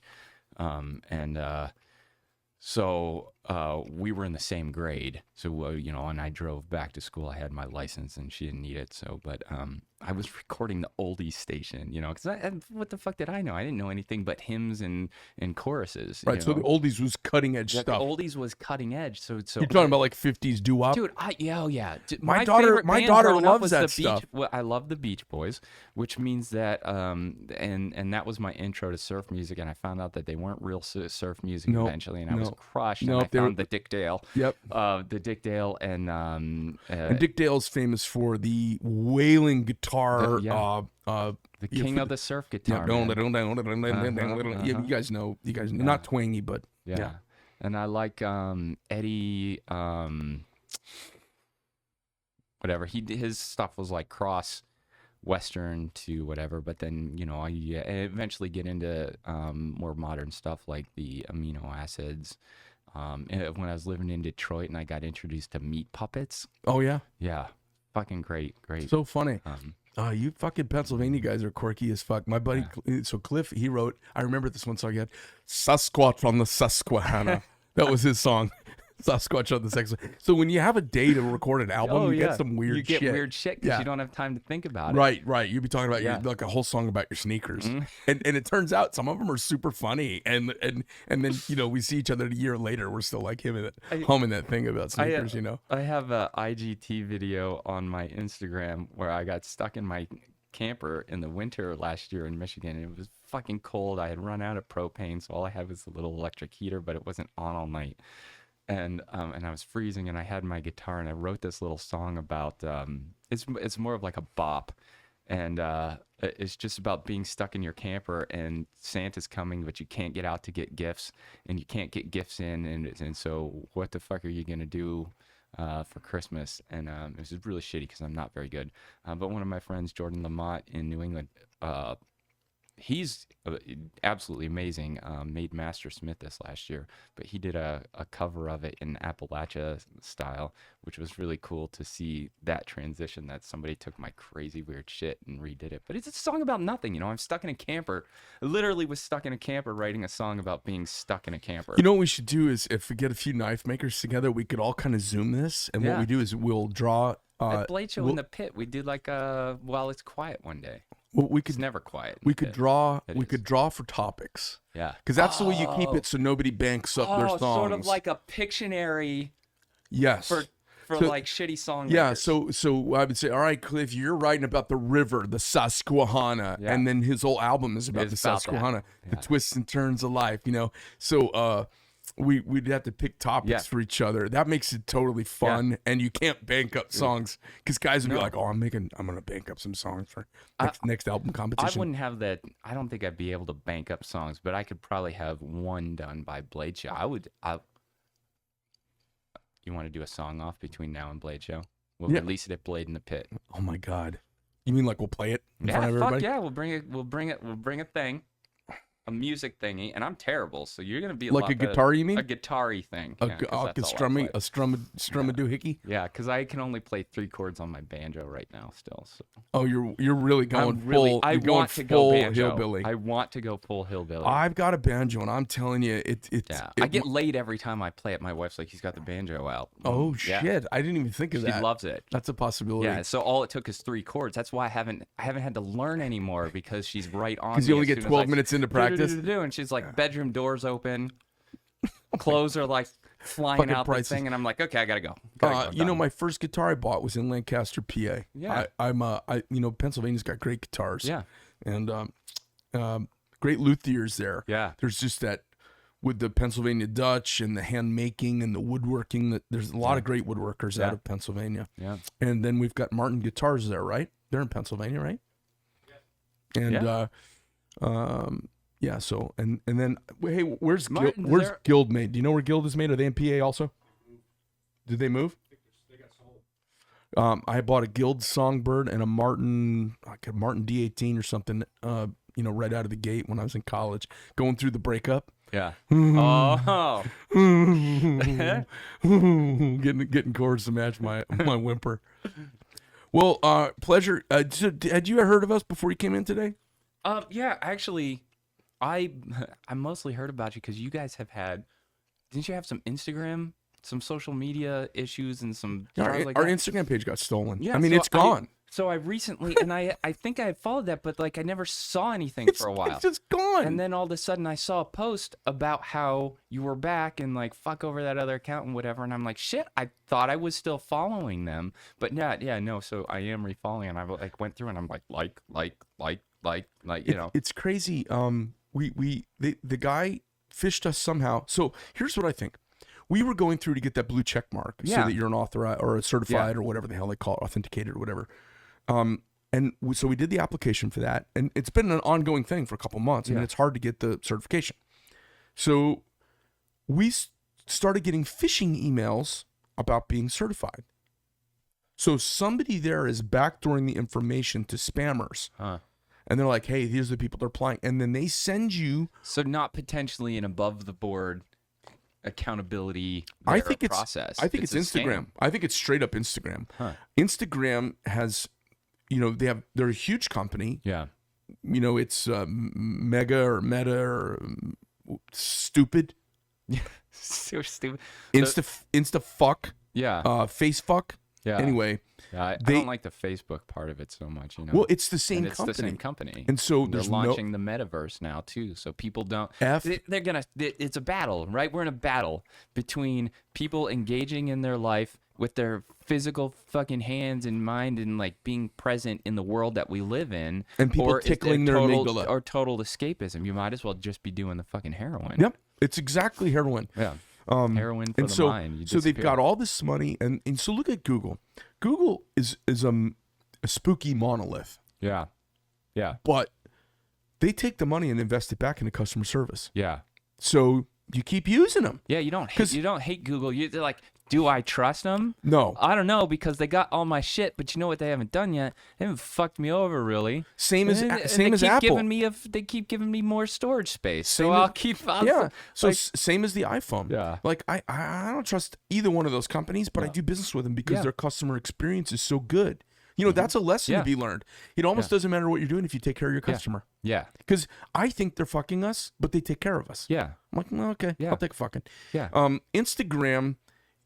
So we were in the same grade. So, and I drove back to school. I had my license and she didn't need it. So, but I was recording the oldies station, because what the fuck did I know? I didn't know anything but hymns and choruses. Right. So the oldies was cutting edge The stuff. oldies was cutting edge. So You're talking about like 50s doo-wop? Dude, yeah. My favorite daughter band growing up loves was that the stuff. Well, I love the Beach Boys, which means that and that was my intro to surf music, and I found out that they weren't real surf music Nope, eventually, and I was nope. crushed. Nope, And they I were- found the Dick Dale. Yep. The Dick Dale and And Dick Dale's famous for the wailing guitar. The king of the surf guitar. man. Yeah, you guys know. Not twangy, but Yeah. And I like Eddie whatever. His stuff was like cross Western to whatever, but then I eventually get into more modern stuff like the amino acids. And when I was living in Detroit and I got introduced to meat puppets. Oh yeah. Yeah. fucking great. So funny. You fucking Pennsylvania guys are quirky as fuck. My buddy, so Cliff, he wrote, I remember this one song he had, Sasquatch from the Susquehanna. That was his song. Sasquatch on the sex. So when you have a day to record an album, you get some weird shit. You get weird shit because you don't have time to think about it. Right. You'd be talking about your, like a whole song about your sneakers. And it turns out some of them are super funny. And then, we see each other a year later. We're still like humming that thing about sneakers, I have a IGT video on my Instagram where I got stuck in my camper in the winter last year in Michigan. And it was fucking cold. I had run out of propane, so all I had was a little electric heater, but it wasn't on all night. And I was freezing, and I had my guitar, and I wrote this little song about it's more of like a bop, and it's just about being stuck in your camper, and Santa's coming, but you can't get out to get gifts, and you can't get gifts in, and so what the fuck are you gonna do for Christmas? And it was really shitty because I'm not very good. But one of my friends, Jordan Lamont in New England, he's absolutely amazing. Made Master Smith this last year, but he did a cover of it in Appalachia style, which was really cool to see that transition, that somebody took my crazy weird shit and redid it. But it's a song about nothing, I'm stuck in a camper. I literally was stuck in a camper writing a song about being stuck in a camper. You know what we should do is, if we get a few knife makers together, we could all kind of Zoom this, and what we do is we'll draw at Blade Show in the pit. We do like while it's quiet one day. Well, it's never quiet. We could draw. We could draw for topics. Yeah, because that's the way you keep it, so nobody banks up their songs. Sort of like a Pictionary. Yes. For like shitty songs. Yeah. So I would say, all right, Cliff, you're writing about the river, the Susquehanna, and then his whole album is about the Susquehanna, the twists and turns of life. So we'd have to pick topics for each other. That makes it totally fun, and you can't bank up songs because guys would be like, "Oh, I'm gonna bank up some songs for next album competition." I wouldn't have that. I don't think I'd be able to bank up songs, but I could probably have one done by Blade Show. You want to do a song off between now and Blade Show? We'll release it at Blade in the Pit. Oh my God! You mean like we'll play it in front of everybody? Yeah, we'll bring a thing. A music thingy, and I'm terrible, so you're gonna be like a guitar. You mean a guitar-y thing? A strum-a-doohickey? Yeah, because I can only play 3 chords on my banjo right now, still. So. Oh, you're really going full. I want to go banjo. Hillbilly. I want to go full hillbilly. I've got a banjo, and I'm telling you, I get laid every time I play it. My wife's like, "He's got the banjo out." Oh shit! I didn't even think of that. She loves it. That's a possibility. Yeah. So all it took is 3 chords. That's why I haven't had to learn anymore, because she's right on. Because you only get 12 minutes into practice. And she's like, bedroom doors open, clothes are like flying out the thing, and I'm like, okay, I gotta go. My first guitar I bought was in Lancaster, PA. Yeah, Pennsylvania's got great guitars. Yeah, and great luthiers there. Yeah, there's just that with the Pennsylvania Dutch and the hand making and the woodworking. That there's a lot of great woodworkers out of Pennsylvania. Yeah, and then we've got Martin Guitars there, right? They're in Pennsylvania, right? Yeah. And yeah, so and then hey, where's Guild made? Do you know where Guild is made? Are they in PA also? Did they move? They got sold. I bought a Guild Songbird and a Martin D18 or something. Right out of the gate when I was in college, going through the breakup. Yeah. Oh. getting chords to match my whimper. Well, pleasure. Had you ever heard of us before you came in today? Yeah, actually. I mostly heard about you because you guys didn't you have some Instagram, some social media issues, and some our Instagram page got stolen. Yeah, it's gone. So I recently, and I think I followed that, but like I never saw anything for a while. It's just gone. And then all of a sudden I saw a post about how you were back and like fuck over that other account and whatever, and I'm like, shit, I thought I was still following them, but no. So I am refollowing, and I like went through and I'm like, It's crazy. The guy fished us somehow. So here's what I think. We were going through to get that blue check mark so that you're an authorized or a certified or whatever the hell they call it, authenticated or whatever. So we did the application for that, and it's been an ongoing thing for a couple months. I mean, it's hard to get the certification. So we started getting phishing emails about being certified. So somebody there is backdooring the information to spammers. And they're like, hey, these are the people that are applying. And then they send you. So not potentially an above the board accountability I there, think it's process. I think it's a Instagram. scam. I think it's straight up Instagram. Huh. Instagram has, they're a huge company. Yeah. It's Mega or Meta or stupid. So stupid. Insta fuck. Yeah. Face fuck. Yeah. Anyway, Yeah, I they- don't like the Facebook part of it so much, well, it's the same and it's company. the same company. And so they're there's launching the metaverse now too, so people don't. F. It's a battle, right? We're in a battle between people engaging in their life with their physical fucking hands and mind and like being present in the world that we live in, And people or is there tickling their amygdala. or total escapism. You might as well just be doing the fucking heroin. Yep, it's exactly heroin. Yeah. Heroin for And the so, mind. You so they've disappear. got all this money, and so look at Google. Google is a spooky monolith, Yeah. Yeah. but they take the money and invest it back into customer service. Yeah. So you keep using them. Yeah, you don't hate Google. They're like, do I trust them? No. I don't know, because they got all my shit, but you know what they haven't done yet? They haven't fucked me over really. Same as And same as they keep Apple. they keep giving me more storage space. Same So as- I'll keep Yeah. So like, same as the iPhone. Yeah. Like I don't trust either one of those companies, but I do business with them because their customer experience is so good. That's a lesson Yeah. to be learned. It almost doesn't matter what you're doing if you take care of your customer. yeah. Because I think they're fucking us, but they take care of us. Yeah. I'm like, well, okay, Yeah. I'll take a fucking. Yeah. Instagram,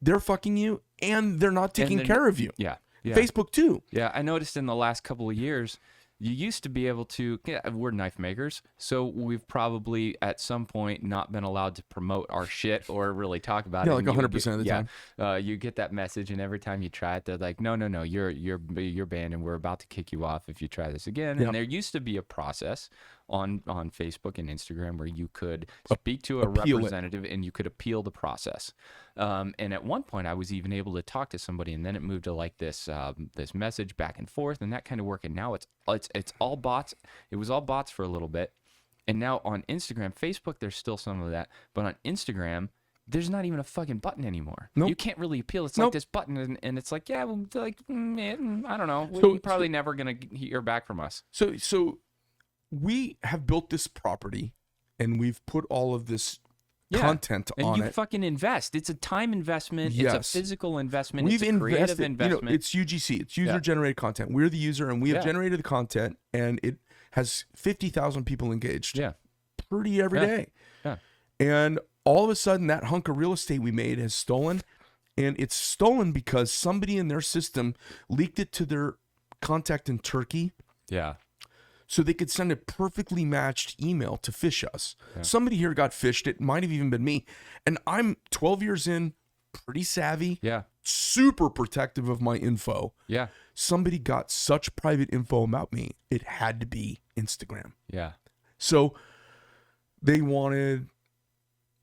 they're fucking you, and they're not taking they're- care of you. Yeah. Yeah. Facebook too. Yeah, I noticed in the last couple of years, you used to be able to. Yeah, we're knife makers, so we've probably at some point not been allowed to promote our shit or really talk about Yeah, it. like And you 100% of the get- time. you get that message, and every time you try it, they're like, "No, you're banned, and we're about to kick you off if you try this again." Yep. And there used to be a process on Facebook and Instagram where you could speak to a appeal it. representative and you could appeal the process. And at one point, I was even able to talk to somebody, and then it moved to like this this message back and forth, and that kind of work. And now it's all bots. It was all bots for a little bit, and now on Instagram, Facebook, there's still some of that, but on Instagram, there's not even a fucking button anymore. Nope. You can't really appeal. It's Nope. like this button, and it's like, yeah, well, like I don't know. So- We're probably never gonna hear back from us. So we have built this property, and we've put all of this content and on you it. fucking invest. It's a time investment. Yes. It's a physical investment. We've it's a creative invested. investment. It's UGC. It's user generated content. We're the user, and we have Yeah. generated the content, and it has 50,000 people engaged. yeah. Pretty every day. Yeah. And all of a sudden, that hunk of real estate we made has stolen. And it's stolen because somebody in their system leaked it to their contact in Turkey Yeah. so they could send a perfectly matched email to phish us. Somebody here got phished. It might have even been me. And I'm 12 years in, pretty savvy, Yeah. super protective of my info. Yeah. Somebody got such private info about me, it had to be Instagram. Yeah. So they wanted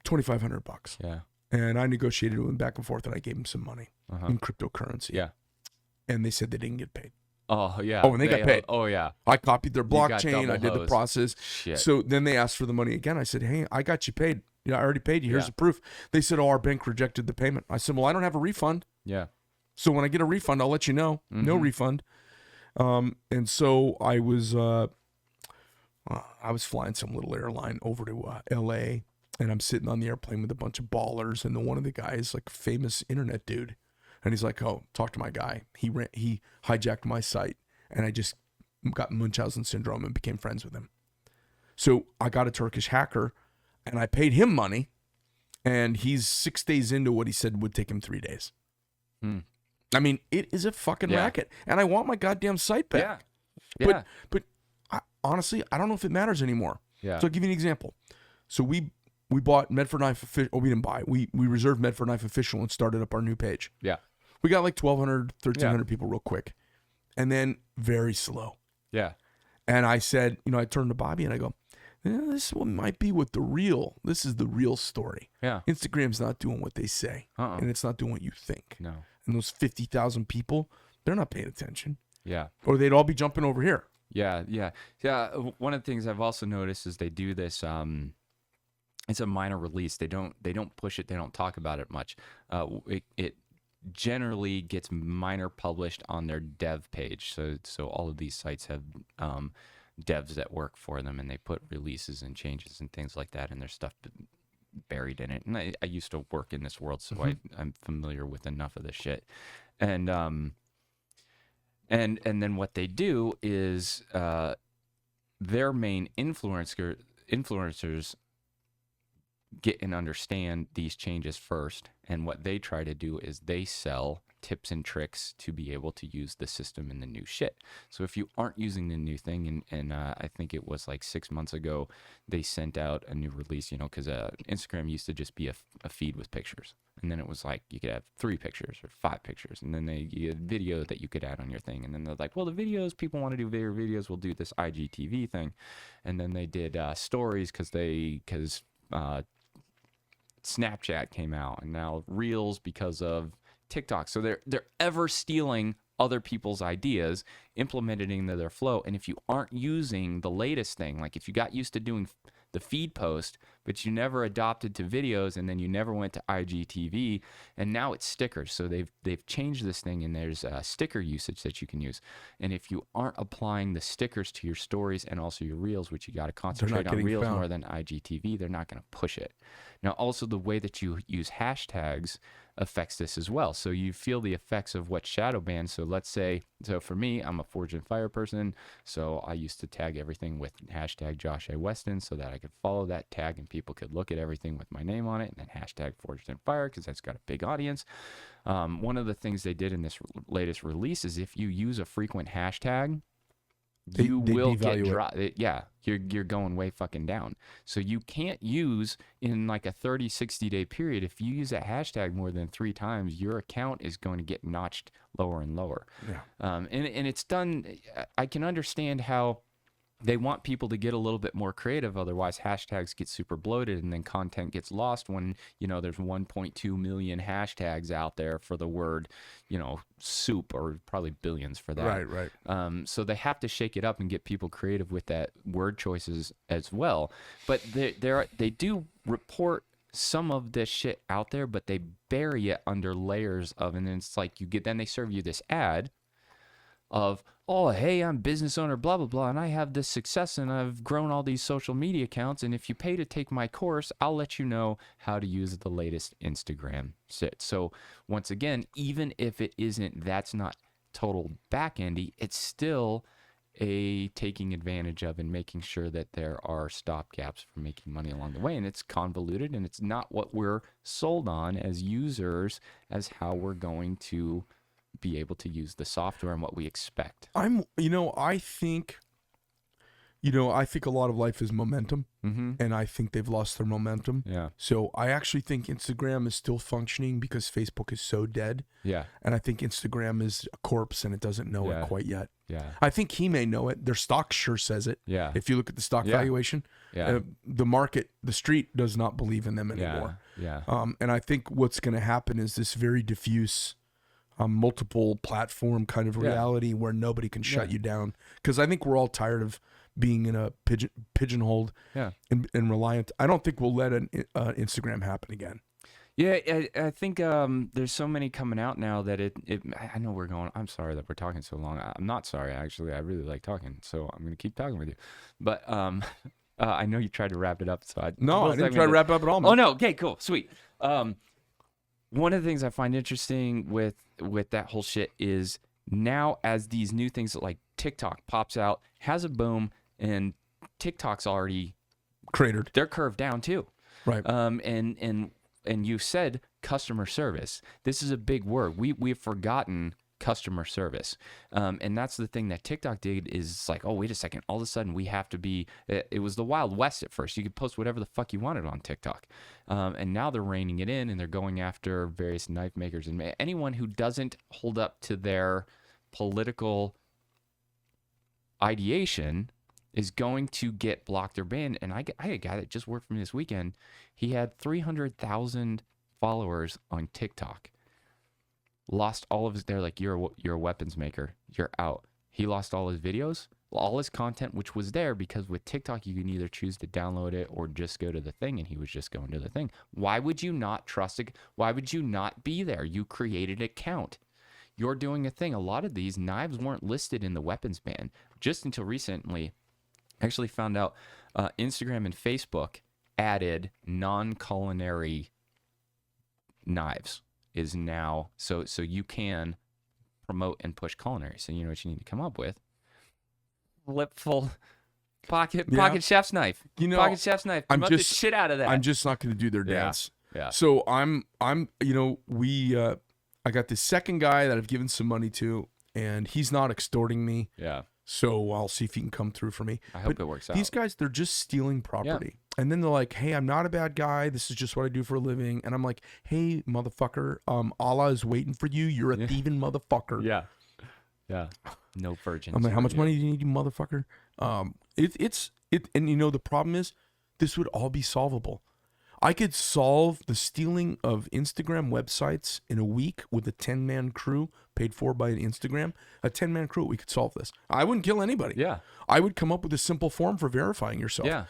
$2,500. Yeah. And I negotiated with them back and forth, and I gave them some money Uh-huh. in cryptocurrency. Yeah. And they said they didn't get paid. Oh yeah. Oh, and they got paid. Oh yeah. I copied their got blockchain. I double did the hosed. process. Shit. So then they asked for the money again. I said, hey, I got you paid. I already paid you. Here's Yeah. the proof. They said, oh, our bank rejected the payment. I said, well, I don't have a refund. Yeah. So when I get a refund, I'll let you know. No Mm-hmm. refund. And so I was flying some little airline over to L.A., and I'm sitting on the airplane with a bunch of ballers, and one of the guys, like famous internet dude, and he's like, oh, talk to my guy. He hijacked my site, and I just got Munchausen syndrome and became friends with him. So I got a Turkish hacker, and I paid him money, and he's 6 days into what he said would take him 3 days. I mean, it is a fucking Yeah. racket, and I want my goddamn site back. Yeah. Yeah. But honestly, I don't know if it matters anymore. Yeah. So I'll give you an example. So we bought Medford Knife Official. Oh, we didn't buy. We reserved Medford Knife Official and started up our new page. Yeah. We got like 1,200, 1,300 people real quick, and then very slow. Yeah. And I said, I turned to Bobby and I go, this one might be this is the real story. Yeah. Instagram's not doing what they say, Uh-uh. and it's not doing what you think. No. And those 50,000 people, they're not paying attention, Yeah. or they'd all be jumping over here. Yeah, yeah, yeah. One of the things I've also noticed is they do this. It's a minor release. They don't push it. They don't talk about it much. It generally gets minor published on their dev page. So all of these sites have devs that work for them, and they put releases and changes and things like that in their stuff buried in it. And I used to work in this world, so I'm familiar with enough of this shit. And then what they do is their main influencers get and understand these changes first, and what they try to do is they sell tips and tricks to be able to use the system and the new shit. So if you aren't using the new thing, and I think it was like 6 months ago, they sent out a new release, because Instagram used to just be a feed with pictures. And then it was like you could have 3 pictures or 5 pictures, and then you had video that you could add on your thing. And then they're like, well, the videos, people want to do bigger videos, we'll do this IGTV thing. And then they did stories because Snapchat came out, and now Reels because of TikTok. So they're ever stealing other people's ideas, implementing into their flow. And if you aren't using the latest thing, like if you got used to doing the feed post, but you never adopted to videos, and then you never went to IGTV, and now it's stickers. So they've changed this thing, and there's sticker usage that you can use. And if you aren't applying the stickers to your stories and also your reels, which you got to concentrate on reels more than IGTV, they're not going to push it. Now, also the way that you use hashtags affects this as well. So you feel the effects of what shadow bans. So let's say, for me, I'm a Forge and Fire person. So I used to tag everything with hashtag Josh Weston so that I could follow that tag and people could look at everything with my name on it, and then hashtag Forged and Fire because that's got a big audience. One of the things they did in this latest release is if you use a frequent hashtag, you will get dropped. Yeah, you're going way fucking down. So you can't use in like a 30, 60-day period. If you use that hashtag more than 3 times, your account is going to get notched lower and lower. Yeah. And it's done. I can understand how they want people to get a little bit more creative. Otherwise, hashtags get super bloated, and then content gets lost when, there's 1.2 million hashtags out there for the word, soup, or probably billions for that. Right. So they have to shake it up and get people creative with that word choices as well. But they do report some of this shit out there, but they bury it under layers of, and then it's like then they serve you this ad of, oh, hey, I'm business owner, blah, blah, blah, and I have this success, and I've grown all these social media accounts, and if you pay to take my course, I'll let you know how to use the latest Instagram shit. So once again, even if that's not total back-endy, it's still a taking advantage of and making sure that there are stopgaps for making money along the way. And it's convoluted, and it's not what we're sold on as users as how we're going to be able to use the software and what we expect. I think a lot of life is momentum, and I think they've lost their momentum. Yeah. So I actually think Instagram is still functioning because Facebook is so dead. Yeah. And I think Instagram is a corpse and it doesn't know it quite yet. Yeah. I think he may know it. Their stock sure says it. Yeah. If you look at the stock valuation, the market, the street does not believe in them anymore. Yeah. And I think what's going to happen is this very diffuse multiple platform kind of reality where nobody can shut you down. Because I think we're all tired of being in a pigeonholed and reliant. I don't think we'll let an Instagram happen again. Yeah, I think there's so many coming out now that I know we're going. I'm sorry that we're talking so long. I'm not sorry, actually. I really like talking, so I'm going to keep talking with you. But I know you tried to wrap it up, so I didn't try to wrap it up at all, man. Oh, no. Okay, cool. Sweet. One of the things I find interesting with that whole shit is now as these new things like TikTok pops out, has a boom, and TikTok's already cratered. They're curved down too. Right. And you said customer service. This is a big word. We've forgotten customer service. And that's the thing that TikTok did is like, oh, wait a second. All of a sudden we have to be, it was the Wild West at first. You could post whatever the fuck you wanted on TikTok. And now they're reining it in and they're going after various knife makers and anyone who doesn't hold up to their political ideation is going to get blocked or banned. And I had a guy that just worked for me this weekend. He had 300,000 followers on TikTok. Lost all of his, they're like, you're a weapons maker. You're out. He lost all his videos, all his content, which was there because with TikTok, you can either choose to download it or just go to the thing. And he was just going to the thing. Why would you not trust it? Why would you not be there? You created an account. You're doing a thing. A lot of these knives weren't listed in the weapons ban just until recently. I actually found out Instagram and Facebook added non-culinary knives is now so you can promote and push culinary. So you know what you need to come up with? Lip-full pocket chef's knife. You know, pocket chef's knife. Promote the shit out of that. I'm just not going to do their dance. Yeah. So I'm I got this second guy that I've given some money to, and he's not extorting me. Yeah. So I'll see if he can come through for me. I hope it works out. These guys, they're just stealing property. And then they're like, hey, I'm not a bad guy. This is just what I do for a living. And I'm like, hey, motherfucker, Allah is waiting for you. You're a thieving motherfucker. Yeah. No virgins. I'm like, how much money do you need, you motherfucker? And you know, the problem is this would all be solvable. I could solve the stealing of Instagram websites in a week with a 10-man crew paid for by Instagram. A 10-man crew, we could solve this. I wouldn't kill anybody. Yeah. I would come up with a simple form for verifying yourself. Yeah.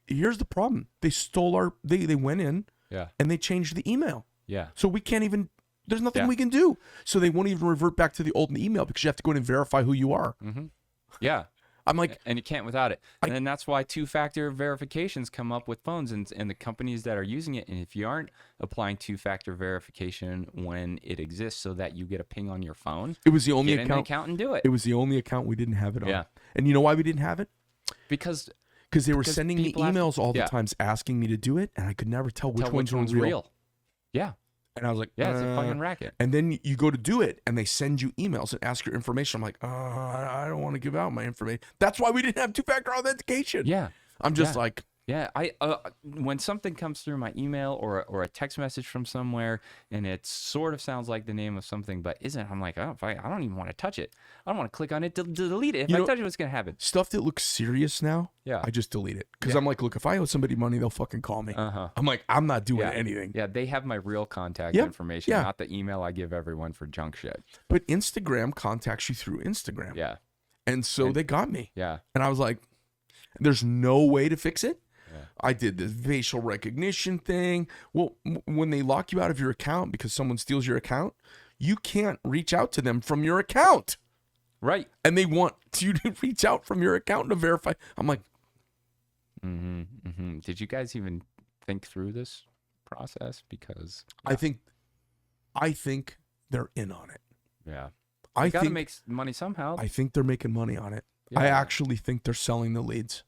Here's the problem. They stole they went in and they changed the email. Yeah. So we can't even, there's nothing we can do. So they won't even revert back to the old email because you have to go in and verify who you are. Mm-hmm. Yeah. I'm like, and you can't without it. And then that's why two-factor verifications come up with phones and the companies that are using it. And if you aren't applying two-factor verification when it exists so that you get a ping on your phone, it was the only get an account and do it. It was the only account we didn't have it on. Yeah. And you know why we didn't have it? Because they were sending me emails all the yeah. times asking me to do it, and I could never tell which ones were real. Yeah. And I was like, yeah, it's a fucking racket. And then you go to do it, and they send you emails and ask your information. I'm like, I don't want to give out my information. That's why we didn't have two-factor authentication. Yeah. I'm just like, yeah, when something comes through my email or a text message from somewhere and it sort of sounds like the name of something but isn't, I'm like, I don't even want to touch it. I don't want to click on it to delete it. If I touch it, what's gonna happen? Stuff that looks serious now, I just delete it because I'm like, look, if I owe somebody money, they'll fucking call me. I'm like, I'm not doing anything. Yeah, they have my real contact information, not the email I give everyone for junk shit. But Instagram contacts you through Instagram. Yeah, and so they got me. Yeah, and I was like, there's no way to fix it. I did the facial recognition thing. Well, when they lock you out of your account because someone steals your account, you can't reach out to them from your account. Right. And they want you to reach out from your account to verify. I'm like, Did you guys even think through this process? Because I think they're in on it. Yeah. I got to make money somehow. I think they're making money on it. Yeah. I actually think they're selling the leads.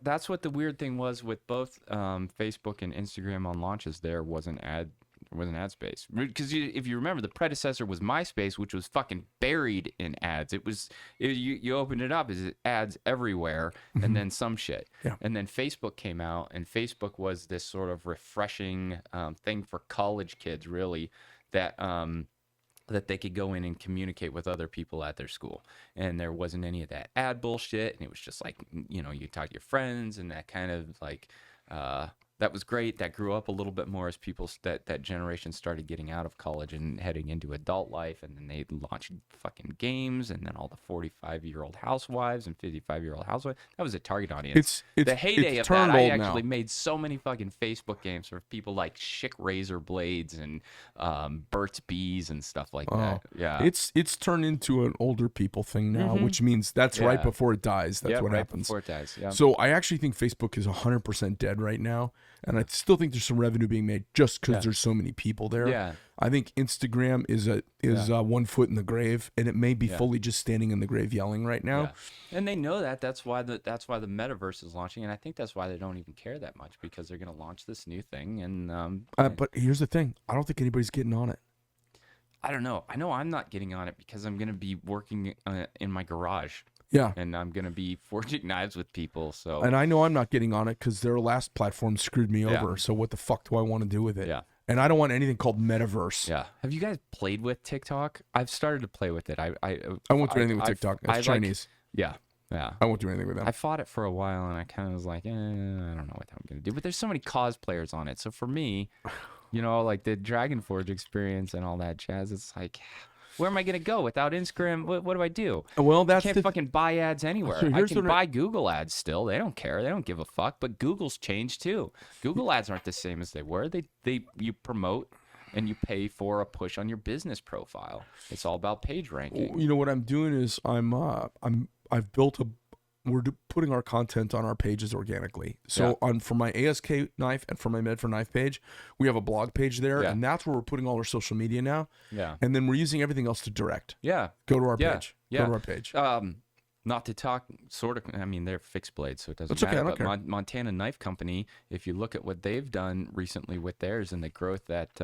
That's what the weird thing was with both Facebook and Instagram on launches. There was an ad space because if you remember, the predecessor was MySpace, which was fucking buried in ads. You opened it up, is ads everywhere, and then some shit. Yeah. And then Facebook came out, and Facebook was this sort of refreshing thing for college kids, really, that they could go in and communicate with other people at their school. And there wasn't any of that ad bullshit. And it was just like, you talk to your friends and that kind of like, that was great. That grew up a little bit more as people, that generation started getting out of college and heading into adult life. And then they launched fucking games, and then all the 45-year-old housewives and 55-year-old housewives. That was a target audience. It's the heyday it's of that. I now. actually made so many fucking Facebook games for people like Schick Razor Blades and Burt's Bees and stuff like that. Yeah. It's turned into an older people thing now, which means that's right before it dies. That's what right happens. Before it dies. Yeah. So I actually think Facebook is 100% dead right now. And I still think there's some revenue being made just because there's so many people there. Yeah. I think Instagram is 1 foot in the grave, and it may be fully just standing in the grave yelling right now. Yeah. And they know that. That's why the metaverse is launching, and I think that's why they don't even care that much, because they're going to launch this new thing. And but here's the thing: I don't think anybody's getting on it. I don't know. I know I'm not getting on it because I'm going to be working in my garage. Yeah. And I'm going to be forging knives with people. So. And I know I'm not getting on it because their last platform screwed me over. So what the fuck do I want to do with it? Yeah. And I don't want anything called metaverse. Yeah. Have you guys played with TikTok? I've started to play with it. I won't do anything with TikTok. It's Chinese. Yeah. I won't do anything with that. I fought it for a while, and I kind of was like, I don't know what I'm going to do. But there's so many cosplayers on it. So for me, like the Dragon Forge experience and all that jazz, it's like, where am I going to go without Instagram? What do I do? Well, I can't fucking buy ads anywhere. So I can buy Google ads still. They don't care. They don't give a fuck. But Google's changed too. Google ads aren't the same as they were. You promote and you pay for a push on your business profile. It's all about page ranking. You know what I'm doing is I've built putting our content on our pages organically. So for my ASK knife and for my Medford knife page, we have a blog page there, and that's where we're putting all our social media now. Yeah. And then we're using everything else to direct. Yeah. Go to our page. Yeah. Go to our page. Not to talk sort of, I mean, they're fixed blades, so it doesn't That's okay, matter. I don't care. Montana Knife Company, if you look at what they've done recently with theirs and the growth that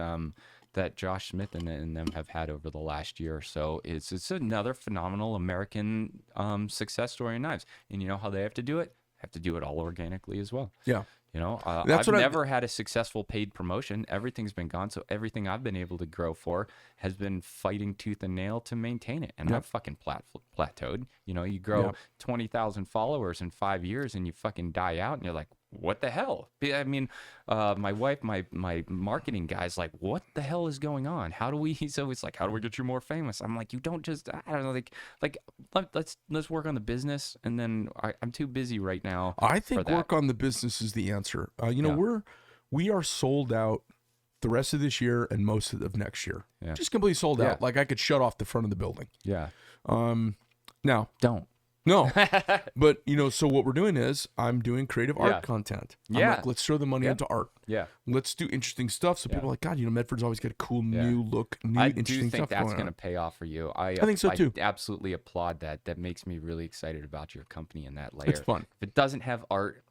that Josh Smith and them have had over the last year or so, it's another phenomenal American success story in knives. And you know how they have to do it? Have to do it all organically as well. Yeah. You know, That's I've what never had a successful paid promotion. Everything's been gone. So everything I've been able to grow for has been fighting tooth and nail to maintain it. And I've fucking plateaued. You know, you grow 20,000 followers in 5 years and you fucking die out and you're like, what the hell? I mean, my wife, my marketing guy's like, what the hell is going on? How do we, he's always like, how do we get you more famous? I'm like, you don't just, I don't know, like let's work on the business. And then I'm too busy right now. I think work on the business is the answer. You know, we are sold out the rest of this year and most of next year. Yeah. Just completely sold out. Like I could shut off the front of the building. Yeah. Now don't. No, but you know, so what we're doing is I'm doing creative art content. I'm like, let's throw the money into art. Yeah. Let's do interesting stuff. So people are like, God, you know, Medford's always got a cool new look, interesting stuff going on. I do think that's going to pay off for you. I think so too. I absolutely applaud that. That makes me really excited about your company in that layer. It's fun. If it doesn't have art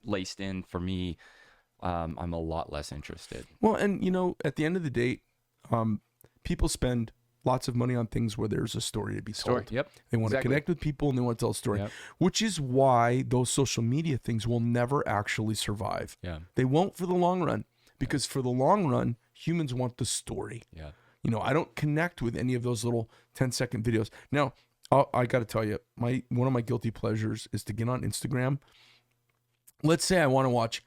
laced in for me, I'm a lot less interested. Well, and you know, at the end of the day, people spend lots of money on things where there's a story to be told. They want to connect with people and they want to tell a story, which is why those social media things will never actually survive. They won't for the long run, because for the long run, humans want the story. You know, I don't connect with any of those little 10-second videos. Now, I got to tell you, one of my guilty pleasures is to get on Instagram. Let's say I want to watch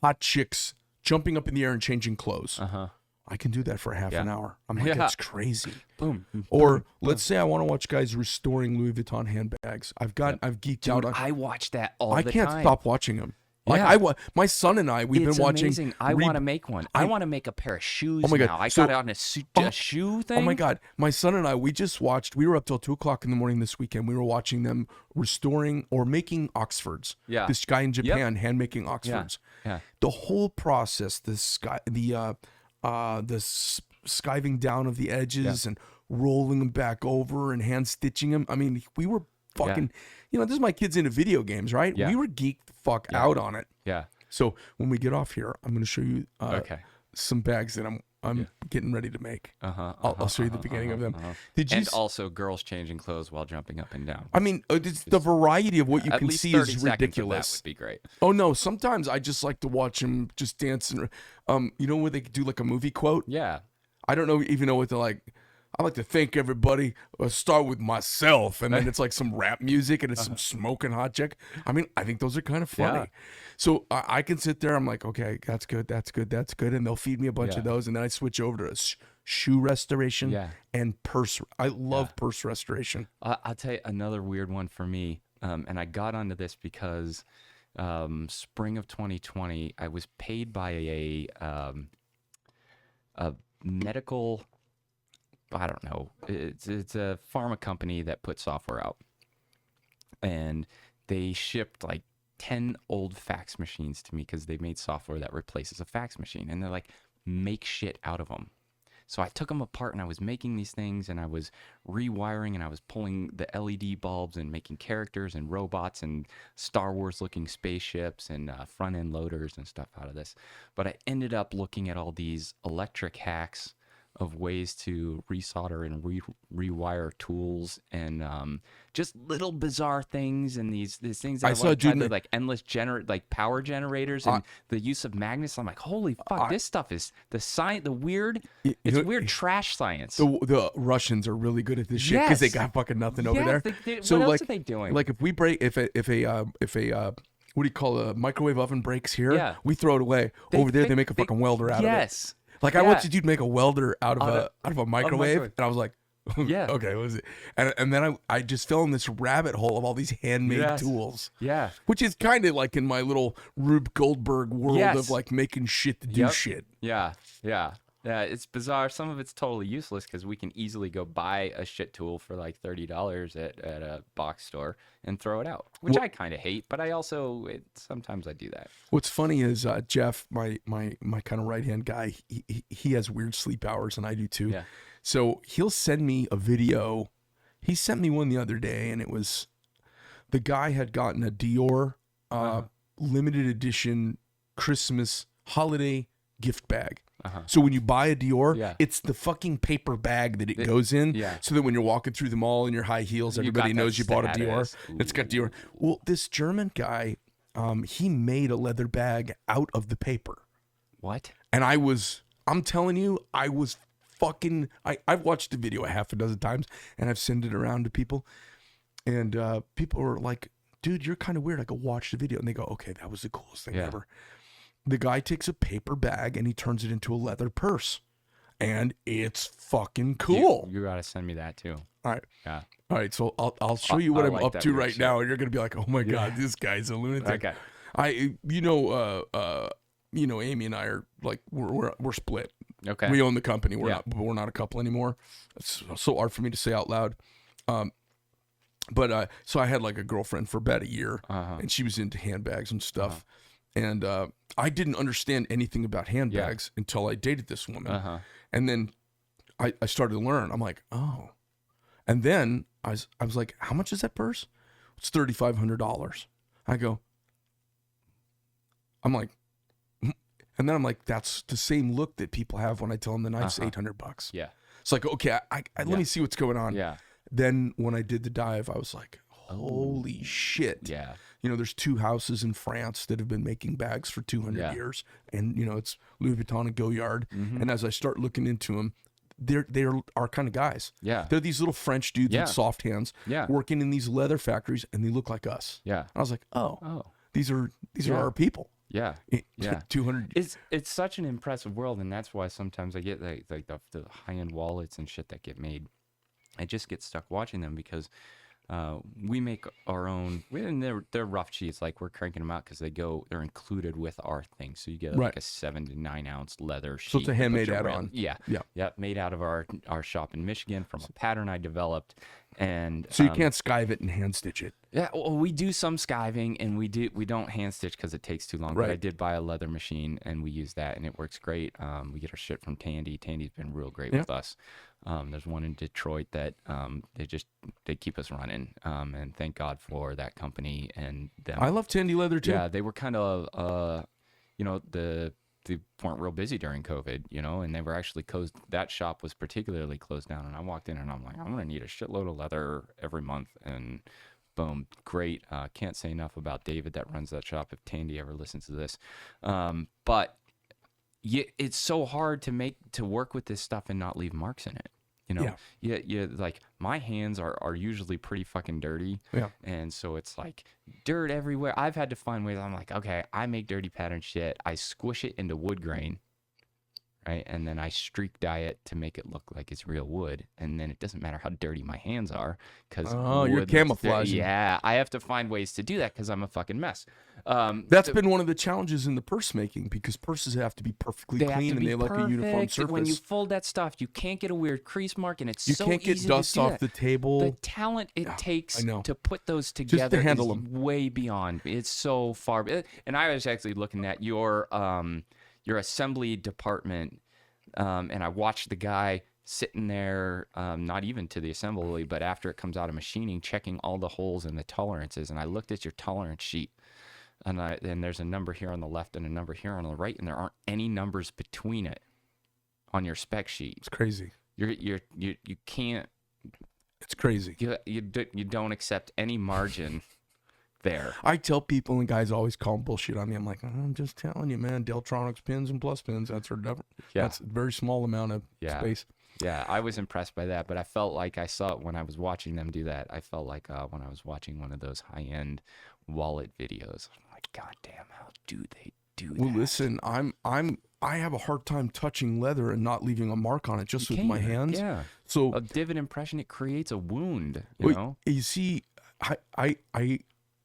hot chicks jumping up in the air and changing clothes. I can do that for half an hour. I'm like, that's crazy. Boom. Or let's say I want to watch guys restoring Louis Vuitton handbags. I've geeked out on. I watch that all the time. I can't stop watching them. Like my son and I, we've been watching. Amazing. I want to make one. I want to make a pair of shoes. Oh my God. Now. I got on a shoe thing. Oh my God. My son and I, we were up till 2:00 in the morning this weekend. We were watching them restoring or making Oxfords. This guy in Japan hand making Oxfords. The whole process, the skiving down of the edges and rolling them back over and hand stitching them. I mean, we were fucking, you know, this is my kids into video games, right? We were geeked the fuck out on it. So when we get off here, I'm going to show you some bags that I'm getting ready to make. I'll show you the beginning of them. And also girls changing clothes while jumping up and down. I mean, it's the variety of what you can see is ridiculous. That would be great. Oh no, sometimes I just like to watch them just dancing. You know where they do like a movie quote? I don't even know what they're like. I like to thank everybody. Start with myself, and then it's like some rap music, and it's some smoking hot chick. I mean, I think those are kind of funny. So I can sit there. I'm like, okay, that's good, and they'll feed me a bunch of those, and then I switch over to shoe restoration and purse. I love purse restoration. I'll tell you another weird one for me, and I got onto this because spring of 2020, I was paid by a medical. I don't know. It's a pharma company that puts software out, and they shipped like 10 old fax machines to me because they made software that replaces a fax machine, and they're like, make shit out of them. So I took them apart and I was making these things and I was rewiring and I was pulling the LED bulbs and making characters and robots and Star Wars looking spaceships and front end loaders and stuff out of this. But I ended up looking at all these electric hacks of ways to resolder and rewire tools and just little bizarre things and these things that I saw like endless power generators and the use of magnets. I'm like, holy fuck, this stuff is the weird. It's weird trash science. The Russians are really good at this shit because they got fucking nothing over there. So what else are they doing? Like if we break if a what do you call a microwave oven breaks here, we throw it away. Over there they make a fucking welder out of it. Like I watched a dude make a welder out of a microwave, and I was like, okay, what is it? And then I just fell in this rabbit hole of all these handmade tools. Which is kind of like in my little Rube Goldberg world of like making shit to do shit. Yeah, it's bizarre. Some of it's totally useless because we can easily go buy a shit tool for like $30 at a box store and throw it out, which I kind of hate. But I also sometimes I do that. What's funny is Jeff, my kind of right hand guy, he has weird sleep hours, and I do too. Yeah. So he'll send me a video. He sent me one the other day, and it was the guy had gotten a Dior limited edition Christmas holiday gift bag. So when you buy a Dior, it's the fucking paper bag that it goes in. Yeah. So that when you're walking through the mall in your high heels, everybody knows you bought a Dior. It's got Dior. Well, this German guy, he made a leather bag out of the paper. What? And I'm telling you, I've watched the video a half a dozen times, and I've sent it around to people. And people are like, dude, you're kind of weird. I go, watch the video. And they go, okay, that was the coolest thing ever. The guy takes a paper bag and he turns it into a leather purse. And it's fucking cool. You got to send me that too. All right. Yeah. All right. So I'll show you what I'm like up that to weird right shit. now. And you're going to be like, oh my God, this guy's a lunatic. Okay. Amy and I are like, we're split. Okay. We own the company. We're not a couple anymore. It's so hard for me to say out loud. But so I had like a girlfriend for about a year, and she was into handbags and stuff. And I didn't understand anything about handbags until I dated this woman. And then I started to learn. I'm like, oh. And then I was like, how much is that purse? It's $3,500. I'm like, and then I'm like, that's the same look that people have when I tell them the knife's $800. Yeah. It's like, okay, I let me see what's going on. Yeah. Then when I did the dive, I was like, holy shit. Yeah. There's 2 houses in France that have been making bags for 200 years. And, it's Louis Vuitton and Goyard. And as I start looking into them, they're our kind of guys. Yeah. They're these little French dudes with soft hands working in these leather factories, and they look like us. Yeah. And I was like, these are our people. Yeah. 200. It's such an impressive world, and that's why sometimes I get like the high-end wallets and shit that get made. I just get stuck watching them because we make our own, and they're rough sheets. Like, we're cranking them out because they're included with our thing. So you get like a 7 to 9 ounce leather sheet. So it's a handmade add-on. Yeah. Made out of our shop in Michigan from a pattern I developed. And so you can't skive it and hand stitch it. Yeah, well, we do some skiving, and we don't hand stitch because it takes too long. Right. But I did buy a leather machine, and we use that, and it works great. We get our shit from Tandy. Tandy's been real great with us. There's one in Detroit that they keep us running, and thank God for that company and them. I love Tandy leather too. Yeah, they were kind of they weren't real busy during COVID, and they were actually closed. That shop was particularly closed down, and I walked in and I'm like, I'm gonna need a shitload of leather every month, and boom, great. Can't say enough about David that runs that shop if Tandy ever listens to this. But it's so hard to work with this stuff and not leave marks in it. Like, my hands are usually pretty fucking dirty. Yeah. And so it's like dirt everywhere. I've had to find ways. I'm like, okay, I make dirty pattern shit. I squish it into wood grain, right? And then I streak dye it to make it look like it's real wood. And then it doesn't matter how dirty my hands are because you're camouflaging. Yeah, I have to find ways to do that because I'm a fucking mess. That's been one of the challenges in the purse making, because purses have to be perfectly clean and they like a uniform surface. When you fold that stuff, you can't get a weird crease mark, and it's you so can't get easy dust to do off that. the table. The talent it takes to put those together just to handle is them. way beyond. It's so far. And I was actually looking at your assembly department, and I watched the guy sitting there, not even to the assembly, but after it comes out of machining, checking all the holes and the tolerances. And I looked at your tolerance sheet, and there's a number here on the left and a number here on the right, and there aren't any numbers between it on your spec sheet. It's crazy. You can't. It's crazy. You don't accept any margin there. I tell people, and guys always call bullshit on me. I'm like, I'm just telling you, man. Deltronics pins and plus pins. That's that's a very small amount of space. Yeah, I was impressed by that, but I felt like I saw it when I was watching them do that. I felt like when I was watching one of those high-end wallet videos. I'm like, God damn, how do they do that? Well, listen, I have a hard time touching leather and not leaving a mark on it just with my hands. Yeah. So a divot impression, it creates a wound. You know. You see, I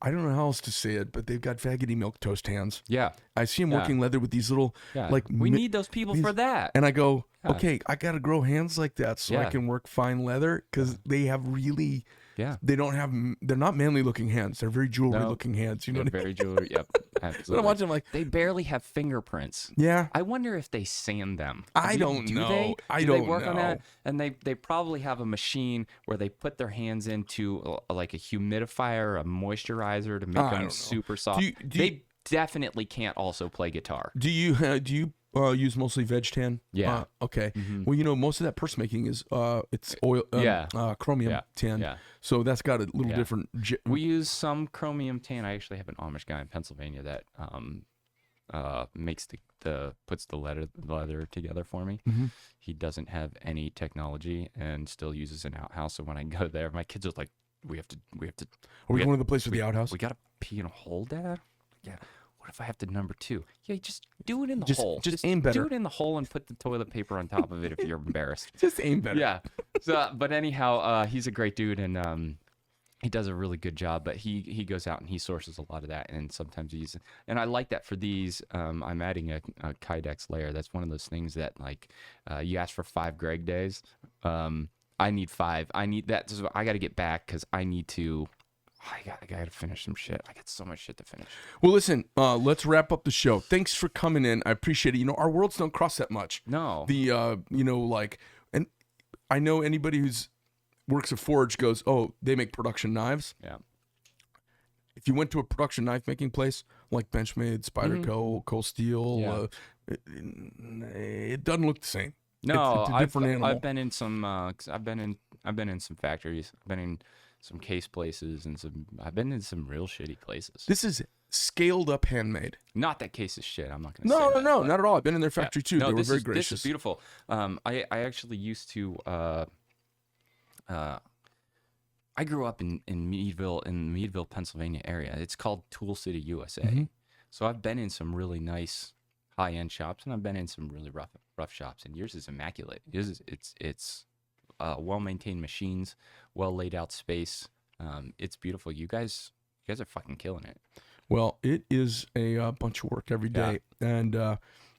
I don't know how else to say it, but they've got faggoty milk toast hands. Yeah. I see them Yeah. working leather with these little, Yeah. like, we need those people for that. and I go, Yeah. okay, I got to grow hands like that so I Yeah. can work fine leather, because they have really, Yeah. they're not manly looking hands. They're very jewelry looking hands. You know They're what I mean? very jewelry. Yep. But Absolutely. I'm watching, like, They barely have fingerprints. yeah. I wonder if they sand them. I don't Do know. They? I Do don't they work on know. that? And they probably have a machine where they put their hands into like a humidifier, a moisturizer to make I don't them know. super soft. Do you- They definitely can't also play guitar. Do you use mostly veg tan? Yeah. Okay. Mhm. Well, most of that purse making is it's oil. Chromium Yeah. tan. Yeah. So that's got a little Yeah. different. We use some chromium tan. I actually have an Amish guy in Pennsylvania that makes puts the leather together for me. Mhm. He doesn't have any technology and still uses an outhouse. So when I go there, my kids are like, we have to. Are we going to the place with the outhouse? We gotta pee in a hole, Dad. Yeah. What if I have to number 2? Yeah, just do it in the Just- hole. just aim better. Do it in the hole and put the toilet paper on top of it if you're embarrassed. Just aim better. Yeah. So, but anyhow, he's a great dude and he does a really good job. But he goes out and he sources a lot of that, and sometimes he's and I like that for these. I'm adding a Kydex layer. That's one of those things that like you ask for 5 Greg days. I need 5. I need that. So I got to get back because I need to. I got to finish some shit. I got so much shit to finish. Well, listen. Let's wrap up the show. Thanks for coming in. I appreciate it. Our worlds don't cross that much. No. And I know anybody who's works at Forge goes, oh, they make production knives. Yeah. If you went to a production knife making place like Benchmade, Spyderco, Cold Steel, Yeah. it doesn't look the same. No, it's a different animal. I've been in some. I've been in some factories. I've been in some case places and I've been in some real shitty places. This is scaled up handmade. Not that case is shit. I'm not gonna say that. No, not at all. I've been in their factory too. No, they were very This gracious. is beautiful. I actually used to. I grew up in Meadville, Pennsylvania area. It's called Tool City, USA. Mm-hmm. So I've been in some really nice high-end shops, and I've been in some really rough shops. And yours is immaculate. It's well-maintained machines, well laid out space. It's beautiful. You guys are fucking killing it. Well, it is a bunch of work every day, and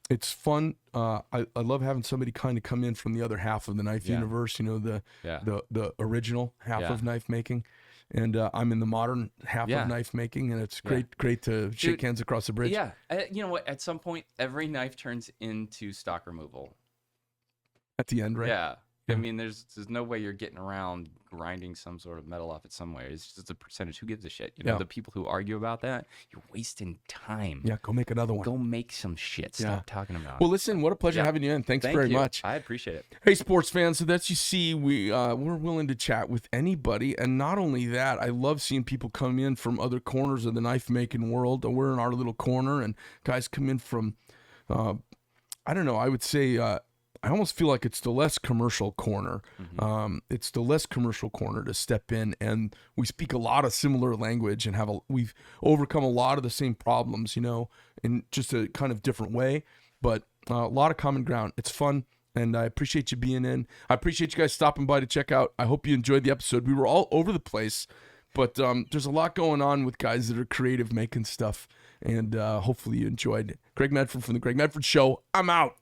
it's fun. I love having somebody kind of come in from the other half of the knife universe. The original half of knife making, and I'm in the modern half of knife making, and it's great to shake hands across the bridge. Yeah, you know what? At some point, every knife turns into stock removal. At the end, right? Yeah. I mean, there's no way you're getting around grinding some sort of metal off it somewhere. It's just a percentage. Who gives a shit? The people who argue about that, you're wasting time. Yeah, go make another one. Go make some shit. Stop talking about Well, it. listen, what a pleasure having you in. Thank very you. much. I appreciate it. Hey, sports fans, so that's, you see, we're willing to chat with anybody. And not only that, I love seeing people come in from other corners of the knife-making world. We're in our little corner, and guys come in from, I don't know, I would say... I almost feel like it's the less commercial corner. Mm-hmm. It's the less commercial corner to step in, and we speak a lot of similar language and we've overcome a lot of the same problems, in just a kind of different way, but a lot of common ground. It's fun, and I appreciate you being in. I appreciate you guys stopping by to check out. I hope you enjoyed the episode. We were all over the place, but there's a lot going on with guys that are creative making stuff, and hopefully you enjoyed. Greg Medford from The Greg Medford Show. I'm out.